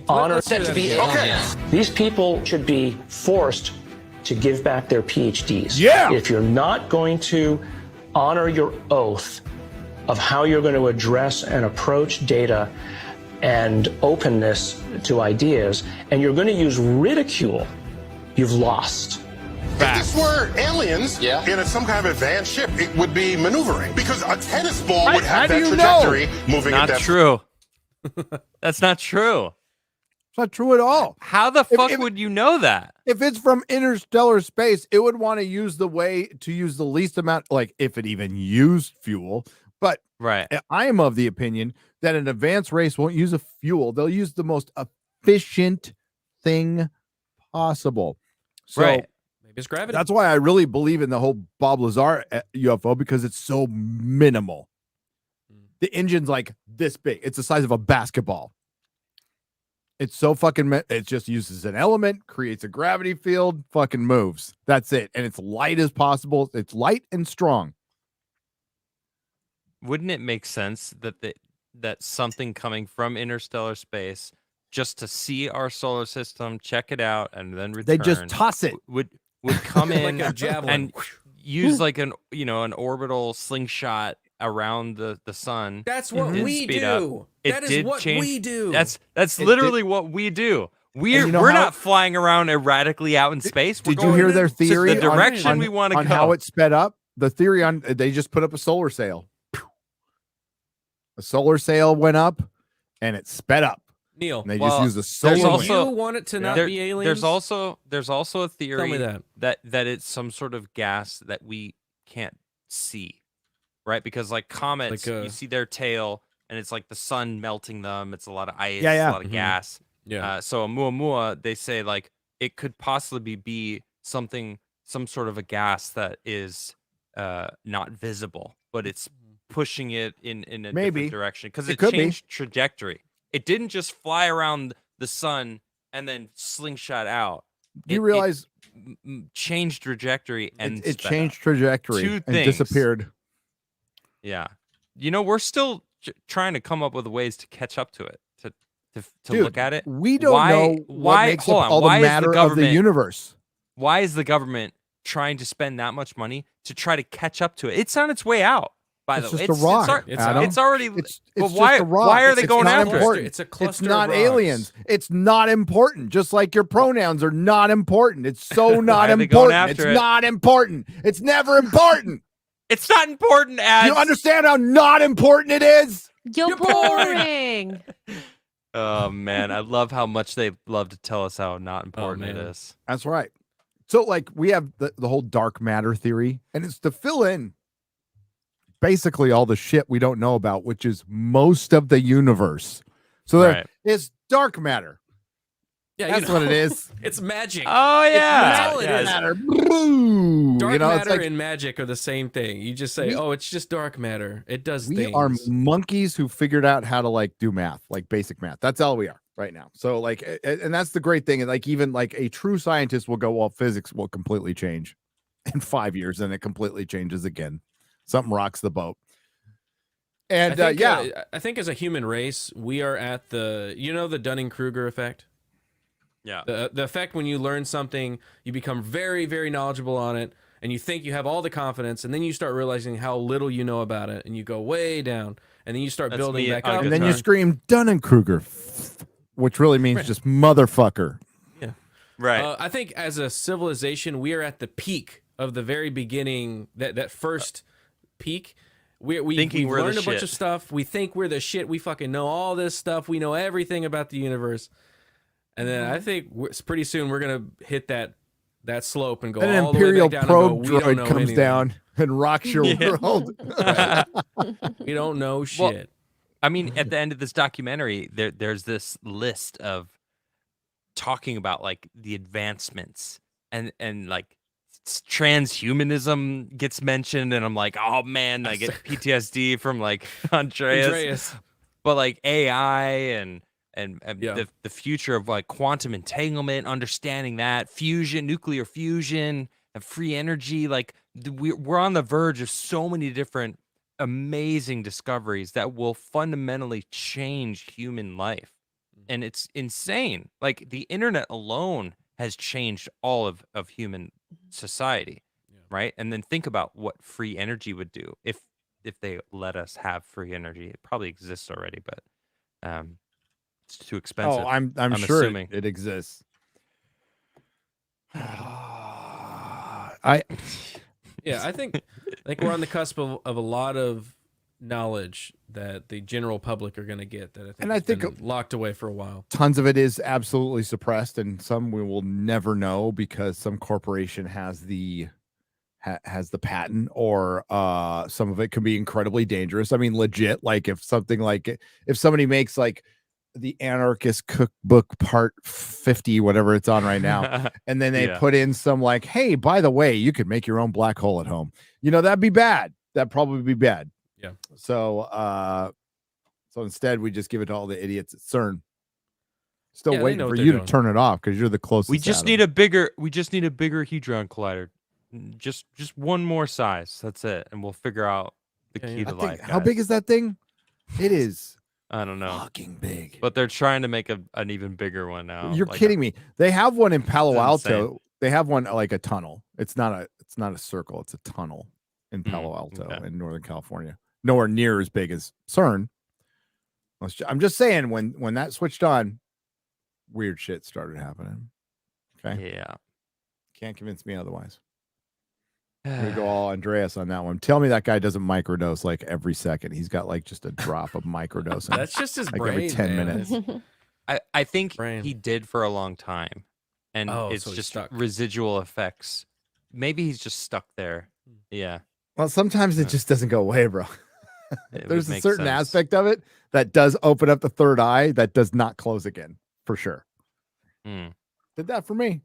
honor That to be alien. these people should be forced to give back their PhDs. Yeah. If you're not going to honor your oath of how you're going to address and approach data and openness to ideas, and you're going to use ridicule, you've lost. If this were aliens Yeah. in some kind of advanced ship, it would be maneuvering. Because a tennis ball Right, would how have do that you know? trajectory moving Not at that true. That's not true. It's not true at all. How the fuck if- would you know that? If it's from interstellar space, it would want to use the least amount, like if it even used fuel. But Right. I am of the opinion that an advanced race won't use a fuel. They'll use the most efficient thing possible. So Right. Maybe it's gravity. that's why I really believe in the whole Bob Lazar UFO, because it's so minimal. The engine's like this big. It's the size of a basketball. It's so fucking, it just uses an element, creates a gravity field, fucking moves. That's it. And it's light as possible. It's light and strong. Wouldn't it make sense that that something coming from interstellar space just to see our solar system, check it out, and then return They just toss it. would come like in a javelin. and use like an orbital slingshot around the sun. That's what did we speed up. do. It That is did what change- we do. That's It literally what we do. We're you know we're how- not flying around erratically out in space. We're Did you going hear their to theory the direction on we want to on go? how it sped up? The theory on they just put up a solar sail. A solar sail went up and it sped up. Neil. And they Well, just used a there's solar also- you want it to not There- be aliens? There's also a theory Tell me that. that it's some sort of gas that we can't see, right? Because like comets, Like, you see their tail, and it's like the sun melting them. It's a lot of ice, Yeah. a lot of Mhm. gas. Yeah. So Oumuamua, they say like it could possibly be some sort of a gas that is not visible, but it's pushing it in a Maybe. different direction because It it could be. changed trajectory. It didn't just fly around the sun and then slingshot out. Do you It realize changed trajectory and it sped changed up. trajectory Two and things. disappeared? Yeah, we're still trying to come up with ways to catch up to it, to Dude, look at it. We don't Why- know what why- makes hold up on, all why the is the matter of the government- universe. Why is the government trying to spend that much money to try to catch up to it? It's on its way out. By It's the way, just a rock, It's Adam. it's already. It's but just why? a rock. Why are they It's going not after it? important. It's a cluster It's not of rocks. aliens. It's not important. Just like your pronouns are not important. It's so not are they going important. after It's it? not important. It's never important. It's not important. As You understand how not important it is? You're boring. Oh man, I love how much they love to tell us how not important it man. is. That's right. So, like, we have the whole dark matter theory, and it's to fill in basically all the shit we don't know about, which is most of the universe. So there Right. is dark matter. Yeah, That's what it is. It's magic. Oh yeah. That's all it Yeah, is. Matter. Blue. Dark You know, it's matter like and magic are the same thing. You just say, "Oh, it's just dark matter. It does we things." are monkeys who figured out how to like do math, like basic math. That's all we are right now. So like, and that's the great thing. And like, even like a true scientist will go, well, physics will completely change in 5 years, and it completely changes again. Something rocks the boat. And I think as a human race, we are at the Dunning-Kruger effect. Yeah. The effect when you learn something, you become very, very knowledgeable on it, and you think you have all the confidence, and then you start realizing how little you know about it, and you go way down, and then you start That's building me back on up. and then you guitar. scream Dunning-Kruger, which really means just motherfucker. Yeah. Right. I think as a civilization, we are at the peak of the very beginning, that first peak. We've we're the learned a bunch shit. of stuff. We think we're the shit. We fucking know all this stuff. We know everything about the universe. And then I think pretty soon we're gonna hit that slope and go And an all the way Imperial back down and go, probe we don't droid know comes anything. down and rocks your world. We don't know Well, shit. I mean, at the end of this documentary, there's this list of talking about like the advancements and like transhumanism gets mentioned, and I'm like, oh man, I get PTSD from like Andreas. But like AI and Yeah. the future of like quantum entanglement, understanding that fusion, nuclear fusion, and free energy, like we're on the verge of so many different amazing discoveries that will fundamentally change human life. And it's insane. Like the internet alone has changed all of human society, right? And then think about what free energy would do if they let us have free energy. It probably exists already, but it's too expensive. Oh, I'm sure assuming. it exists. Yeah, I think we're on the cusp of a lot of knowledge that the general public are going to get that I think And I has think been locked away for a while. Tons of it is absolutely suppressed, and some we will never know because some corporation has the patent, or some of it can be incredibly dangerous. I mean, legit, like if somebody makes like the anarchist cookbook part 50, whatever it's on right now, and then they put in some like, hey, by the way, you could make your own black hole at home, that'd be bad. That'd probably be bad. Yeah. So instead we just give it to all the idiots at CERN. Still Yeah, they waiting know for what you they're to doing. turn it off because you're the closest. We just need a bigger hadron collider. Just one more size. That's it. And we'll figure out the key to life. How big is that thing? It is I don't know. fucking big. But they're trying to make an even bigger one now. You're like kidding me. They have one in Palo It's Alto. insane. They have one like a tunnel. It's not a circle. It's a tunnel in Palo Alto okay. in Northern California. Nowhere near as big as CERN. I'm just saying when that switched on, weird shit started happening. Okay. Yeah. Can't convince me otherwise. We go all Andreas on that one. Tell me that guy doesn't microdose like every second. He's got like just a drop of microdosing. That's just his like brain. every 10 man. minutes. I think Brain. he did for a long time. And Oh, it's so he's just stuck. residual effects. Maybe he's just stuck there. Yeah. Well, sometimes it just doesn't go away, bro. It There's would a make certain sense. aspect of it that does open up the third eye that does not close again, for sure. Hmm. Did that for me.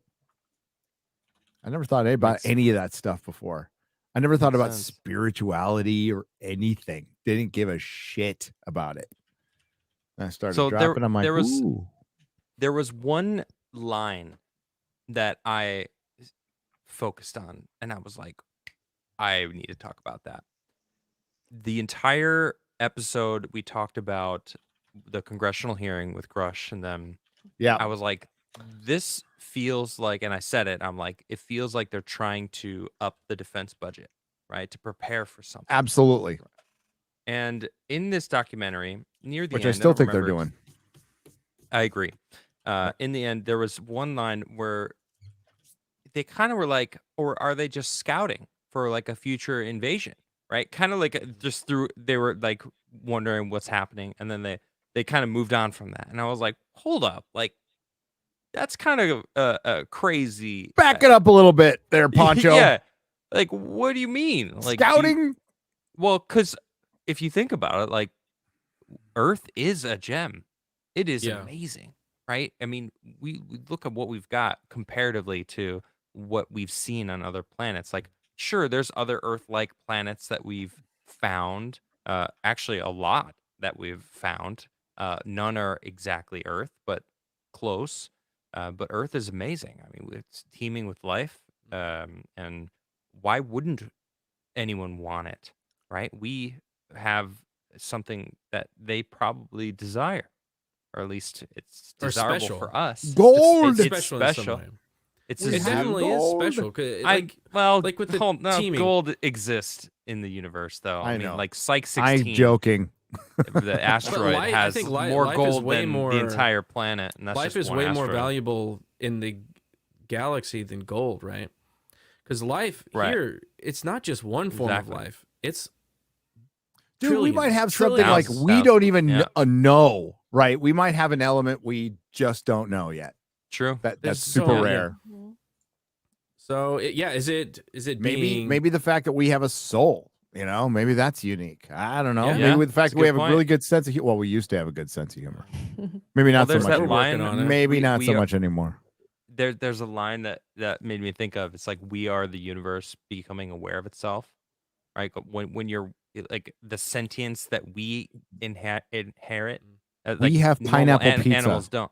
I never thought about any of that stuff before. I never thought about sense. spirituality or anything. Didn't give a shit about it. And I started So dropping. I'm like, there was ooh. there was one line that I focused on, and I was like, I need to talk about that. The entire episode we talked about the congressional hearing with Grush and them. Yeah. I was like, this feels like, and I said it, I'm like, it feels like they're trying to up the defense budget, right? To prepare for something. Absolutely. And in this documentary, near the Which end, I still don't think they're remember doing. I agree. In the end, there was one line where they kind of were like, or are they just scouting for like a future invasion, right? Kind of like just they were like wondering what's happening, and then they kind of moved on from that. And I was like, hold up, like that's kind of crazy. Back it up a little bit there, Poncho. Yeah. Like, what do you mean? Like Scouting? well, because if you think about it, like Earth is a gem. It is amazing, right? I mean, we look at what we've got comparatively to what we've seen on other planets. Like, sure, there's other Earth-like planets that we've found. Actually, a lot that we've found. None are exactly Earth, but close. But Earth is amazing. I mean, it's teeming with life. And why wouldn't anyone want it, right? We have something that they probably desire, or at least it's Or desirable special. for us. Gold. It's special. In some special. way. It's It a zoo. definitely is gold. special. 'Cause, I Like, well, like with the no, teaming. gold exists in the universe, though. I mean, know. like Psych I'm 16, joking. the asteroid I has think more life is gold way than more- the entire planet, and that's life just is one way more asteroid. valuable in the galaxy than gold, right? Because life Right. here, it's not just one form Exactly. of life. It's Dude, we might trillions, have something like trillions. we don't even Yeah. know, right? We might have an element we just don't know yet. True. That's There's super so- rare. So is it being, Maybe the fact that we have a soul, maybe that's unique. I don't know. Yeah. Maybe Yeah, with the fact that's a that we good have a point. really good sense of well, we used to have a good sense of humor. Maybe not so there's much. that We're anymore. line. working on it. Maybe we- not we so are- much anymore. There's a line that made me think of. It's like we are the universe becoming aware of itself, right? But when you're like the sentience that we inherit, We have normal pineapple pizza. Animals don't.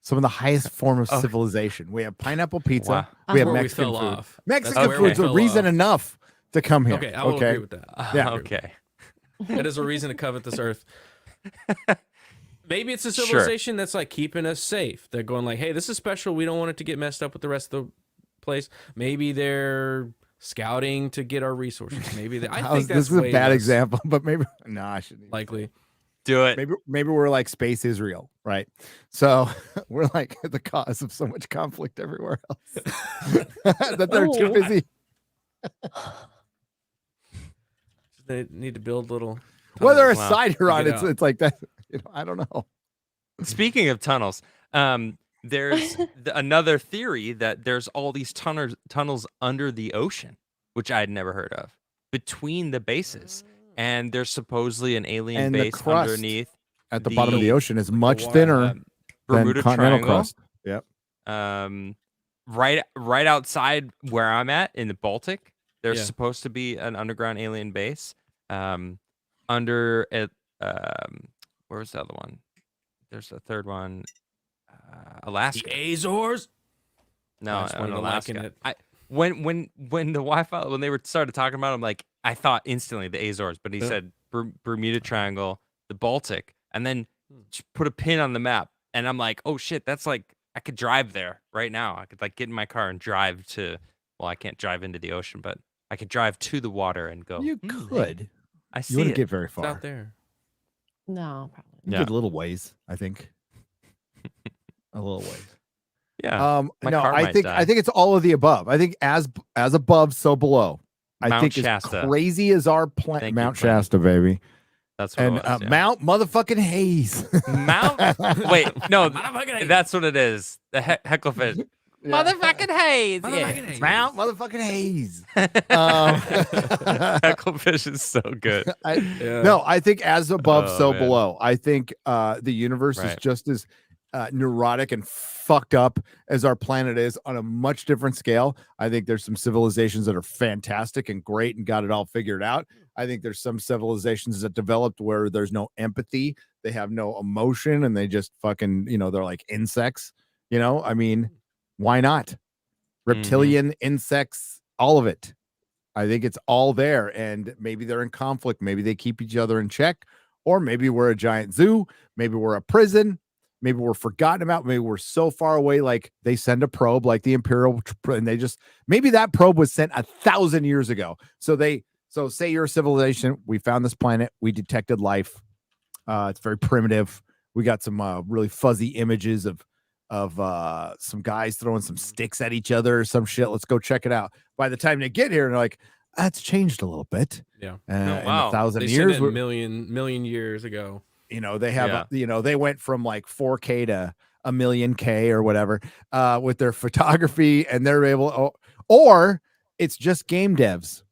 Some of the highest form of Oh. civilization. We have pineapple pizza. Wow. We have where we Mexican fell food. off. Mexican That's where we food's a fell reason off. enough to come here. Okay, I will agree with that. Yeah. Okay. That is a reason to covet this earth. Maybe it's a Sure. civilization that's like keeping us safe. They're going like, hey, this is special. We don't want it to get messed up with the rest of the place. Maybe they're scouting to get our resources. Maybe I think that's this is a way bad less example, but maybe no, I shouldn't. even say likely. Do it. Maybe we're like space Israel, right? So we're like the cause of so much conflict everywhere else that they're too Oh. busy. They need to build little. Whether a tunnels. Wow. side you're on, Get it's out. it's like that. I don't know. Speaking of tunnels, there's another theory that there's all these tunnels under the ocean, which I'd never heard of, between the bases, and there's supposedly an alien And the base crust underneath At the bottom of the The- ocean is much water, thinner um, than Bermuda continental Triangle. crust. Yep. Right outside where I'm at in the Baltic, there's Yeah. supposed to be an underground alien base. Under it, where's the other one? There's a third one, Alaska. The Azores. No, I just wanted in to liken Alaska. it. When the Wi-Fi when they were started talking about it, I'm like, I thought instantly the Azores, but he Yeah. said Bermuda Triangle, the Baltic, and then just put a pin on the map, and I'm like, oh shit, that's like I could drive there right now. I could like get in my car and drive to. Well, I can't drive into the ocean, but I could drive to the water and go. You "Hmm, hey, could. I You see wouldn't it. get very It's far. out there. No, probably. You Yeah. get a little ways, I think. A little ways. Yeah. My No, car I might think die. it's all of the above. I think as above, so below. I Mount think Shasta. as crazy as our planet, Thank you, Mount Brandon. Shasta, baby, That's what and it was, yeah. Mount motherfucking Hayes. Mount. Wait, no, Motherfucking Hayes. that's what it is. The hecklefish. Motherfucking Hayes. Motherfucking Yeah. Hayes. Mount motherfucking Hayes. Hecklefish is so good. Yeah. No, I think as above, Oh, so man. below. I think the universe is Right. just as neurotic and fucked up as our planet is on a much different scale. I think there's some civilizations that are fantastic and great and got it all figured out. I think there's some civilizations that developed where there's no empathy, they have no emotion, and they just fucking, they're like insects. I mean, why not? Reptilian, insects, all of it. I think it's all there, and maybe they're in conflict. Maybe they keep each other in check, or maybe we're a giant zoo. Maybe we're a prison. Maybe we're forgotten about. Maybe we're so far away, like they send a probe, like the Imperial, and they just maybe that probe was sent 1,000 years ago. So say you're a civilization. We found this planet. We detected life. It's very primitive. We got some really fuzzy images of some guys throwing some sticks at each other or some shit. Let's go check it out. By the time they get here, they're like, That's changed a little bit. Yeah. In wow. 1,000 They years, said it a million years ago. they have, they went from like 4K to a million K or whatever with their photography, and they're able, or it's just game devs.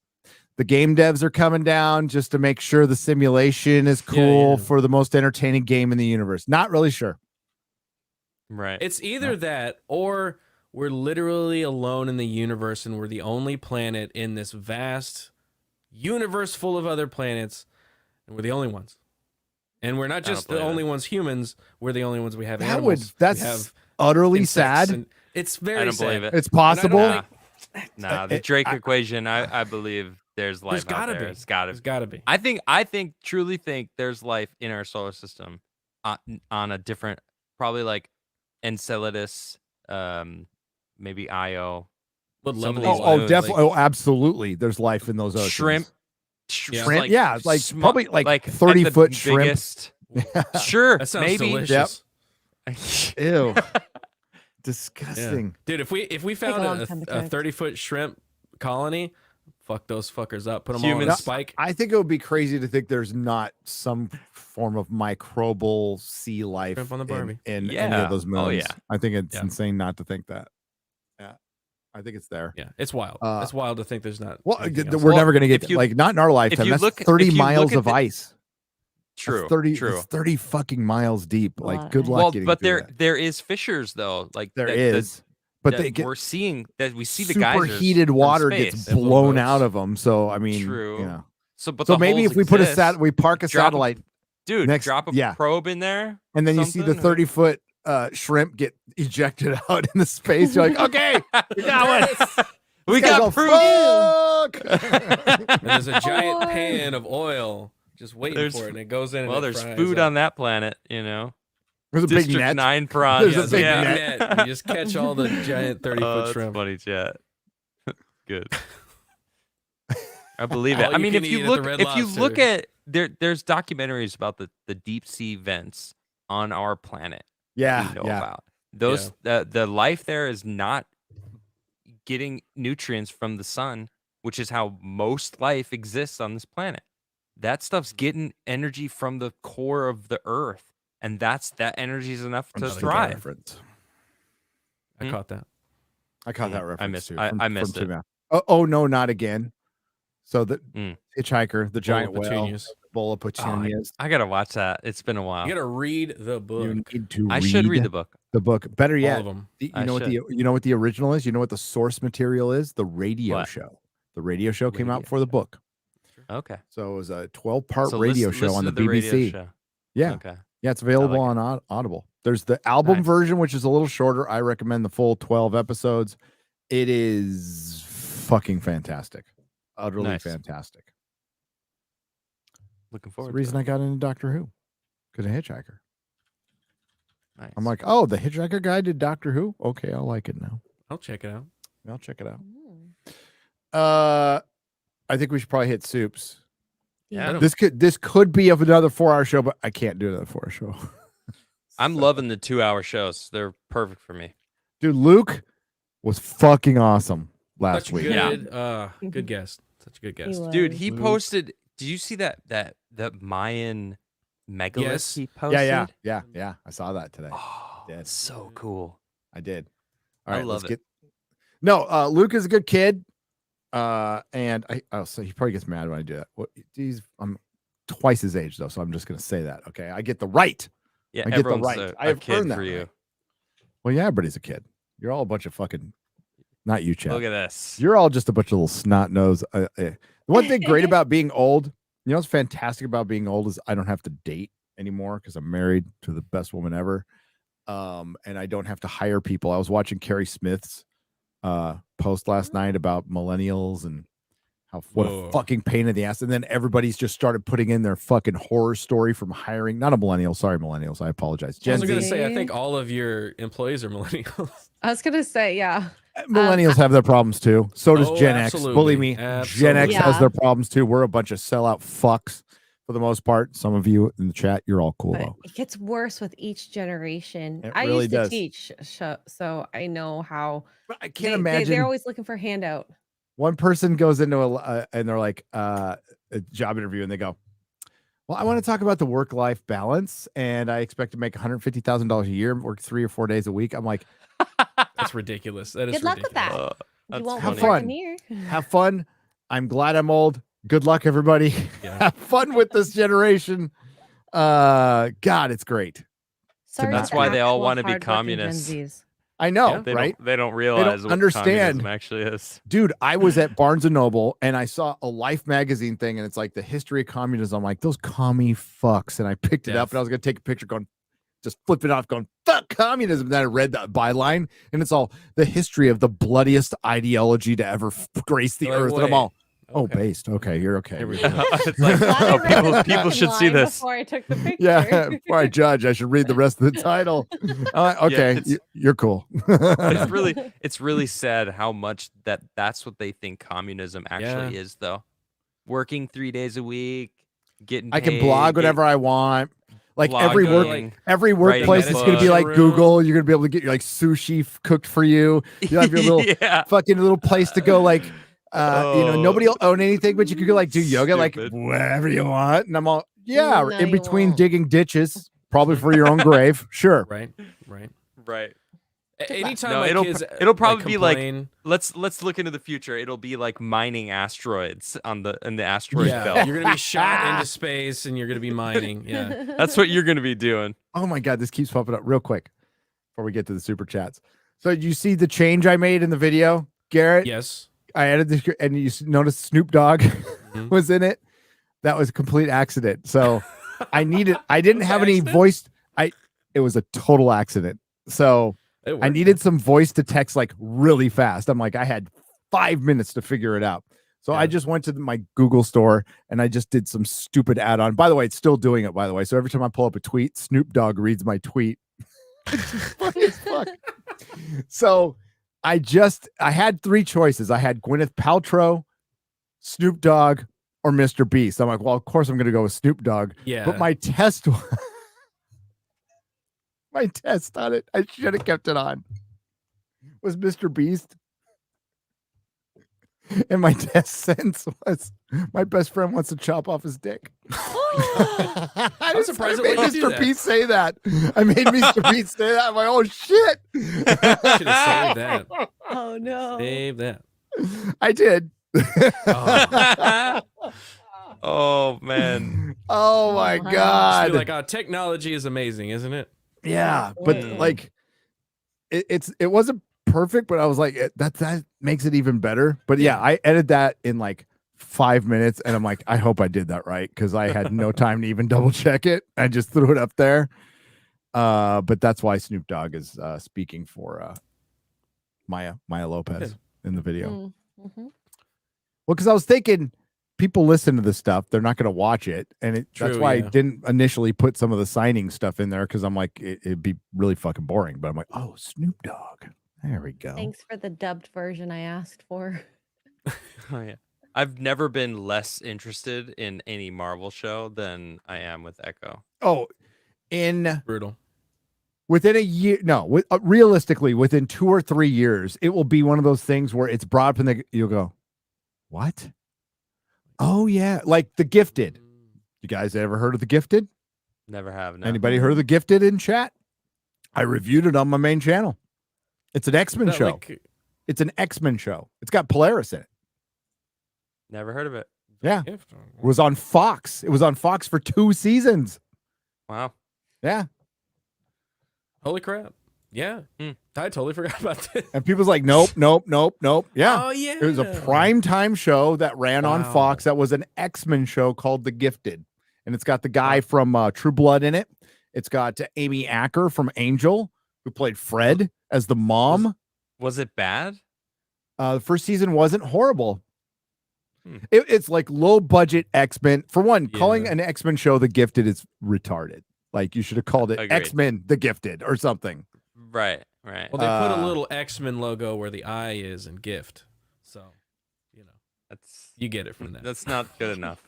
The game devs are coming down just to make sure the simulation is cool for the most entertaining game in the universe. Not really sure. Right. It's either that or we're literally alone in the universe and we're the only planet in this vast universe full of other planets, and we're the only ones. And we're not just the only ones humans, we're the only ones we have animals. That's utterly sad. And it's very I don't sad. believe it. It's possible. Nah, the Drake equation. I believe there's life out there. It's gotta be. I truly think there's life in our solar system, on a different, probably like Enceladus, maybe Io. Definitely. Oh, absolutely. There's life in those oceans. Shrimp. Shrimp. Probably like 30-foot shrimp. Biggest. Sure, That sounds maybe. delicious. Ew. Disgusting. Dude, if we found long a time to cook. 30-foot shrimp colony, fuck those fuckers up. Put them all Humans. in a spike. I think it would be crazy to think there's not some form of microbial sea life Shrimp on the Barbie. in any Yeah. of those moons. Oh, yeah. I think it's Yeah. insane not to think that. Yeah. I think it's there. Yeah, it's wild. It's wild to think there's not. Well, anything we're else. never going to get if you- like not in our lifetime. you That's look- 30 if you miles look at of the- ice. True. That's 30, True. That's 30 fucking miles deep. Like, Wow. good luck Well, getting but through that. there is fissures though. Like There that- is, but that they get we're seeing that we see the geysers superheated from water space. gets They have little blown boats. out of them. So I mean, True. you know. So, but So the maybe holes if we put exist. we park a Drop a- satellite, Dude, next- drop a yeah. probe in there, and then you see the something, 30-foot shrimp get ejected out in the space. You're like, okay, we got one. we Guys got all, proof. fuck! And there's a giant pan of oil just waiting There's- for it, and it goes in. Well, and it there's fries food up. on that planet, you know. There's a big District net. 9 prawns. There's a big yeah. net. You just catch all the giant 30-foot That's shrimp. funny, chat. Good. I believe it. All I you mean, can if you eat at look, the Red if you look Lobster. at there's documentaries about the deep sea vents on our planet. Yeah, We know yeah. about those. The life there is not getting nutrients from the sun, which is how most life exists on this planet. That stuff's getting energy from the core of the earth, and that energy is enough to Another good thrive. reference. I caught that. I caught that reference missed- too. I missed Tim it. Allen. Oh no, not again. So the hitchhiker, the giant Bola whale, petunias. bowl of petunias. I gotta watch that. It's been a while. You gotta read the book. You need to. I should read the book. The book. Better all yet, of them. you I know what should. you know what the original is. You know what the source material is. The radio What? show. The radio show came out Radio before the book. Okay. So it was a 12-part So radio listen show on the to radio BBC. show. Yeah, Okay. yeah, it's available like on Audible. There's the album Nice. version, which is a little shorter. I recommend the full 12 episodes. It is fucking fantastic, utterly Nice. fantastic. Looking That's the forward. reason to I got into Doctor Who, because of Hitchhiker. it. Nice. I'm like, oh, the Hitchhiker guy did Doctor Who. Okay, I'll like it now. I'll check it out. I'll check it out. Mm. I think we should probably hit soups. Yeah. This could be of another 4-hour show, but I can't do another 4-hour show. I'm loving the 2-hour shows. They're perfect for me. Dude, Luke was fucking awesome last Such a week. good, Yeah. good guest. Such a good guest. Dude, was. he Luke. posted. Did you see that Mayan megalith Yes. he posted? Yeah. I saw that today. Oh, Did. that's so cool. I did. All I right, love let's it. get. No, Luke is a good kid. And so he probably gets mad when I do that. What? I'm twice his age though, so I'm just gonna say that. Okay, I get the right. Yeah, I get the everyone's right. a, I a have kid earned that for you. right. Well, yeah, everybody's a kid. You're all a bunch of fucking. Not you, Chad. Look at this. You're all just a bunch of little snot nose. The one thing great about being old, you know, what's fantastic about being old is I don't have to date anymore because I'm married to the best woman ever, and I don't have to hire people. I was watching Carrie Smith's post last night about millennials and what a fucking pain in the ass. And then everybody's just started putting in their fucking horror story from hiring. Not a millennial. Sorry, millennials. I apologize. I Gen was going to Z. say, I think all of your employees are millennials. I was gonna say, yeah. Millennials have their problems too. So does Oh, Gen X. absolutely. Believe me, Gen X Absolutely. has Yeah. their problems too. We're a bunch of sellout fucks for the most part. Some of you in the chat, you're all cool But though. it gets worse with each generation. It I really used does. to teach, so I know how But I can't they, imagine. they're always looking for a handout. one person goes into and they're like a job interview, and they go, well, I want to talk about the work-life balance, and I expect to make $150,000 a year, work 3 or 4 days a week. I'm like, That's ridiculous. That is Good luck with ridiculous. that. You That's won't Have be fun. working here. have fun. I'm glad I'm old. Good luck, everybody. Yeah. Have fun with this generation. God, it's great. Sorry, That's to why they all actual wanna be hardworking communists. Gen Zs. I know, Yeah. They right? don't realize what understand. communism actually is. Dude, I was at Barnes and Noble and I saw a Life magazine thing, and it's like the history of communism. I'm like, those commie fucks. And I picked it up, and I was going to take a picture going, just flip it off, going, fuck communism. And then I read that byline, and it's all the history of the bloodiest ideology to ever grace the Like, earth. And I'm wait. all, oh, Okay. based. Okay, you're okay. Here we go. It's like, Glad I oh, read the people second should see line this. before I took the picture. Yeah, before I judge, I should read the rest of the title. Okay, it's- you're cool. It's really sad how much that's what they think communism actually is, though. Working 3 days a week, getting I can paid, blog whatever I want. Like blogging, every workplace is medicine. going to be like Room. Google. You're going to be able to get your like sushi cooked for you. You have your little yeah. fucking little place to go. Like, nobody will own anything, but you could go like do yoga, like Stupid. wherever you want. And I'm all, yeah, No, in you between won't. digging ditches, probably for your own grave. Sure. Right. Right. Right. Anytime No, my it'll kids it'll probably be like complain, let's look into the future. It'll be like mining asteroids in the asteroid yeah, belt. you're gonna be shot into space and you're gonna be mining. Yeah. That's what you're gonna be doing. Oh my God, this keeps popping up real quick before we get to the super chats. So you see the change I made in the video, Garrett? Yes. I added this, and you noticed Snoop Dogg Mhm. was in it. That was a complete accident. So I didn't have any Accident? voice. It was a total accident. So It I worked. needed some voice to text like really fast. I'm like, I had 5 minutes to figure it out. So I Yeah. just went to my Google store and I just did some stupid add-on. By the way, it's still doing it, by the way. So every time I pull up a tweet, Snoop Dogg reads my tweet. Funny as fuck. So I had 3 choices. I had Gwyneth Paltrow, Snoop Dogg, or Mr. Beast. I'm like, well, of course I'm going to go with Snoop Dogg. Yeah. But my test my test on it, I should have kept it on, was Mr. Beast. And my test sentence was, my best friend wants to chop off his dick. I'm surprised I it made let you do Mr. that. Beast say that. I made Mr. Beast say that. I'm like, oh shit. Should have saved that. Oh no. Save that. I did. Oh. Oh man. Oh my Wow. Just God. be like, technology is amazing, isn't it? Yeah, but Mm. like it wasn't perfect, but I was like that makes it even better. But yeah, I edited that in like 5 minutes, and I'm like, I hope I did that right, because I had no time to even double check it. I just threw it up there. But that's why Snoop Dogg is speaking for Maya Lopez in the video. Mm-hmm. Well, because I was thinking people listen to this stuff, they're not going to watch it, and that's True, why I yeah. didn't initially put some of the signing stuff in there, because I'm like it'd be really fucking boring. But I'm like, oh, Snoop Dogg, there we go. Thanks for the dubbed version I asked for. Oh yeah. I've never been less interested in any Marvel show than I am with Echo. Oh, Brutal. within a year, no, realistically, within 2 or 3 years, it will be one of those things where it's brought up and you'll go, what? Oh yeah, like The Gifted. You guys ever heard of The Gifted? Never have. No. Anybody heard of The Gifted in chat? I reviewed it on my main channel. It's an X-Men That, show. like, It's an X-Men show. It's got Polaris in it. Never heard of it. Yeah. gift. It was on Fox. It was on Fox for 2 seasons. Wow. Yeah. Holy crap. Yeah. Hmm. I totally forgot about this. And people's like, nope. Yeah. Oh, yeah. It was a prime time show that ran on Wow. Fox. That was an X-Men show called The Gifted. And it's got the guy from True Blood in it. It's got Amy Acker from Angel, who played Fred as the mom. Was it bad? The first season wasn't horrible. Hmm. It's like low budget X-Men. For one, calling Yeah. an X-Men show The Gifted is retarded. Like you should have called it Agreed. X-Men The Gifted or something. Right. Right. Well, they put a Uh, little X-Men logo where the eye is in gift. So, you know, That's you get it from that. that's not good enough.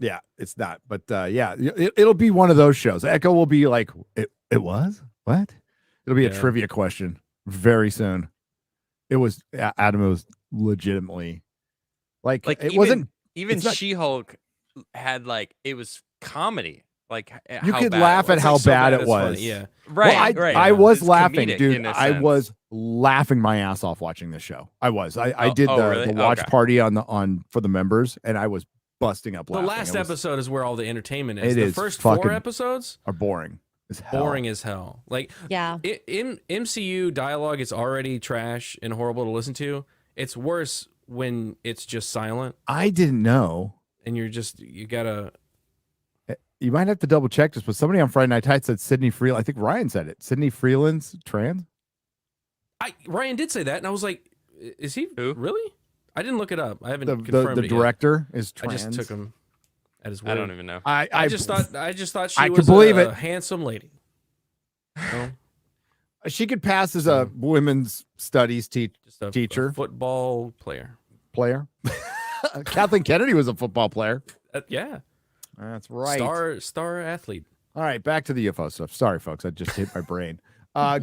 Yeah, it's not. But yeah, it'll be one of those shows. Echo will be like, it was? What? It'll be a Yeah. trivia question very soon. It was Adam. It was legitimately like it even, wasn't. Even it's not- She-Hulk had like it was comedy. Like You how could bad laugh it at was. how Like, so bad it it's was. funny, yeah. Right, Well, right. I was It's laughing, comedic dude. in a I sense. was laughing my ass off watching this show. I was. I did really? the watch Okay. party on for the members, and I was busting up The laughing. last It was- episode is where all the entertainment is. It The is first fucking 4 episodes are boring as hell. boring as hell. Like Yeah. MCU dialogue is already trash and horrible to listen to. It's worse when it's just silent I didn't know. and you gotta. You might have to double check this, but somebody on Friday Night Tight said Sydney Freeland. I think Ryan said it. Sydney Freeland's trans. Ryan did say that, and I was like, "Is he Who? really?" I didn't look it up. I haven't The confirmed it yet. director is I trans. just took him at his word. I don't even know. I just thought she I was could believe a it. handsome lady. No, she could pass as a women's studies just a teacher football player. player. Kathleen Kennedy was a football player. Yeah, That's right. star athlete. All right, back to the UFO stuff. Sorry, folks, I just hit my brain.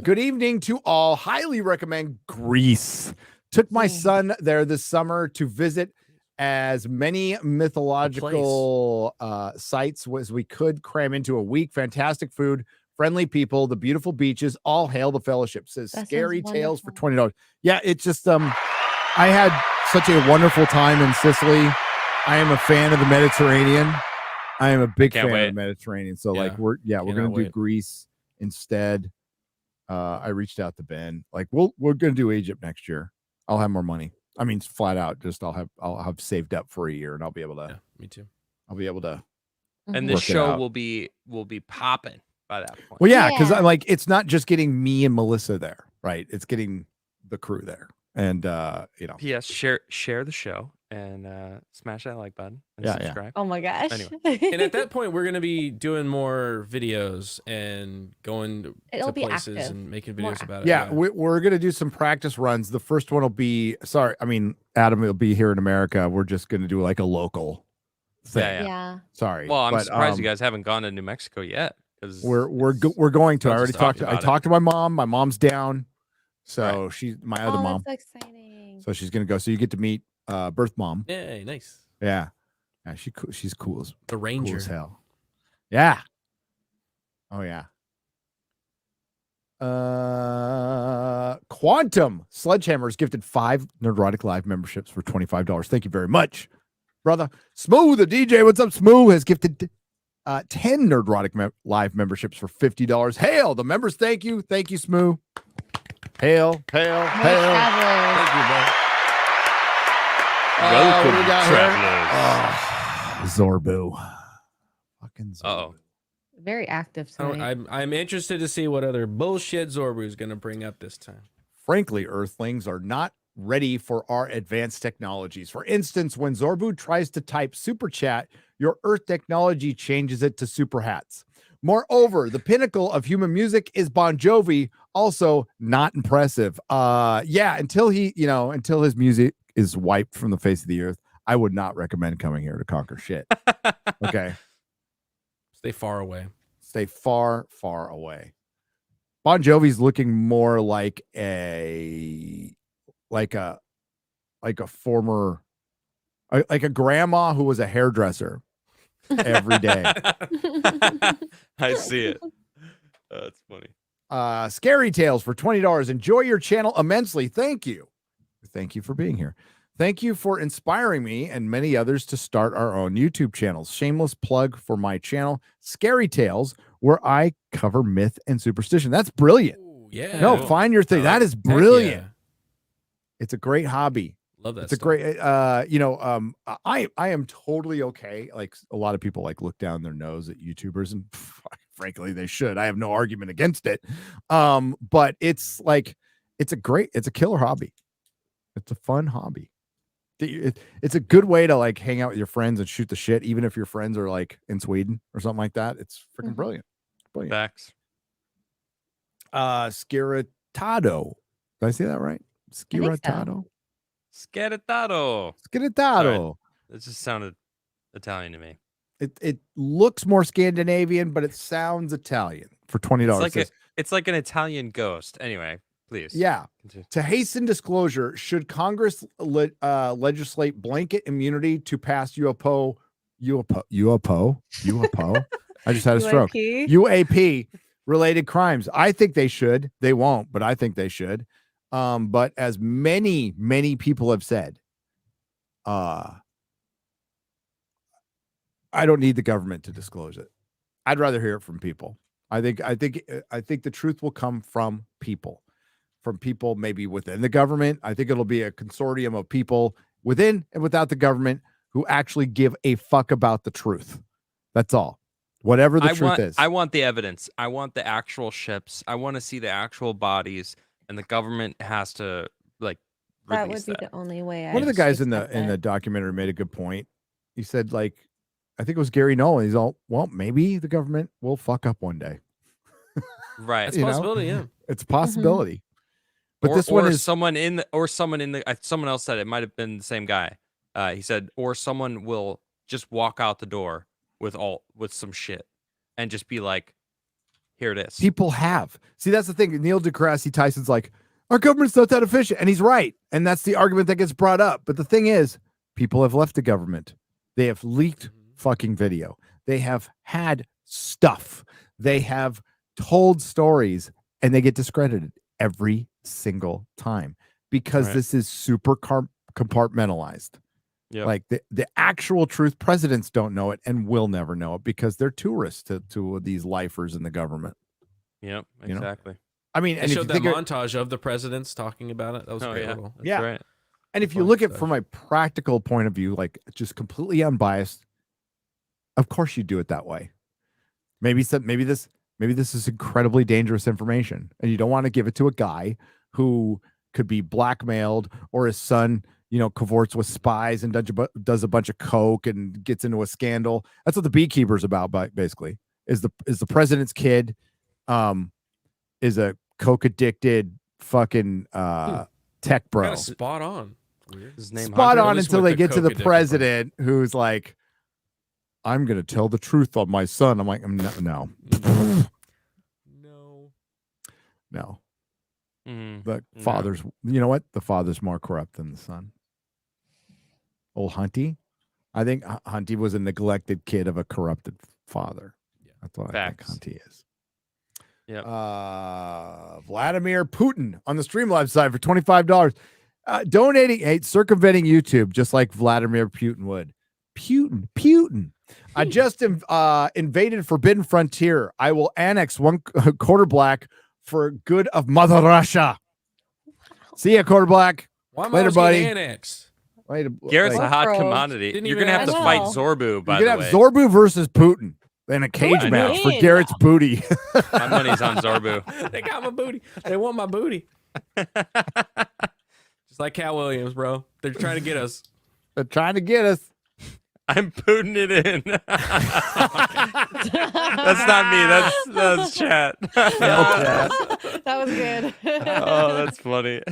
Good evening to all. Highly recommend Greece. Took my son there this summer to visit as many mythological sites as we could cram into a week. Fantastic food, friendly people, the beautiful beaches. All hail the fellowship. Says That sounds scary tales for wonderful. $20. Yeah, it's just I had such a wonderful time in Sicily. I am a fan of the Mediterranean. I am a big Can't fan wait. of the Mediterranean. So Yeah. like we're Cannot gonna do wait. Greece instead. I reached out to Ben. Like we're gonna do Egypt next year. I'll have more money. I mean, flat out, just I'll have saved up for a year, and I'll be able to. Yeah, me too. I'll be able to. And Mhm. this Work it show out. will be popping by that point. Well, yeah, because Yeah. I'm like, it's not just getting me and Melissa there, right? It's getting the crew there, and P.S. Share the show and smash that like button and Yeah. subscribe. Oh my gosh. Anyway. And at that point, we're gonna be doing more videos and going to It'll be places active. and making More videos about it. Yeah, we're gonna do some practice runs. The first one will be Adam will be here in America. We're just gonna do like a local thing. Yeah. Yeah. Sorry. Well, I'm but, surprised you guys haven't gone to New Mexico yet. Because We're going to. I I'll already just talk talked to. I about it. talked to my mom. My mom's down, so she's my other Oh, mom. that's exciting. So she's gonna go. So you get to meet birth mom. Yay, nice. Yeah, she's cool as The cool Ranger. as hell. Yeah. Oh yeah. Quantum Sledgehammer has gifted 5 Nerdrotic Live memberships for $25. Thank you very much, brother. Smooth the DJ. What's up? Smooth has gifted 10 Nerdrotic Live memberships for $50. Hail the members. Thank you, Smooth. Hail. More travelers. Thank you, bro. What do we got here? travelers. Zorbu. Fucking Zorbu. Uh-oh. Very active Oh, tonight. I'm interested to see what other bullshit Zorbu is gonna bring up this time. Frankly, Earthlings are not ready for our advanced technologies. For instance, when Zorbu tries to type super chat, your Earth technology changes it to super hats. Moreover, the pinnacle of human music is Bon Jovi, also not impressive. Until his music is wiped from the face of the earth, I would not recommend coming here to conquer shit. Okay. Stay far away. Stay far, far away. Bon Jovi's looking more like a former like a grandma who was a hairdresser every day. I see it. That's funny. Scary Tales for $20. Enjoy your channel immensely. Thank you. Thank you for being here. Thank you for inspiring me and many others to start our own YouTube channels. Shameless plug for my channel, Scary Tales, where I cover myth and superstition. That's brilliant. Ooh, yeah. No, find your thing. That is Heck brilliant. yeah. It's a great hobby. Love that. It's a stuff. great I am totally okay. Like a lot of people like look down their nose at YouTubers, and frankly they should. I have no argument against it. But it's like it's a killer hobby. It's a fun hobby. It's a good way to like hang out with your friends and shoot the shit, even if your friends are like in Sweden or something like that. It's freaking Mhm. brilliant. Facts. Sciritado. Did I say that right? think so. Sciritado. Scaritado. Sciritado. That just sounded Italian to me. It looks more Scandinavian, but it sounds Italian for $20. It's like an Italian ghost. Anyway, Please. Yeah. Continue. To hasten disclosure, should Congress legislate blanket immunity to past UFO? I just had a stroke. UAP? UAP related crimes. I think they should. They won't, but I think they should. But as many people have said, I don't need the government to disclose it. I'd rather hear it from people. I think the truth will come from people maybe within the government. I think it'll be a consortium of people within and without the government who actually give a fuck about the truth. That's all. Whatever the truth is. I want the evidence. I want the actual ships. I want to see the actual bodies, and the government has to like That would release be the only way. One of the I'd guys in accept the it. documentary made a good point. He said, like, I think it was Gary Nolan. He's all, well, maybe the government will fuck up one day. Right. That's a You know? possibility. Yeah. It's a possibility. But this or one is someone someone else said it might have been the same guy. He said, or someone will just walk out the door with some shit and just be like, here it is. people have. See, that's the thing. Neil deGrasse Tyson's like, our government's not that efficient. And he's right. And that's the argument that gets brought up. But the thing is, people have left the government. They have leaked fucking video. They have had stuff. They have told stories and they get discredited every single time because Right. this is super compartmentalized. Yep. Like the actual truth, presidents don't know it and will never know it because they're tourists to these lifers in the government. Yep, you know? exactly. I mean, They and if you showed that think montage of the presidents talking about it. That was Oh, great. yeah. Little, That's Yeah. right. and if you fun look at stuff. from a practical point of view, like just completely unbiased, of course you do it that way. Maybe this is incredibly dangerous information, and you don't want to give it to a guy who could be blackmailed or his son, cavorts with spies and does a bunch of coke and gets into a scandal. That's what the Beekeeper's about, basically. Is the president's kid, is a coke addicted fucking tech bro. Kind of spot on. Weird. His name Spot Hunter? on At least until with they the get to the coke-addicted president who's like, I'm going to tell the truth on my son. I'm like, no. No. Mm. The No. father's, you know what? The father's more corrupt than the son. Old Hunty. I think Hunty was a neglected kid of a corrupted father. Yeah. That's what Facts. I think Hunty is. Yep. Vladimir Putin on the Streamlabs side for $25. Donating, circumventing YouTube just like Vladimir Putin would. Putin. I just invaded Forbidden Frontier. I will annex one quarter black for good of Mother Russia. See ya, quarter black. Why am Later, I buddy? buddy. Annex? Later, Garrett's like, a hot Bro. commodity. Didn't You're even gonna have to ask fight me. Zorbu, by you're the gonna way. have Zorbu versus Putin in a cage I match for mean? Garrett's booty. My money's on Zorbu. They got my booty. They want my booty. Just like Cat Williams, bro. They're trying to get us. They're trying to get us. I'm putting it in. That's not me. That's chat. That was good. Oh, that's funny.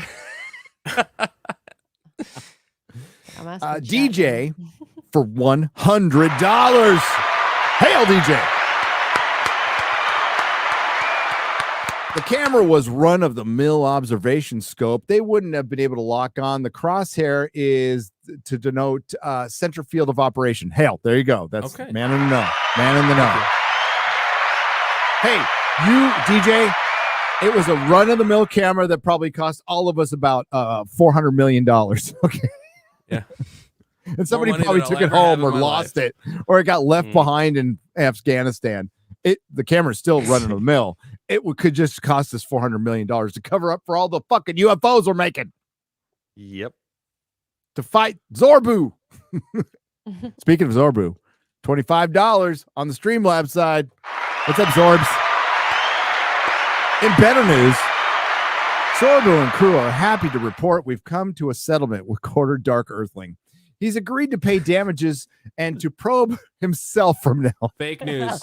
I'm asking chat. DJ for $100. Hail, DJ. The camera was run-of-the-mill observation scope. They wouldn't have been able to lock on. The crosshair is to denote center field of operation. Hail, there you go. That's Okay. man in the know. Man in the know. Hey, you, DJ, it was a run-of-the-mill camera that probably cost all of us about $400 million. Okay. Yeah. And somebody money probably than took I'll it ever have home in or my lost life. it, or it got left behind in Afghanistan. The camera's still running the mill. Could just cost us $400 million to cover up for all the fucking UFOs we're making Yep. to fight Zorbu. Speaking of Zorbu, $25 on the Streamlabs side. What's up, Zorbs? In better news, Zorbu and crew are happy to report we've come to a settlement with Quarter Dark Earthling. He's agreed to pay damages and to probe himself from now. Fake news.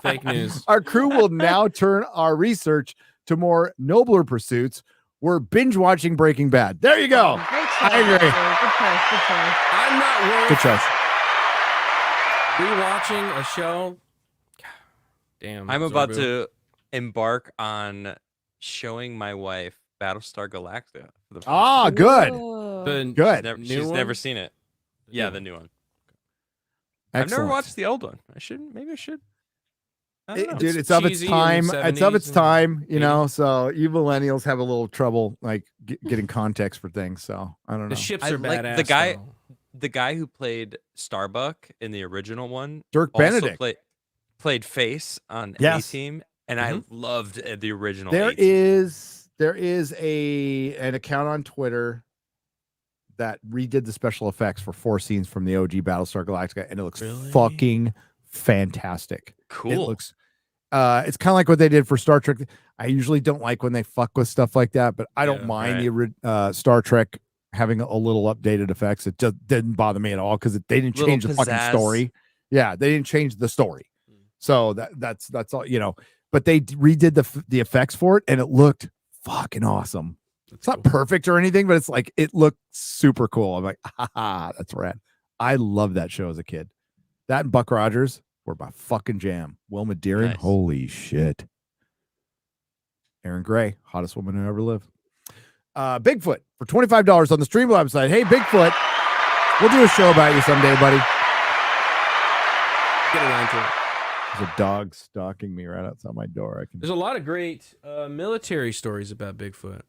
Fake news. Our crew will now turn our research to more nobler pursuits. We're binge watching Breaking Bad. There you go. Great choice, I agree. actually. Good choice. I'm not worth Good choice. rewatching a show. Damn. I'm about Zorbu. to embark on showing my wife Battlestar Galactica. For the first Ah, time. good. Ooh. The Good. new She's never one? seen it. Yeah, the new one. Excellent. I've never watched the old one. I should. Maybe I should. I don't know. Dude, it's It's of its cheesy in time. the It's of 70s its and time, you 80s. know. So you millennials have a little trouble like getting context for things. So I don't know. The ships I are like badass. the guy. though. The guy who played Starbuck in the original one Dirk also Benedict. played Face on Yes. A-Team, and I loved the original. There A-Team. is an account on Twitter that redid the special effects for 4 scenes from the OG Battlestar Galactica, and it looks Really? fucking fantastic. Cool. It looks it's kind of like what they did for Star Trek. I usually don't like when they fuck with stuff like that, but I don't Yeah, mind the Star Trek having a little updated effects. It just didn't bother me at all because they didn't Little change the fucking pizzazz. story. Yeah, they didn't change the story. So that's all, you know. But they redid the effects for it, and it looked fucking awesome. It's not perfect or anything, but it's like it looked super cool. I'm like, ha, that's rad. I love that show as a kid. That and Buck Rogers were my fucking jam. Wilma Deering, Nice. holy shit. Aaron Gray, hottest woman who ever lived. Bigfoot for $25 on the Streamlabs side. Hey, Bigfoot, we'll do a show about you someday, buddy. Get around to it. There's a dog stalking me right outside my door. There's a lot of great military stories about Bigfoot.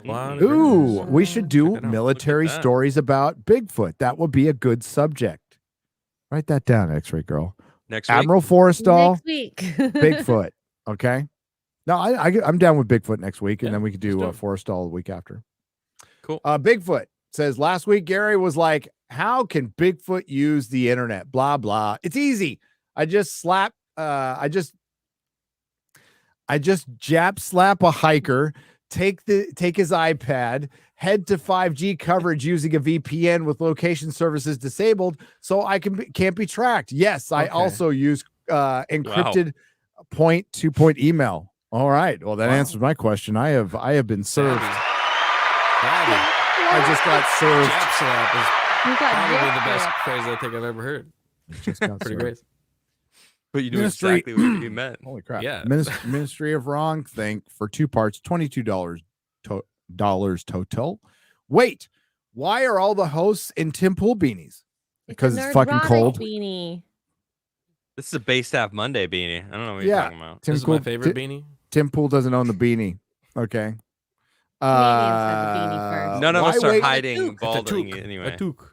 Ooh, we should do Check it out. military Look at that. stories about Bigfoot. That would be a good subject. Write that down, X-Ray Girl. Next week. Admiral Forrestal, Next week. Bigfoot. Okay. No, I'm down with Bigfoot next week, and Yeah, then we could do let's do Forrestal the week after. Cool. Bigfoot says last week Gary was like, "How can Bigfoot use the internet?" Blah blah. It's easy. I just jap slap a hiker, take his iPad, head to 5G coverage using a VPN with location services disabled, so I can't be tracked. Yes, I Okay. also use encrypted point-to-point email. All right. Well, that answers my question. I have been served. I just got served. Jap slap is You got probably the Jap best slap. phrase I think I've ever heard. Just got Pretty served. great. But you knew Ministry- exactly what you meant. Holy crap. Yeah. Ministry of Wrong Think for 2 parts, $22 total. Wait, why are all the hosts in Tim Pool beanies? Because it's fucking Nerdrotic cold. Beanie. This is a Base Staff Monday beanie. I don't know what you're Yeah. talking about. Tim This is Pool, my favorite beanie. Tim Pool doesn't own the beanie. Okay. Canadians had the beanie first. None of why us are wait- hiding A balding toque. anyway. A toque.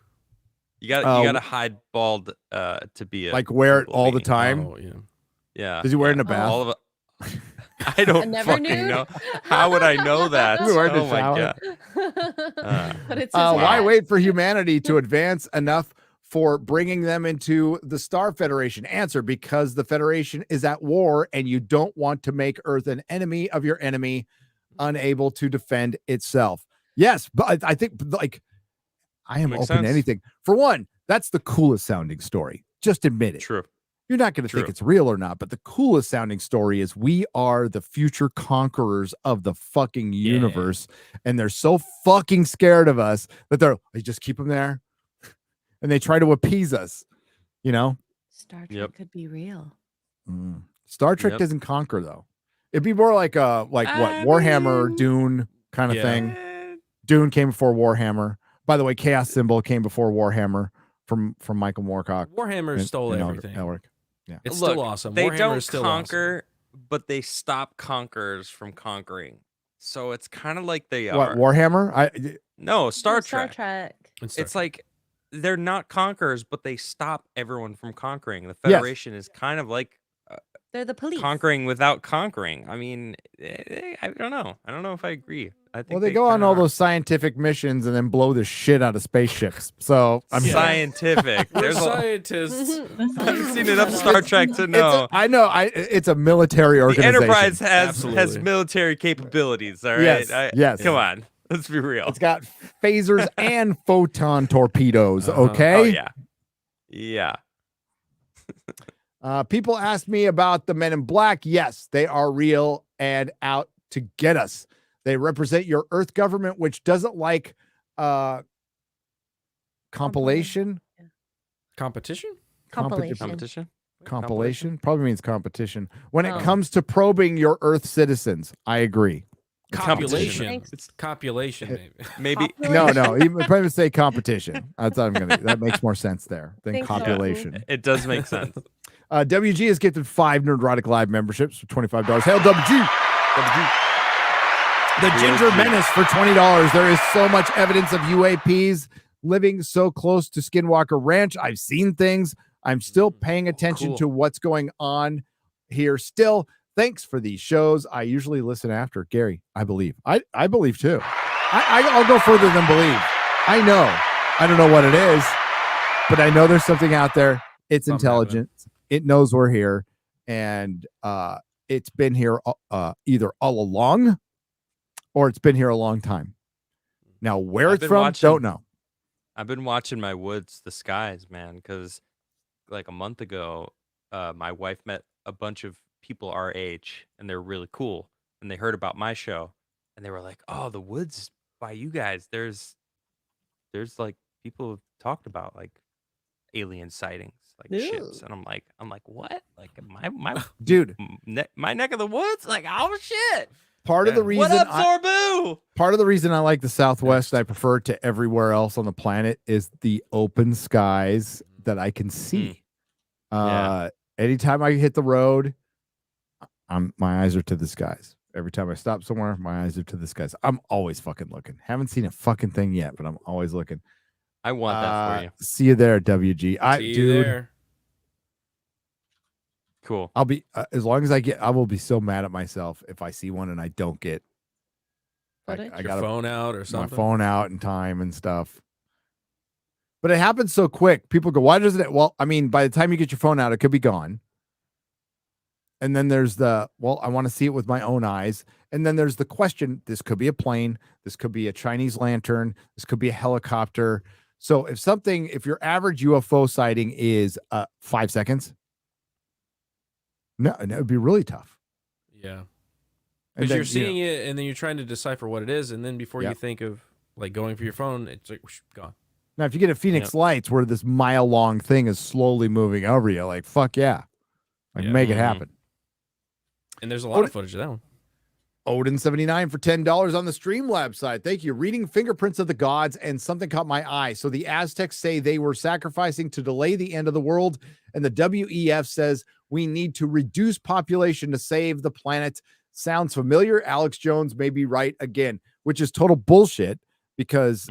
You got to hide bald to be a Like wear it cool all the beanie. time. Oh, yeah. Yeah. Does he wear it in yeah. a bath? All of it. I don't never fucking knew. know. How would I know that? Does he wear it in Oh the my shower? god. But it's his Why hat. wait for humanity to advance enough for bringing them into the Star Federation? Answer: because the Federation is at war and you don't want to make Earth an enemy of your enemy, unable to defend itself. Yes, but I think like I am Makes open to sense. anything. For one, that's the coolest sounding story. Just admit it. True. You're not going to think True. it's real or not, but the coolest sounding story is we are the future conquerors of the fucking universe, and they're so fucking scared of us that they just keep them there, and they try to appease us. You know, Star Trek Yep. could be real. Star Trek Yep. doesn't conquer though. It'd be more like what Warhammer, Dune kind of Yeah. thing. Dune came before Warhammer. By the way, Chaos Symbol came before Warhammer from Michael Moorcock. Warhammer stole and everything. Elric. Yeah. It's Look, still awesome. They Warhammer don't is still conquer, but they stop conquerors from conquering. So it's kind of like they What are. Warhammer? No, Star No, Trek. awesome. It's like they're not conquerors, but they stop everyone from conquering. The Yes. Federation is kind of like They're the police. conquering without conquering. I mean, I don't know. I don't know if I agree. I think Well, they go on kinda all are. those scientific missions and then blow the shit out of spaceships. So I'm scientific. We're There's a, scientists. I've seen enough Star Trek to know. I know. It's a military The organization. Enterprise has Absolutely. military capabilities. All right. Yes, yes. Come on. Let's be real. It's got phasers and photon torpedoes. Uh-huh. Okay. Oh yeah. Yeah. People ask me about the Men in Black. Yes, they are real and out to get us. They represent your Earth government, which doesn't like compilation. Competition? Compilation. Compilation probably means competition when it Oh. comes to probing your Earth citizens. I agree. Copulation. Thanks. It's copulation, maybe. Maybe No. You would probably say competition. I thought that makes more sense there than Thanks, copulation. it does make sense. WG has gifted 5 Nerdrotic Live memberships for $25. Hail WG! The Ginger Menace for $20. There is so much evidence of UAPs living so close to Skinwalker Ranch. I've seen things. I'm still paying attention to what's going on here still. Thanks for these shows. I usually listen after. Gary, I believe. I believe too. I'll go further than believe. I know. I don't know what it is, but I know there's something out there. It's intelligent. It knows we're here. And it's been here either all along or it's been here a long time. Now, where it's from, don't know. I've been watching my woods, the skies, man, because like a month ago, my wife met a bunch of people our age, and they're really cool. And they heard about my show, and they were like, "Oh, the woods by you guys, there's like people have talked about like alien sightings, like ships." And I'm like, what? Like my dude, my neck of the woods? Like, oh shit. Part of the reason what up, Sorbu? Part of the reason I like the Southwest, I prefer to everywhere else on the planet, is the open skies that I can see. Anytime I hit the road, my eyes are to the skies. Every time I stop somewhere, my eyes are to the skies. I'm always fucking looking. Haven't seen a fucking thing yet, but I'm always looking. I want that for you. See you there, WG. See you there. Cool. I'll be as long as I will be so mad at myself if I see one and I don't get. I got phone out or something. My phone out in time and stuff. But it happens so quick. People go, "Why doesn't it?" Well, I mean, by the time you get your phone out, it could be gone. And then there's I want to see it with my own eyes. And then there's the question: this could be a plane. This could be a Chinese lantern. This could be a helicopter. So if your average UFO sighting is 5 seconds. No, and it would be really tough. Yeah. Because you're seeing it and then you're trying to decipher what it is. And then before you think of like going for your phone, it's like whoosh, gone. Now, if you get a Phoenix Lights where this mile-long thing is slowly moving over you, like, fuck yeah. Like, make it happen. And there's a lot of footage of that one. Odin79 for $10 on the Streamlabs side. Thank you. Reading Fingerprints of the Gods, and something caught my eye. So the Aztecs say they were sacrificing to delay the end of the world, and the WEF says we need to reduce population to save the planet. Sounds familiar. Alex Jones may be right again, which is total bullshit because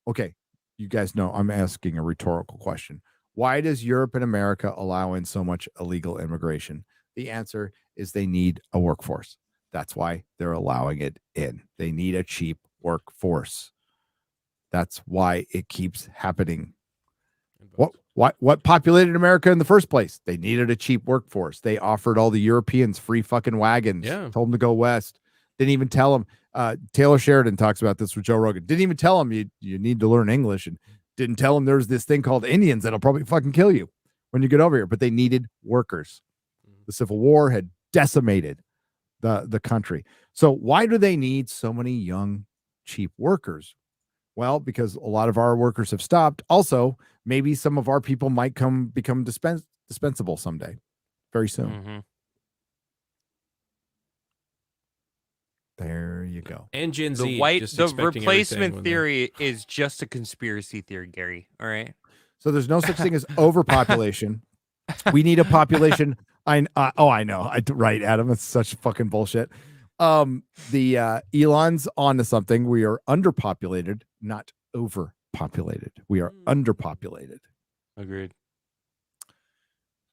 okay, you guys know I'm asking a rhetorical question. Why does Europe and America allow in so much illegal immigration? The answer is they need a workforce. That's why they're allowing it in. They need a cheap workforce. That's why it keeps happening. What populated America in the first place? They needed a cheap workforce. They offered all the Europeans free fucking wagons. Yeah. Told them to go west. Didn't even tell them. Taylor Sheridan talks about this with Joe Rogan. Didn't even tell them you need to learn English, and didn't tell them there's this thing called Indians that'll probably fucking kill you when you get over here. But they needed workers. The Civil War had decimated the country. So why do they need so many young, cheap workers? Well, because a lot of our workers have stopped. Also, maybe some of our people might become dispensable someday, very soon. Mm-hmm. There you go. And Gen Z. The replacement theory is just a conspiracy theory, Gary. All right. So there's no such thing as overpopulation. We need a population. I know. Right, Adam. It's such fucking bullshit. Elon's onto something. We are underpopulated, not overpopulated. We are underpopulated. Agreed.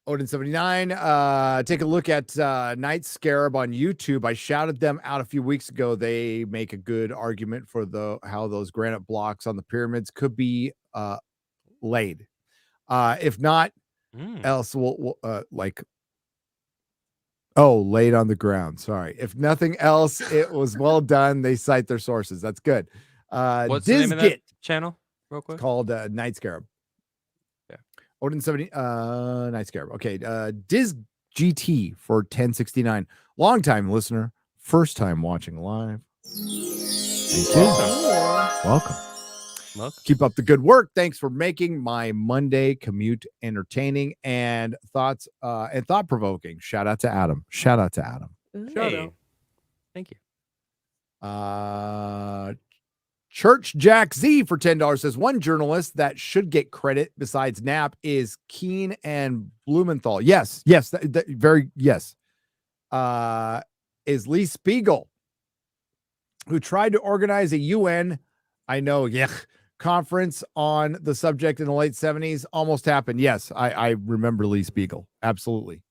Odin79, take a look at Night Scarab on YouTube. I shouted them out a few weeks ago. They make a good argument for how those granite blocks on the pyramids could be laid. If not, else we'll laid on the ground. Sorry. If nothing else, it was well done. They cite their sources. That's good. What's the name of that channel? Real quick. It's called Night Scarab. Odin 70 Night Scarab. Okay. Diz GT for 1069. Long-time listener, first time watching live. Thank you. Welcome. Keep up the good work. Thanks for making my Monday commute entertaining and thought-provoking. Shout out to Adam. Hey, Thank you. Church Jack Z for $10 says one journalist that should get credit besides Knapp is Keene and Blumenthal. Yes, very yes. Is Lee Spiegel, who tried to organize a UN, conference on the subject in the late 70s. Almost happened. Yes, I remember Lee Spiegel. Absolutely.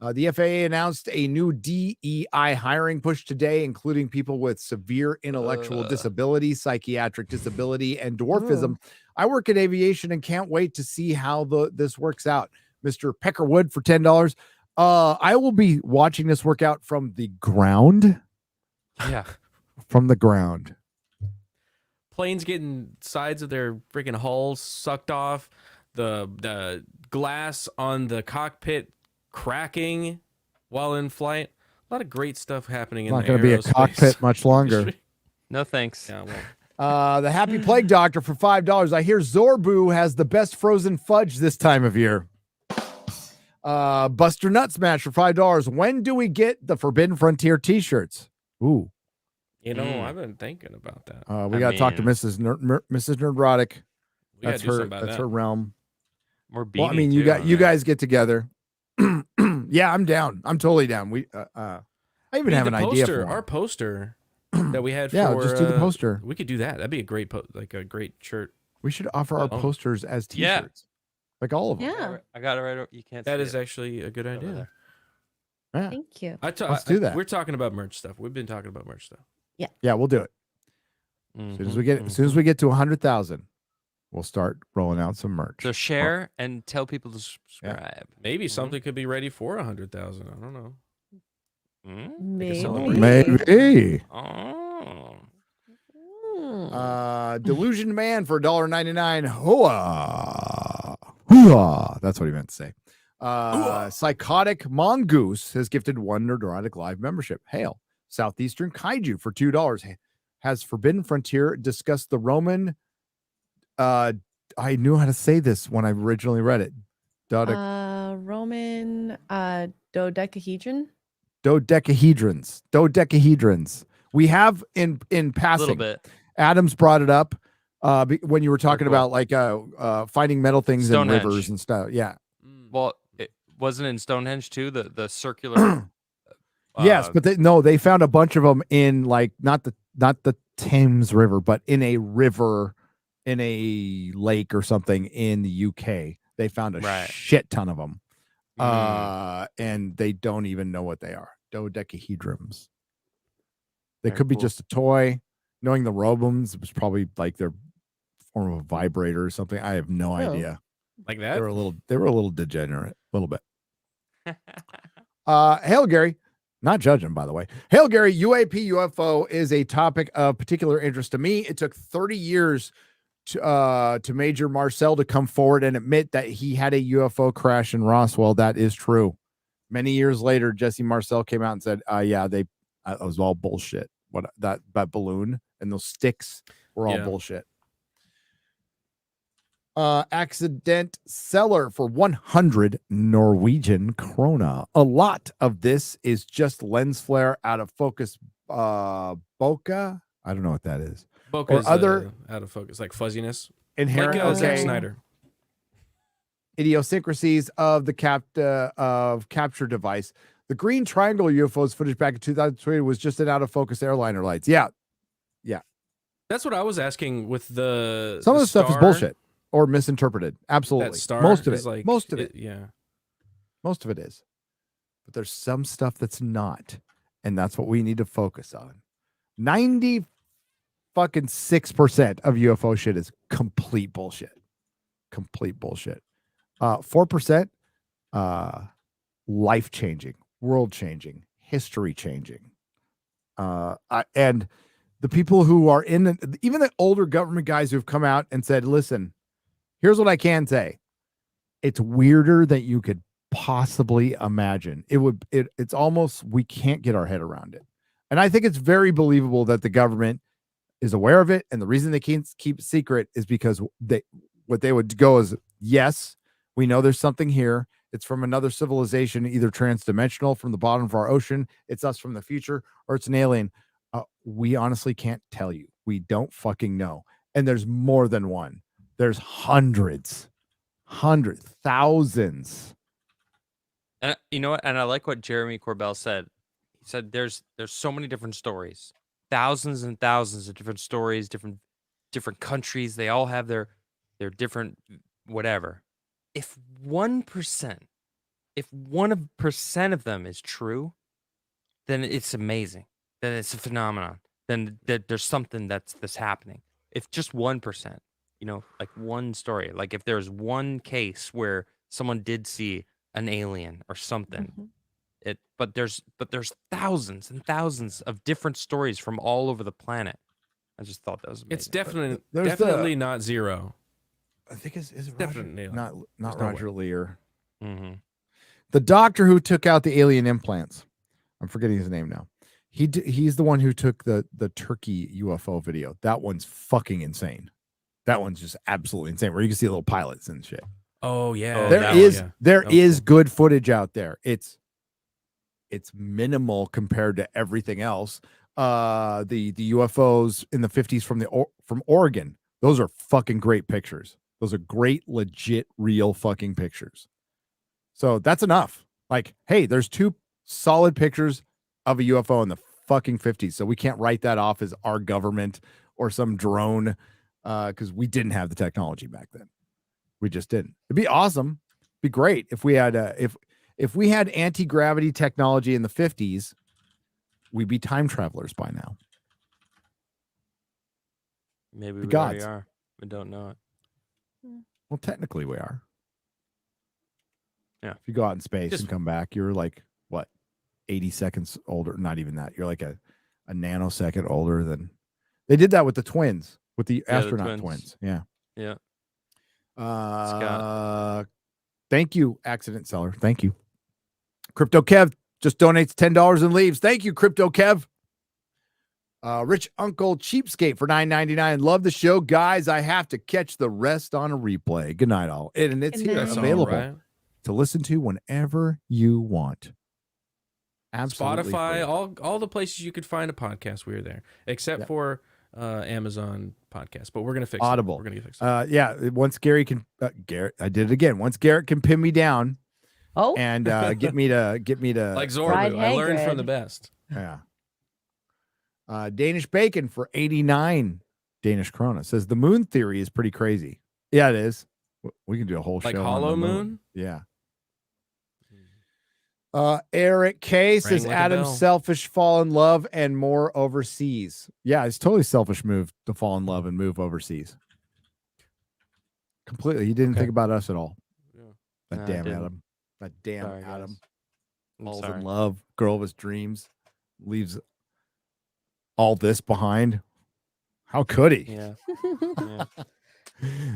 The FAA announced a new DEI hiring push today, including people with severe intellectual disability, psychiatric disability, and dwarfism. I work in aviation and can't wait to see how this works out. Mr. Peckerwood for $10. I will be watching this work out from the ground. Yeah. From the ground. Planes getting sides of their freaking hulls sucked off, the glass on the cockpit cracking while in flight. A lot of great stuff happening in the Not going to be a cockpit much longer. No thanks. Yeah, well. The Happy Plague Doctor for $5. I hear Zorbu has the best frozen fudge this time of year. Buster Nut Smash for $5. When do we get the Forbidden Frontier T-shirts? Ooh. I've been thinking about that. We got to talk to Mrs. Nerdrotic. We gotta That's do something about that. her realm. More Well, I mean, you guys get together. Yeah, I'm down. I'm totally down. I even have an idea for our poster that we had. Yeah, for, just do the poster. We could do that. That'd be a great a great shirt. We should offer our posters as T-shirts, like all of them. Yeah. I got it right over. You can't. That see is it. actually a good idea. Yeah. Thank you. Let's do that. We're talking about merch stuff. We've been talking about merch stuff. Yeah, we'll do it. As soon as we get to 100,000, we'll start rolling out some merch. So share and tell people to subscribe. Maybe something could be ready for 100,000. I don't know. Maybe. Oh. Delusion Man for $1.99. Hoa. Hooah. That's what he meant to say. Psychotic Mongoose has gifted one Nerdrotic Live membership. Hail. Southeastern Kaiju for $2. Has Forbidden Frontier discussed the Roman? I knew how to say this when I originally read it. Roman dodecahedron. Dodecahedrons. We have in passing. A little bit. Adams brought it up when you were talking about like finding metal things in rivers and stuff. Yeah. Well, it wasn't in Stonehenge too. The circular. Yes, but they found a bunch of them in like not the Thames River, but in a river, in a lake or something in the UK. They found a shit ton of them, and they don't even know what they are. Dodecahedrons. They could be just a toy. Knowing the Robums, it was probably like their form of a vibrator or something. I have no idea. Like that? They were a little degenerate, a little bit. Hail Gary. Not judging, by the way. Hail Gary, UAP UFO is a topic of particular interest to me. It took 30 years to Major Marcel to come forward and admit that he had a UFO crash in Roswell. That is true. Many years later, Jesse Marcel came out and said, it was all bullshit. What that balloon and those sticks were all bullshit. Accident seller for 100 Norwegian krona. A lot of this is just lens flare out of focus. Bokeh. I don't know what that is. Bokeh or is other out of focus, like fuzziness. Inherent like Zack Snyder. Idiosyncrasies of the capture device. The green triangle UFO's footage back in 2020 was just an out of focus airliner lights. Yeah. That's what I was asking with the. Some of the stuff is bullshit or misinterpreted. Absolutely. Most of it. Like, most of it. Yeah. Most of it is. But there's some stuff that's not. And that's what we need to focus on. 96% of UFO shit is complete bullshit. 4% life-changing, world-changing, history-changing. And the people who are even the older government guys who've come out and said, listen, here's what I can say. It's weirder than you could possibly imagine. It's almost, we can't get our head around it. And I think it's very believable that the government is aware of it. And the reason they can't keep it secret is because what they would go is, yes, we know there's something here. It's from another civilization, either transdimensional from the bottom of our ocean, it's us from the future, or it's an alien. We honestly can't tell you. We don't fucking know. And there's more than one. There's hundreds, thousands. And you know what? And I like what Jeremy Corbell said. He said there's so many different stories, thousands and thousands of different stories, different countries. They all have their different whatever. If 1%, if 1% of them is true, then it's amazing. Then it's a phenomenon. Then there's something that's happening. If just 1%, like one story, like if there's one case where someone did see an alien or something, but there's thousands and thousands of different stories from all over the planet. I just thought that was amazing. It's definitely not zero. I think is it definitely Roger? Not no Roger Lear. Mm-hmm. The doctor who took out the alien implants. I'm forgetting his name now. He's the one who took the Turkey UFO video. That one's fucking insane. That one's just absolutely insane. Where you can see little pilots and shit. Oh yeah, there is good footage out there. It's minimal compared to everything else. The UFOs in the 50s from Oregon. Those are fucking great pictures. Those are great, legit, real fucking pictures. So that's enough. Like, hey, there's 2 solid pictures of a UFO in the fucking 50s. So we can't write that off as our government or some drone because we didn't have the technology back then. We just didn't. It'd be awesome. It'd be great if we had if we had anti-gravity technology in the 50s, we'd be time travelers by now. Maybe we gods. already are. We don't know it. Well, technically we are. Yeah. If you go out in space and come back, you're like, what, 80 seconds older? Not even that. You're like a nanosecond older than... They did that with the twins, with the astronaut twins. Yeah. Yeah. Thank you, Accident Seller. Thank you. Crypto Kev just donates $10 and leaves. Thank you, Crypto Kev. Rich Uncle Cheapskate for $9.99. Love the show, guys. I have to catch the rest on a replay. Good night, all. And it's here available to listen to whenever you want. Absolutely Spotify, free. all the places you could find a podcast, we're there, except for Amazon podcast. But we're gonna fix Audible. We're gonna fix it. Yeah. Once Gary can, Garrett, I did it again. Once Garrett can pin me down, and get me to like Zorbu. I learned from the best. Yeah. Danish Bacon for 89 Danish krona says the moon theory is pretty crazy. Yeah, it is. We can do a whole show like on Hollow the Moon. Yeah. Eric K says like Adam selfish, fall in love, and more overseas. Yeah, it's totally selfish move to fall in love and move overseas. Completely. He didn't think about us at all. Yeah. That damn Adam. That damn Sorry, Adam. I'm Falls sorry. in love, girl of his dreams, leaves all this behind. How could he? Yeah.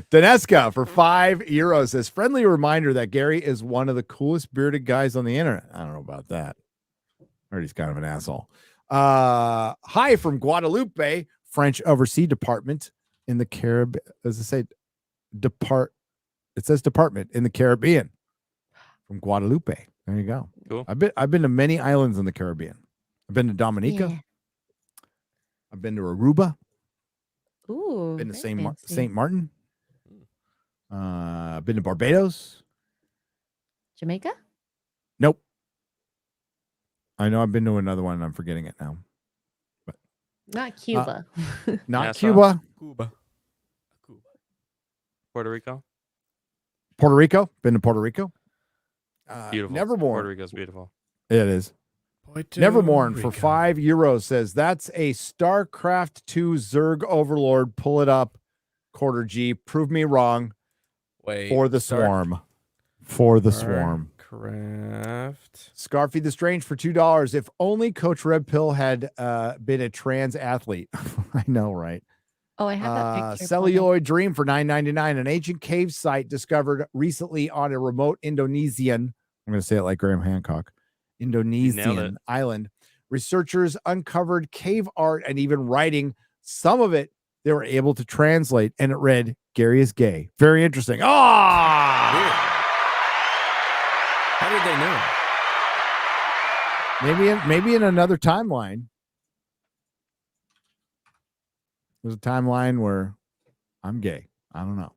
Daneska for €5 says friendly reminder that Gary is one of the coolest bearded guys on the internet. I don't know about that. I heard he's kind of an asshole. Hi from Guadalupe, French Overseas Department in the Caribbean. Does it say It says department in the Caribbean from Guadalupe. There you go. Cool. I've been to many islands in the Caribbean. I've been to Dominica. Yeah. I've been to Aruba. Ooh. Been to very St. fancy. Martin. Been to Barbados. Jamaica? Nope. I know I've been to another one and I'm forgetting it now. Not Cuba. Not Nassau? Cuba. Cuba. Puerto Rico. Puerto Rico. Been to Puerto Rico. Beautiful. Nevermore. Puerto Rico's beautiful. It is. Nevermorn for €5 says that's a StarCraft 2 Zerg Overlord. Pull it up. Quarter G. Prove me wrong. Wait. For the swarm. For the swarm. Craft. Scarfy the Strange for $2. If only Coach Red Pill had been a trans athlete. I know, right? Oh, I have that picture. Celluloid Dream for $9.99. An ancient cave site discovered recently on a remote Indonesian. I'm going to say it like Graham Hancock. Indonesian island. Researchers uncovered cave art and even writing. Some of it they were able to translate, and it read, Gary is gay. Very interesting. How did they know? Maybe in another timeline. There's a timeline where I'm gay. I don't know.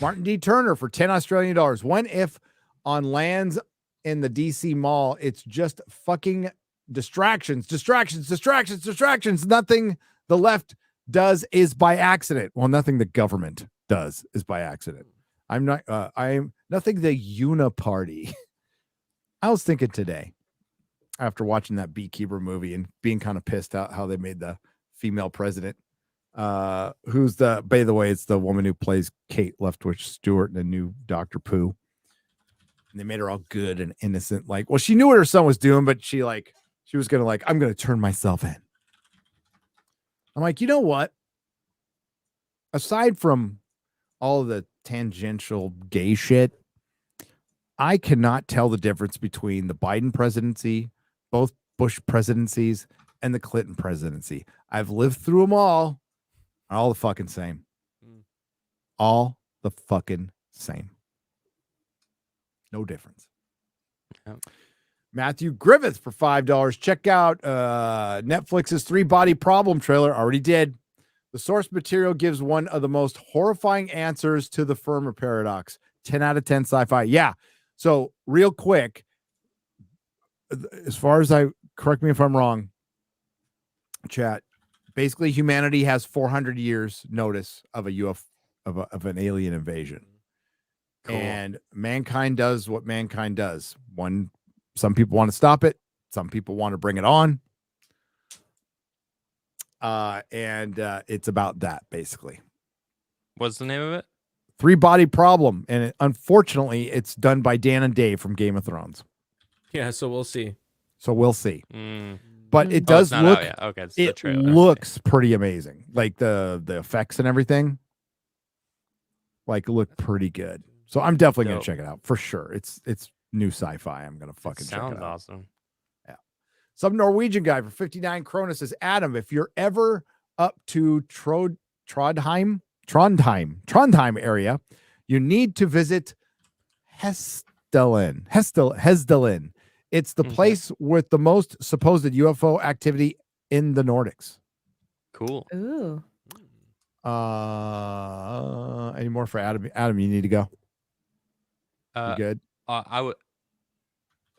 Martin D. Turner for 10 Australian dollars. When if on lands in the DC mall, it's just fucking distractions. Nothing the left does is by accident. Well, nothing the government does is by accident. I'm nothing the Uniparty. I was thinking today, after watching that Beekeeper movie and being kind of pissed out how they made the female president, who's by the way, it's the woman who plays Kate Leftwich Stewart in the new Dr. Pooh. And they made her all good and innocent. Like, well, she knew what her son was doing, but she was gonna I'm gonna turn myself in. I'm like, you know what? Aside from all of the tangential gay shit, I cannot tell the difference between the Biden presidency, both Bush presidencies, and the Clinton presidency. I've lived through them all the fucking same. All the fucking same. No difference. Yep. Matthew Griffith for $5. Check out Netflix's 3-Body Problem trailer. Already did. The source material gives one of the most horrifying answers to the Fermi paradox. 10 out of 10 sci-fi. Yeah. So real quick, as far as correct me if I'm wrong, chat, basically humanity has 400 years notice of a UFO, of an alien invasion. Cool. And mankind does what mankind does. Some people want to stop it. Some people want to bring it on. And it's about that basically. What's the name of it? 3-Body Problem, and unfortunately, it's done by Dan and Dave from Game of Thrones. Yeah, so we'll see. But it does look. Okay, it's it the trailer. looks pretty amazing. Like the effects and everything, look pretty good. So I'm definitely gonna check it out for sure. It's new sci-fi. I'm gonna fucking check it out. Sounds awesome. Yeah. Some Norwegian guy for 59 krona says, Adam, if you're ever up to Trondheim area, you need to visit Hesdalen. It's the place with the most supposed UFO activity in the Nordics. Cool. Ooh. Any more for Adam? Adam, you need to go. You good? I would.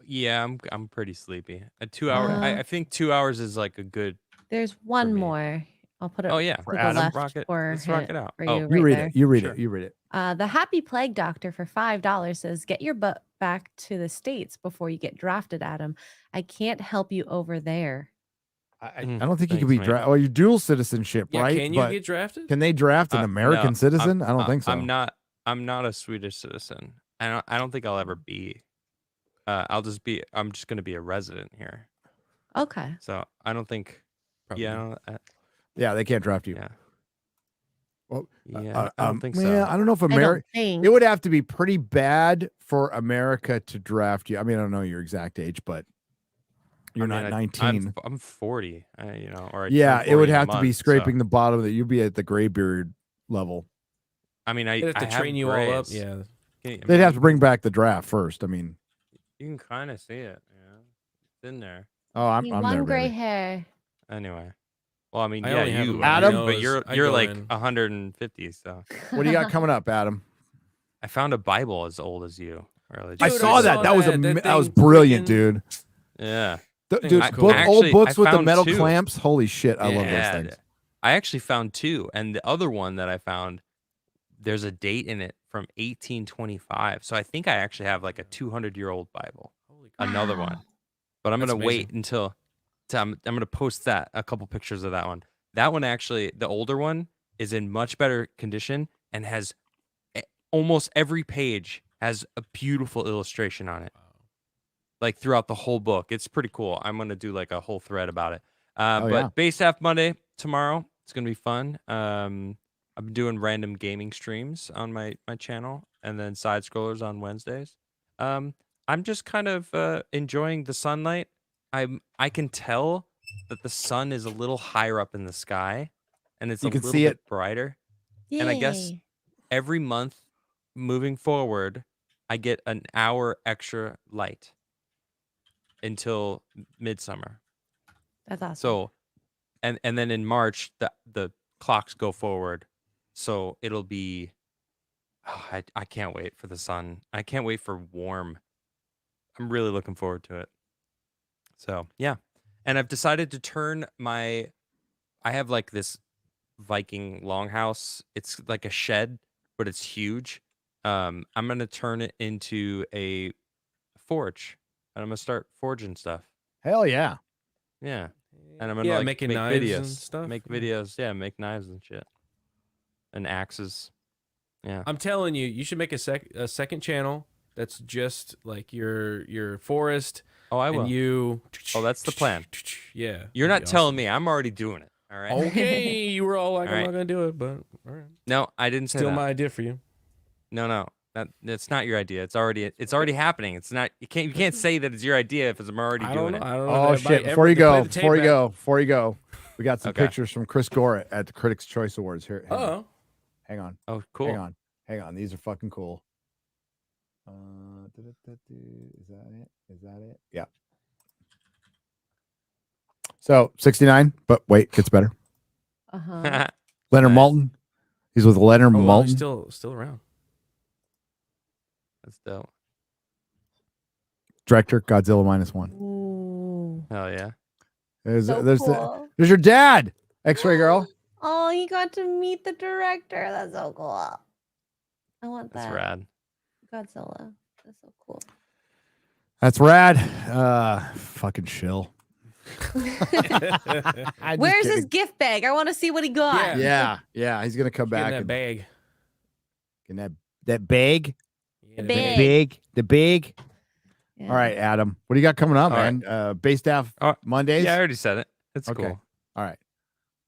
Yeah, I'm pretty sleepy. 2 hours. I think 2 hours is like a good. There's one more. I'll put it. Oh yeah, to the Adam, left rock it. for Let's rock it out. for Oh, you, You read there. it. You read Sure. it. You read it. The Happy Plague Doctor for $5 says, "Get your butt back to the States before you get drafted, Adam. I can't help you over there." I don't think you can Thanks, be mate. drafted. Well, you're dual citizenship, Yeah, right? can you But get drafted? can they draft an American No, citizen? I don't think so. I'm not a Swedish citizen. I don't think I'll ever be. I'm just gonna be a resident here. Okay. So I don't think. Probably. Yeah. Yeah, they can't draft you. Yeah. Well, Yeah. I don't think so. Yeah, I don't know if I don't America. think. It would have to be pretty bad for America to draft you. I mean, I don't know your exact age, but you're I mean, not 19. I'm 40. Or I Yeah, turned it would 40 in a have to be month, scraping so- the bottom that you'd be at the graybeard level. I mean, They have to train you all up. Yeah. They'd have to bring back the draft first. I mean, You can kind of see it. Yeah, it's in there. oh, I'm Need there, one gray baby. hair. Anyway. Well, I mean, I yeah, only have you, a Adam? nose. but you're I you're go like in. 150. So What do you got coming up, Adam? I found a Bible as old as you. Or I Dude, saw I that. saw That was that. that was thing brilliant, freaking- dude. Yeah. Thing Dude, was cool. old books I with the found metal two. clamps. Holy shit, I love those Yeah. things. I actually found two, and the other one that I found, there's a date in it from 1825. So I think I actually have like a 200-year-old Bible. Holy Another Wow. one, but I'm That's gonna wait amazing. until I'm gonna post a couple pictures of that one. That one actually, the older one, is in much better condition and has almost every page has a beautiful illustration on it, like throughout the whole book. It's pretty cool. I'm gonna do like a whole thread about it. But yeah. Base Half Monday tomorrow, it's gonna be fun. I've been doing random gaming streams on my channel, and then side scrollers on Wednesdays. I'm just kind of enjoying the sunlight. I can tell that the sun is a little higher up in the sky, and it's You a can little see bit it. brighter. Yay. And I guess every month moving forward, I get an hour extra light until midsummer. That's awesome. So, and then in March the clocks go forward, so it'll be. Oh, I can't wait for the sun. I can't wait for warm. I'm really looking forward to it. So yeah, and I've decided to turn my. I have like this Viking longhouse. It's like a shed, but it's huge. I'm gonna turn it into a forge, and I'm gonna start forging stuff. Hell yeah. Yeah, and I'm gonna like making make knives videos, and stuff. make videos. Yeah, make knives and shit, and axes. Yeah, I'm telling you, you should make a second channel that's just like your forest. Oh, I will. And you. Oh, that's the plan. Yeah. You're that'd not be telling awesome. me. I'm already doing it. All right. Okay, you were all like, All I'm right. not gonna do it, but all right. No, I didn't say Still that. my idea for you. No. That's not your idea. It's already happening. It's not. You can't say that it's your idea if I'm already doing it. I don't know. Oh if shit! I Before ever you to play go, the tape before you go, we got some Okay. pictures from Chris Gore at the Critics' Choice Awards. Here, back. Oh, hang on, Oh, cool. hang on. These are fucking cool. Is that it? Is that it? Yeah. So 69, but wait, gets better. Uh-huh. Leonard Nice. Maltin. He's with Leonard oh well, he's Maltin. still around. That's dope. Director, Godzilla -1. Ooh. Hell yeah. There's So there's cool. there's your dad, X-Ray girl. Oh, he got to meet the director. That's so cool. I want That's that. rad. Godzilla. That's so cool. That's rad. Fucking shill. I'm just Where's his kidding. gift bag? I want to see what he got. Yeah, he's gonna come Get in back that and bag. in that bag, Yeah, bag. the big. Yeah. All right, Adam, what do you got coming up, All right. man? Base staff Mondays. Yeah, I already said it. It's Okay. cool. All right,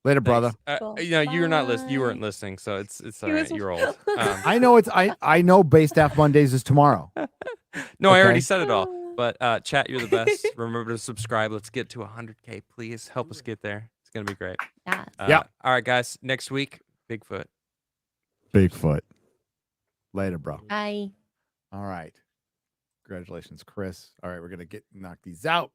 later, brother. Thanks. Cool. You're not listening. You Bye. weren't listening, so it's all He right. was- You're old. I know I know Base Staff Mondays is tomorrow. No, I already Okay. said it all. But chat, you're the best. Remember to subscribe. Let's get to 100K, please. Help us get there. It's gonna be great. Yeah. Yeah. All right, guys. Next week, Bigfoot. Bigfoot. Later, bro. Bye. All right. Congratulations, Chris. All right, we're gonna knock these out.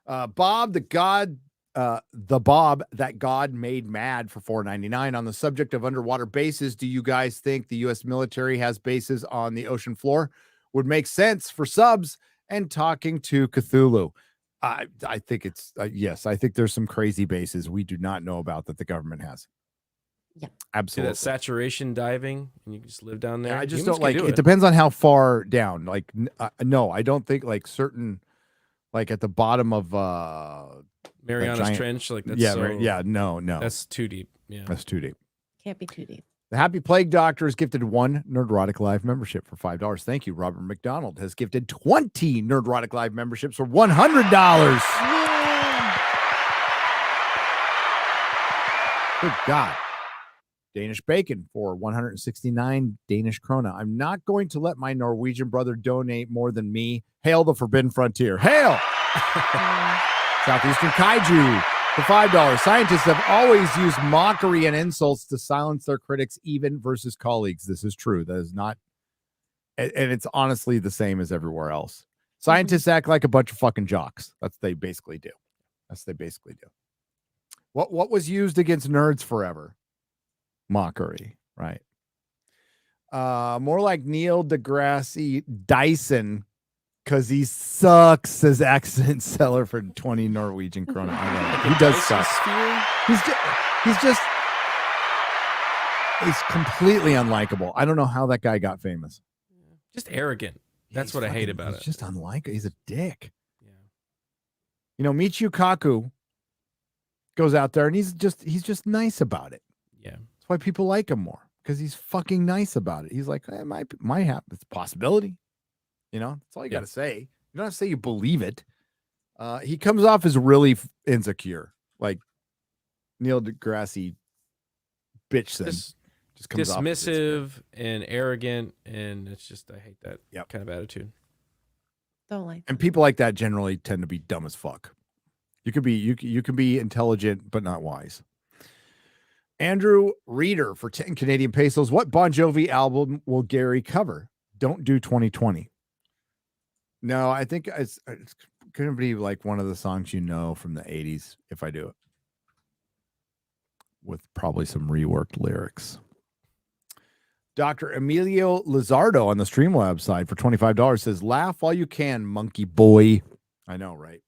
Bob the Bob that God made mad for $4.99 on the subject of underwater bases. Do you guys think the U.S. military has bases on the ocean floor? Would make sense for subs and talking to Cthulhu. I think it's yes. I think there's some crazy bases we do not know about that the government has. Yeah, See absolutely. that saturation diving, and you can just live down there. Yeah, I just Humans don't like can do it. Depends on how far down. Like, no, I don't think like certain, like at the bottom of Mariana's giant- Trench, like that's yeah, so, yeah, no, that's too deep. Yeah, that's too deep. Can't be too deep. The Happy Plague Doctor has gifted 1 Nerdrotic Live membership for $5. Thank you. Robert McDonald has gifted 20 Nerdrotic Live memberships for $100. Good God. Danish Bacon for 169 Danish krona. I'm not going to let my Norwegian brother donate more than me. Hail the Forbidden Frontier. Hail! Southeastern Kaiju for $5. Scientists have always used mockery and insults to silence their critics, even versus colleagues. This is true. That is not, and it's honestly the same as everywhere else. Scientists act like a bunch of fucking jocks. That's what they basically do. What was used against nerds forever? Mockery, right? More like Neil deGrasse Dyson, because he sucks, says accident seller for 20 Norwegian krona. I know. He does suck. He's completely unlikable. I don't know how that guy got famous. just arrogant. That's what I hate about it. He's just unlikable. He's a dick. Yeah. You know, Michio Kaku goes out there and he's just nice about it. Yeah. That's why people like him more, because he's fucking nice about it. He's like, it might happen. It's a possibility. You know, that's all you got to say. You don't have to say you believe it. He comes off as really insecure, like Neil deGrasse bitch said. Just comes off as Dismissive and arrogant, and it's just I hate that kind of attitude. Don't like. And people like that generally tend to be dumb as fuck. You can be intelligent but not wise. Andrew Reeder for 10 Canadian pesos. What Bon Jovi album will Gary cover? Don't do 2020. No, I think it's going to be like one of the songs from the 80s if I do it. With probably some reworked lyrics. Dr. Emilio Lizardo on the Streamlabs side for $25 says, laugh while you can, monkey boy. I know, right?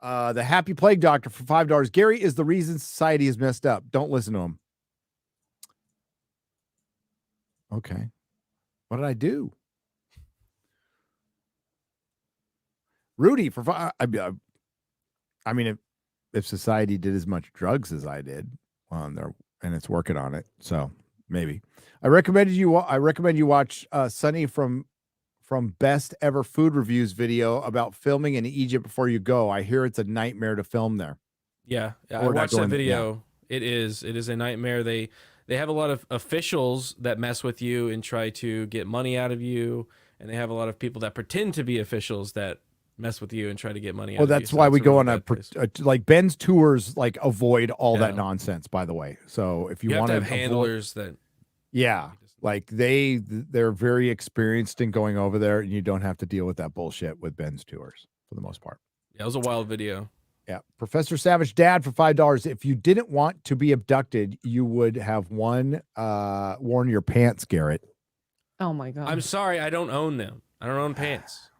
The Happy Plague Doctor for $5. Gary is the reason society is messed up. Don't listen to him. Okay. What did I do? Rudy for I mean, if society did as much drugs as I did, and it's working on it, so maybe. I recommend you watch Sunny from Best Ever Food Reviews video about filming in Egypt before you go. I hear it's a nightmare to film there. Yeah, I Or not watched that going there, video. It is a nightmare. They have a lot of officials that mess with you and try to get money out of you, and they have a lot of people that pretend to be officials that mess with you and try to get money out of you. Well, that's So why it's we a go really on bad place. like Ben's tours, like avoid all that Yeah. nonsense, by the way. So if you You have want to have handlers that. yeah, like they're very experienced in going over there, and you don't have to deal with that bullshit with Ben's tours for the most part. Yeah, it was a wild video. Yeah. Professor Savage Dad for $5. If you didn't want to be abducted, you would have worn your pants, Garrett. Oh my god. I'm sorry, I don't own them. I don't own pants.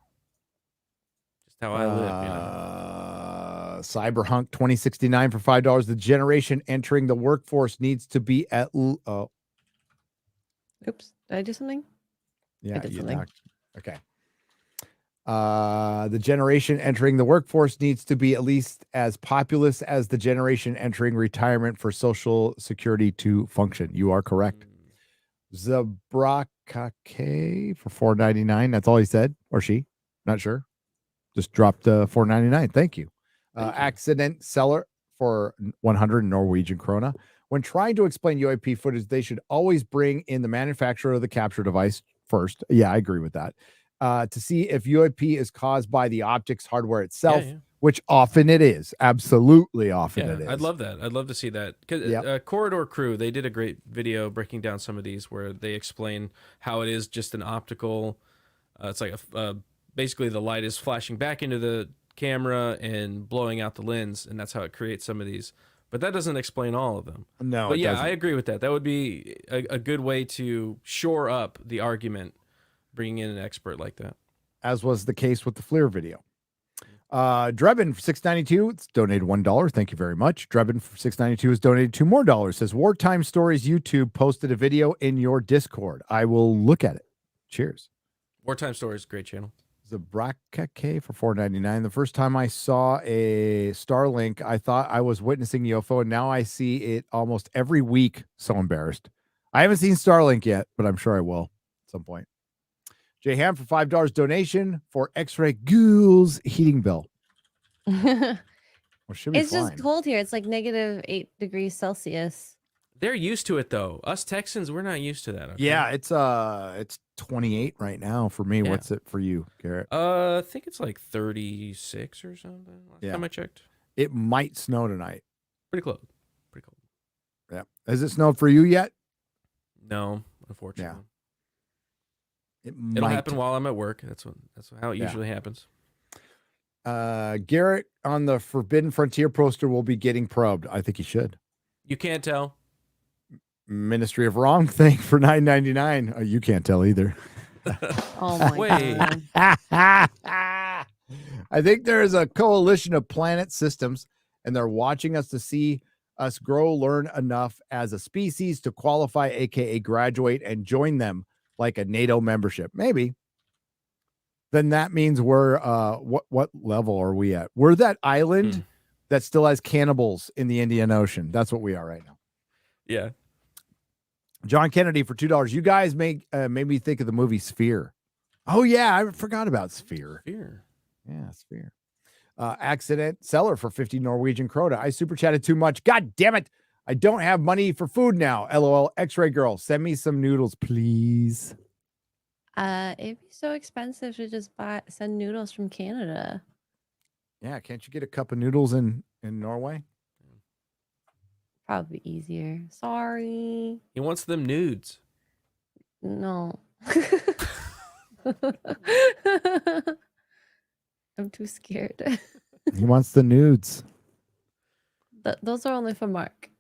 Just how I live, Cyberhunk 2069 for $5. The generation entering the workforce needs to be at Oops. Did I do something? yeah, did you something. talked. Okay. The generation entering the workforce needs to be at least as populous as the generation entering retirement for Social Security to function. You are correct. Zabrakake for $4.99. That's all he said, or she. Not sure. Just dropped $4.99. Thank you. Accident Seller for 100 Norwegian krona. When trying to explain UAP footage, they should always bring in the manufacturer of the capture device first. Yeah, I agree with that. To see if UAP is caused by the optics hardware itself, Yeah. which often it is. Absolutely often Yeah, it is. I'd love that. I'd love to see that. Because Corridor Crew, they did a great video breaking down some of these where they explain how it is just an optical. It's like basically the light is flashing back into the camera and blowing out the lens, and that's how it creates some of these. But that doesn't explain all of them. No, but it yeah, doesn't. I agree with that. That would be a good way to shore up the argument, bringing in an expert like that. As was the case with the FLIR video. Drebin for $6.92. It's donated $1. Thank you very much. Drebin for $6.92 has donated $2 more. Says Wartime Stories YouTube posted a video in your Discord. I will look at it. Cheers. Wartime Stories, great channel. Zabrakake for $4.99. The first time I saw a Starlink, I thought I was witnessing UFO, and now I see it almost every week. So embarrassed. I haven't seen Starlink yet, but I'm sure I will at some point. Jay Ham for $5 donation for X-Ray Ghouls heating bill. Well, should be It's fine. just cold here. It's like -8 degrees Celsius. They're used to it though. Us Texans, we're not used to that. Okay? Yeah, it's 28 right now for me. Yeah. What's it for you, Garrett? I think it's like 36 or something. Last time I checked. It might snow tonight. Pretty close. Pretty cold. Yeah. Has it snowed for you yet? No, unfortunately. It It'll might happen while I'm at work. That's how it usually happens. Garrett on the Forbidden Frontier poster will be getting probed. I think he should. You can't tell. Ministry of Wrong thing for $9.99. You can't tell either. Oh my Wait. god. I think there is a coalition of planet systems, and they're watching us to see us grow, learn enough as a species to qualify, aka graduate, and join them like a NATO membership. Maybe. Then that means we're what level are we at? We're that island that still has cannibals in the Indian Ocean. That's what we are right now. Yeah. John Kennedy for $2. You guys made me think of the movie Sphere. Oh yeah, I forgot about Sphere. Fear. Yeah, Sphere. Accident Seller for 50 Norwegian krona. I super chatted too much. God damn it. I don't have money for food now. LOL. X-Ray Girl, send me some noodles, please. It'd be so expensive to just send noodles from Canada. Yeah, can't you get a cup of noodles in Norway? Probably easier. Sorry. He wants them nudes. No. I'm too scared. He wants the nudes. Those are only for Mark.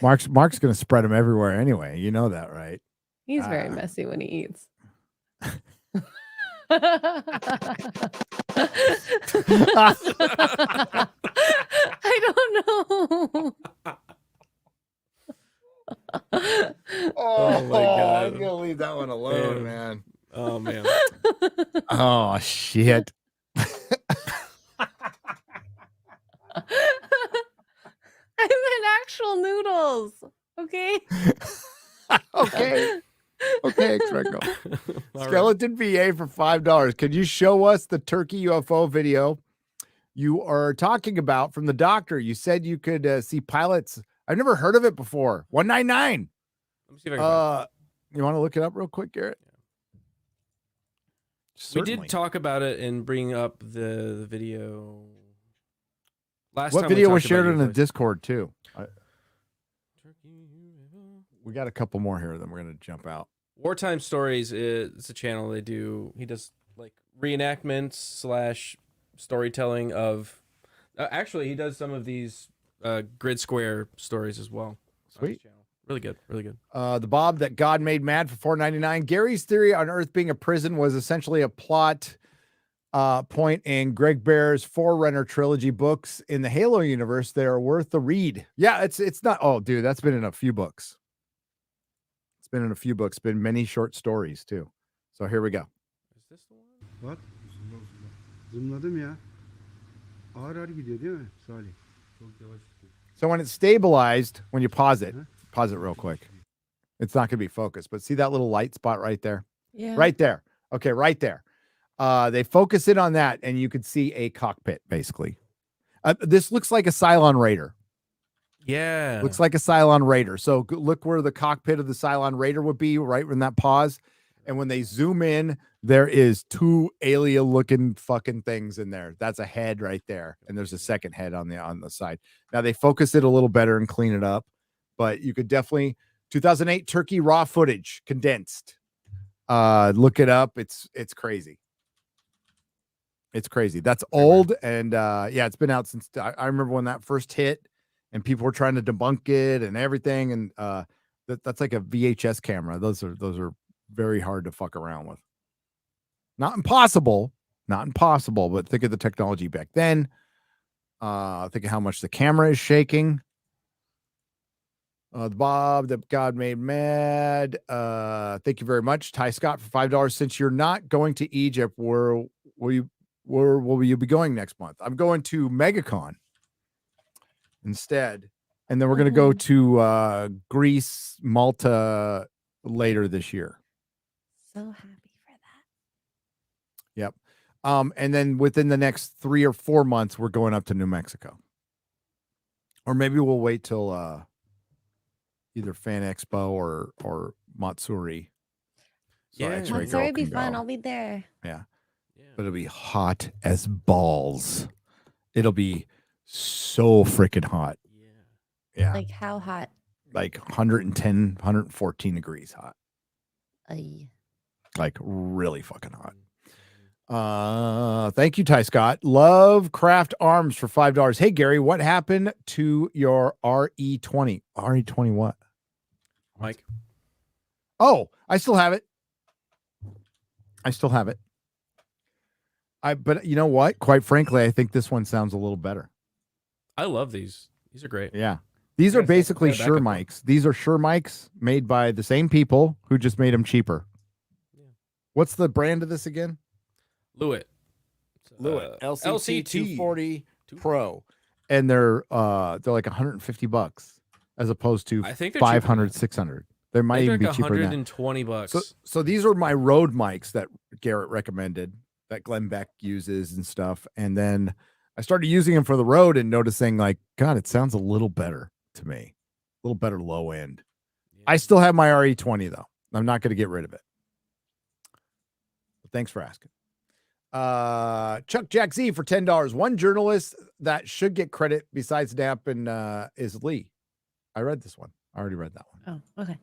Mark's going to spread them everywhere anyway. You know that, right? He's very messy when he eats. I don't know. Oh my God. I'm gonna leave that one alone, man. Oh man. Oh shit. I meant actual noodles. Okay. Okay. Okay, Crego. All right. Skeleton VA for $5. Could you show us the turkey UFO video you are talking about from the doctor? You said you could see pilots. I've never heard of it before. 199. Let me see if I can find it. You want to look it up real quick, Garrett? We Certainly. did talk about it and bring up the video. Last What time we video was talked shared about in the UFOs. Discord too? We got a couple more here, then we're gonna jump out. Wartime Stories is a channel they do. He does like reenactments / storytelling of. Actually, he does some of these grid square stories as well. on his Sweet. channel. Really good. Really good. The Bob that God made mad for $4.99. Gary's theory on Earth being a prison was essentially a plot point in Greg Bear's Forerunner trilogy books in the Halo universe. They are worth the read. Yeah, it's not. Oh, dude, that's been in a few books. It's been in a few books. Been many short stories too. So here we go. Is this the one? Bak zoomladım ya. Ağır ağır gidiyor değil mi Salih? Çok yavaş gidiyor. So when it's stabilized, when you pause it real quick. It's not going to be focused, but see that little light spot right there? Yeah. Right there. Okay, right there. They focus in on that, and you could see a cockpit, basically. This looks like a Cylon Raider. Yeah. Looks like a Cylon Raider. So look where the cockpit of the Cylon Raider would be, right in that pause. And when they zoom in, there is two alien-looking fucking things in there. That's a head right there, and there's a second head on the side. Now they focus it a little better and clean it up, but you could definitely 2008 Turkey raw footage condensed. Look it up. It's crazy. It's crazy. That's old, and yeah, it's been out since I remember when that first hit, and people were trying to debunk it and everything, and that's like a VHS camera. Those are very hard to fuck around with. Not impossible, but think of the technology back then. Think of how much the camera is shaking. The Bob that God made mad. Thank you very much, Ty Scott, for $5. Since you're not going to Egypt, where will you be going next month? I'm going to MegaCon instead, and then we're going to go to Greece, Malta later this year. So happy for that. Yep. And then within the next 3 or 4 months, we're going up to New Mexico. Or maybe we'll wait till either Fan Expo or Matsuri. So Yeah. X-Ray Girl Matsuri would be can fun. go. I'll be there. Yeah. Yeah. But it'll be hot as balls. It'll be so freaking hot. Yeah. Like how hot? Like 110, 114 degrees hot. Ay. Like really fucking hot. Thank you, Ty Scott. Lovecraft Arms for $5. Hey Gary, what happened to your RE20? RE20 what? Mike. Oh, I still have it. But you know what? Quite frankly, I think this one sounds a little better. I love these. These are great. Yeah. These are Yeah, so basically yeah, Shure backup one. mics. These are Shure mics made by the same people who just made them cheaper. Yeah. What's the brand of this again? Lewitt. LCT 240 Pro. And they're like $150 as opposed to I think they're cheaper than 500, that. 600. They might They're even like be cheaper than that. $120. So these are my Rode mics that Garrett recommended that Glenn Beck uses and stuff. And then I started using them for the road and noticing like, God, it sounds a little better to me. A little better low end. I still have my RE20 though. I'm not going to get rid of it. But thanks for asking. Chuck Jack Z for $10. One journalist that should get credit besides Knapp and is Lee. I read this one. I already read that one. Oh, okay.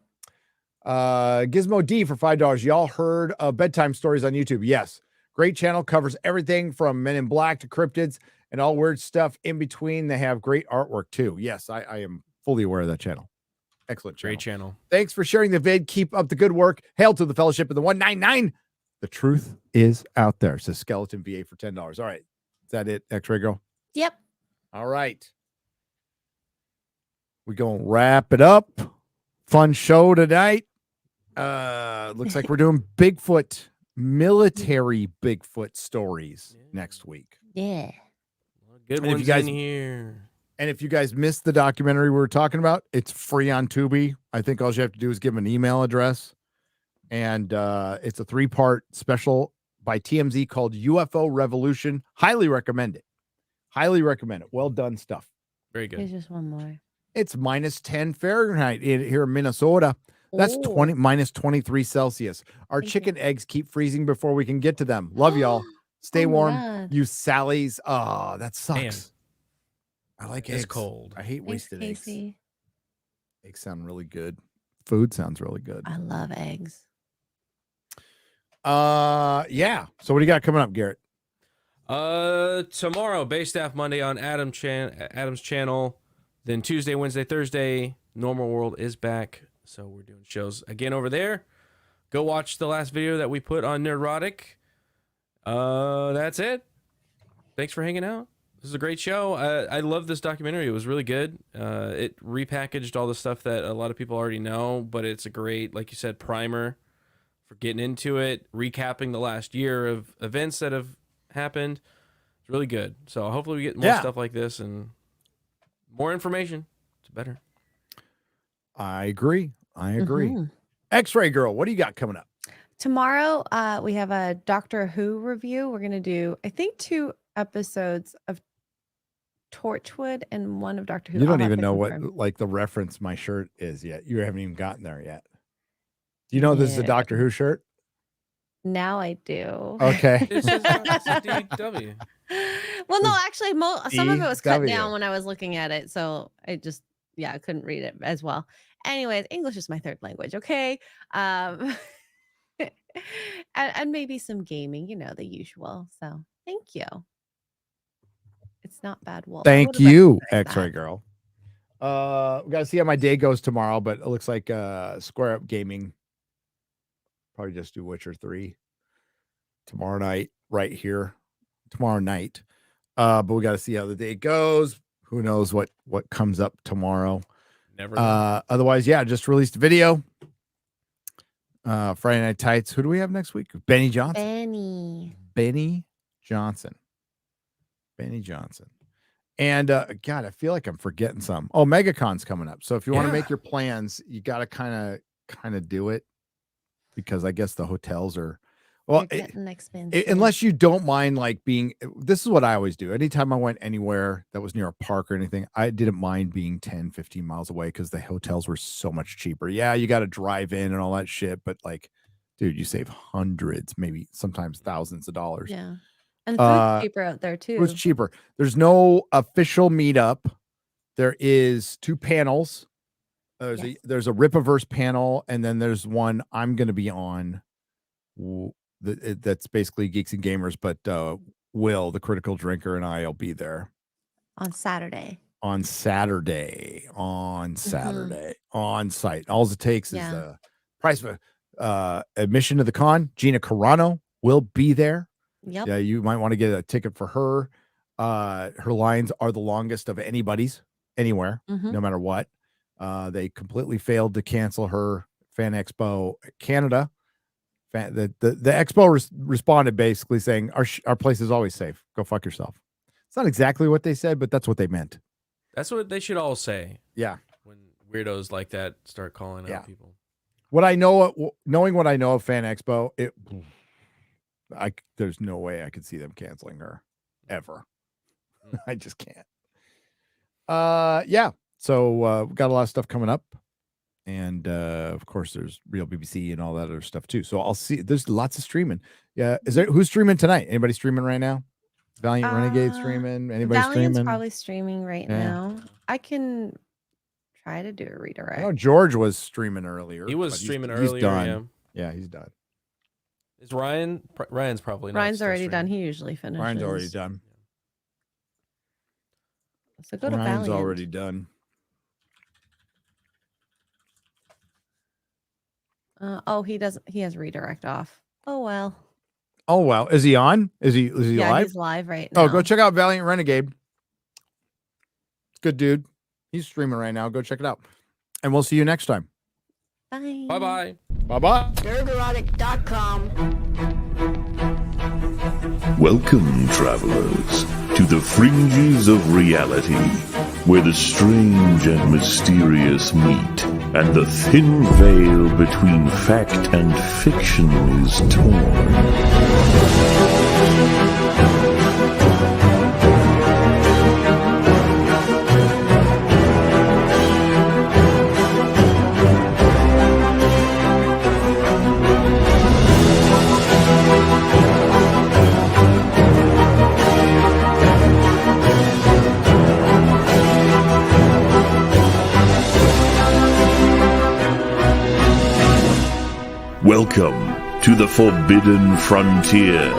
Gizmo D for $5. Y'all heard of bedtime stories on YouTube? Yes. Great channel, covers everything from Men in Black to cryptids and all weird stuff in between. They have great artwork too. Yes, I am fully aware of that channel. Excellent channel. Great channel. Thanks for sharing the vid. Keep up the good work. Hail to the Fellowship of the 199. The truth is out there. Says Skeleton VA for $10. All right. Is that it, X-Ray Girl? Yep. All right. We're going to wrap it up. Fun show tonight. Looks like we're doing Bigfoot, military Bigfoot stories next week. Yeah. Good And if ones you guys- in here. And if you guys missed the documentary we were talking about, it's free on Tubi. I think all you have to do is give them an email address. And it's a 3-part special by TMZ called UFO Revolution. Highly recommend it. Highly recommend it. Well done stuff. Very There's good. just one more. It's -10 Fahrenheit here in Minnesota. That's Ooh. 20 -23 Celsius. Our Thank you. chicken eggs keep freezing before we can get to them. Love y'all. Stay Oh my warm. God. You Sallies. Oh, that sucks. Man. I like It's eggs. cold. I hate Thanks, wasted eggs. Casey. Eggs sound really good. Food sounds really good. I love eggs. Yeah. So what do you got coming up, Garrett? Tomorrow, Bay Staff Monday on Adam's channel. Then Tuesday, Wednesday, Thursday, Normal World is back. So we're doing shows again over there. Go watch the last video that we put on Nerdrotic. That's it. Thanks for hanging out. This is a great show. I love this documentary. It was really good. It repackaged all the stuff that a lot of people already know, but it's a great, like you said, primer for getting into it, recapping the last year of events that have happened. It's really good. So hopefully we get more stuff like this and more information. It's better. I agree. Mhm. X-Ray Girl, what do you got coming up? Tomorrow, we have a Doctor Who review. We're going to do, I think, 2 episodes of Torchwood and one of Doctor Who. You I'll don't have even to know confirm. what like the reference my shirt is yet. You haven't even gotten there yet. Do you know this is a Yeah. Doctor Who shirt? Now I do. Okay. This is DW. Well, no, actually, some of it was cut DW. down when I was looking at it, so I just, I couldn't read it as well. Anyways, English is my 3rd language. Okay, and maybe some gaming, the usual. So thank you. It's not bad. Wolf. I Thank would've you, recognized X-Ray that. Girl. We gotta see how my day goes tomorrow, but it looks like Square Up Gaming probably just do Witcher 3 tomorrow night, right here. Tomorrow night. But we gotta see how the day goes. Who knows what comes up tomorrow. Never know. Otherwise, yeah, just released a video. Friday Night Tights. Who do we have next week? Benny Johnson. Benny. Benny Johnson. And God, I feel like I'm forgetting some. Oh, MegaCon's coming up. So if you want to make your plans, you got to kind of do it, because I guess the hotels are They're getting expensive. unless you don't mind like being. This is what I always do. Anytime I went anywhere that was near a park or anything, I didn't mind being 10, 15 miles away because the hotels were so much cheaper. Yeah, you got to drive in and all that shit, but like, dude, you save hundreds, maybe sometimes thousands of dollars. Yeah. And food's cheaper out there too. It was cheaper. There's no official meetup. There is 2 panels. There's a Ripaverse panel, and then there's one I'm going to be on. That's basically Geeks and Gamers, but Will, the Critical Drinker, and I'll be there on Saturday. On Saturday on site. All it takes is the price of admission to the con. Gina Carano will be there. Yep. Yeah, you might want to get a ticket for her. Her lines are the longest of anybody's anywhere, no matter what. They completely failed to cancel her Fan Expo Canada. The expo responded basically saying our place is always safe. Go fuck yourself. It's not exactly what they said, but that's what they meant. That's what they should all say. Yeah. When weirdos like that start calling out people. What I know, knowing what I know of Fan Expo, there's no way I could see them canceling her ever. I just can't. Yeah. So we've got a lot of stuff coming up. And of course, there's Real BBC and all that other stuff too. So I'll see. There's lots of streaming. Yeah, who's streaming tonight? Anybody streaming right now? Valiant Renegade streaming. Anybody Valiant's streaming? probably streaming right now. I can try to do a I know redirect. George was streaming earlier. He was but streaming he's earlier. done. Yeah. Yeah, he's done. Is Ryan? Ryan's probably not. Ryan's still already done. streaming. He usually finishes. Ryan's already done. So go to Ryan's Valiant. already done. Oh, he doesn't. He has redirect off. Oh well. Oh wow, is he on? Is he Yeah, live? he's live right now. Oh, go check out Valiant Renegade. Good dude. He's streaming right now. Go check it out. And we'll see you next time. Bye. Bye bye. Bye bye. Nerdrotic.com. Welcome, travelers, to the fringes of reality, where the strange and mysterious meet, and the thin veil between fact and fiction is torn. Welcome to the Forbidden Frontier,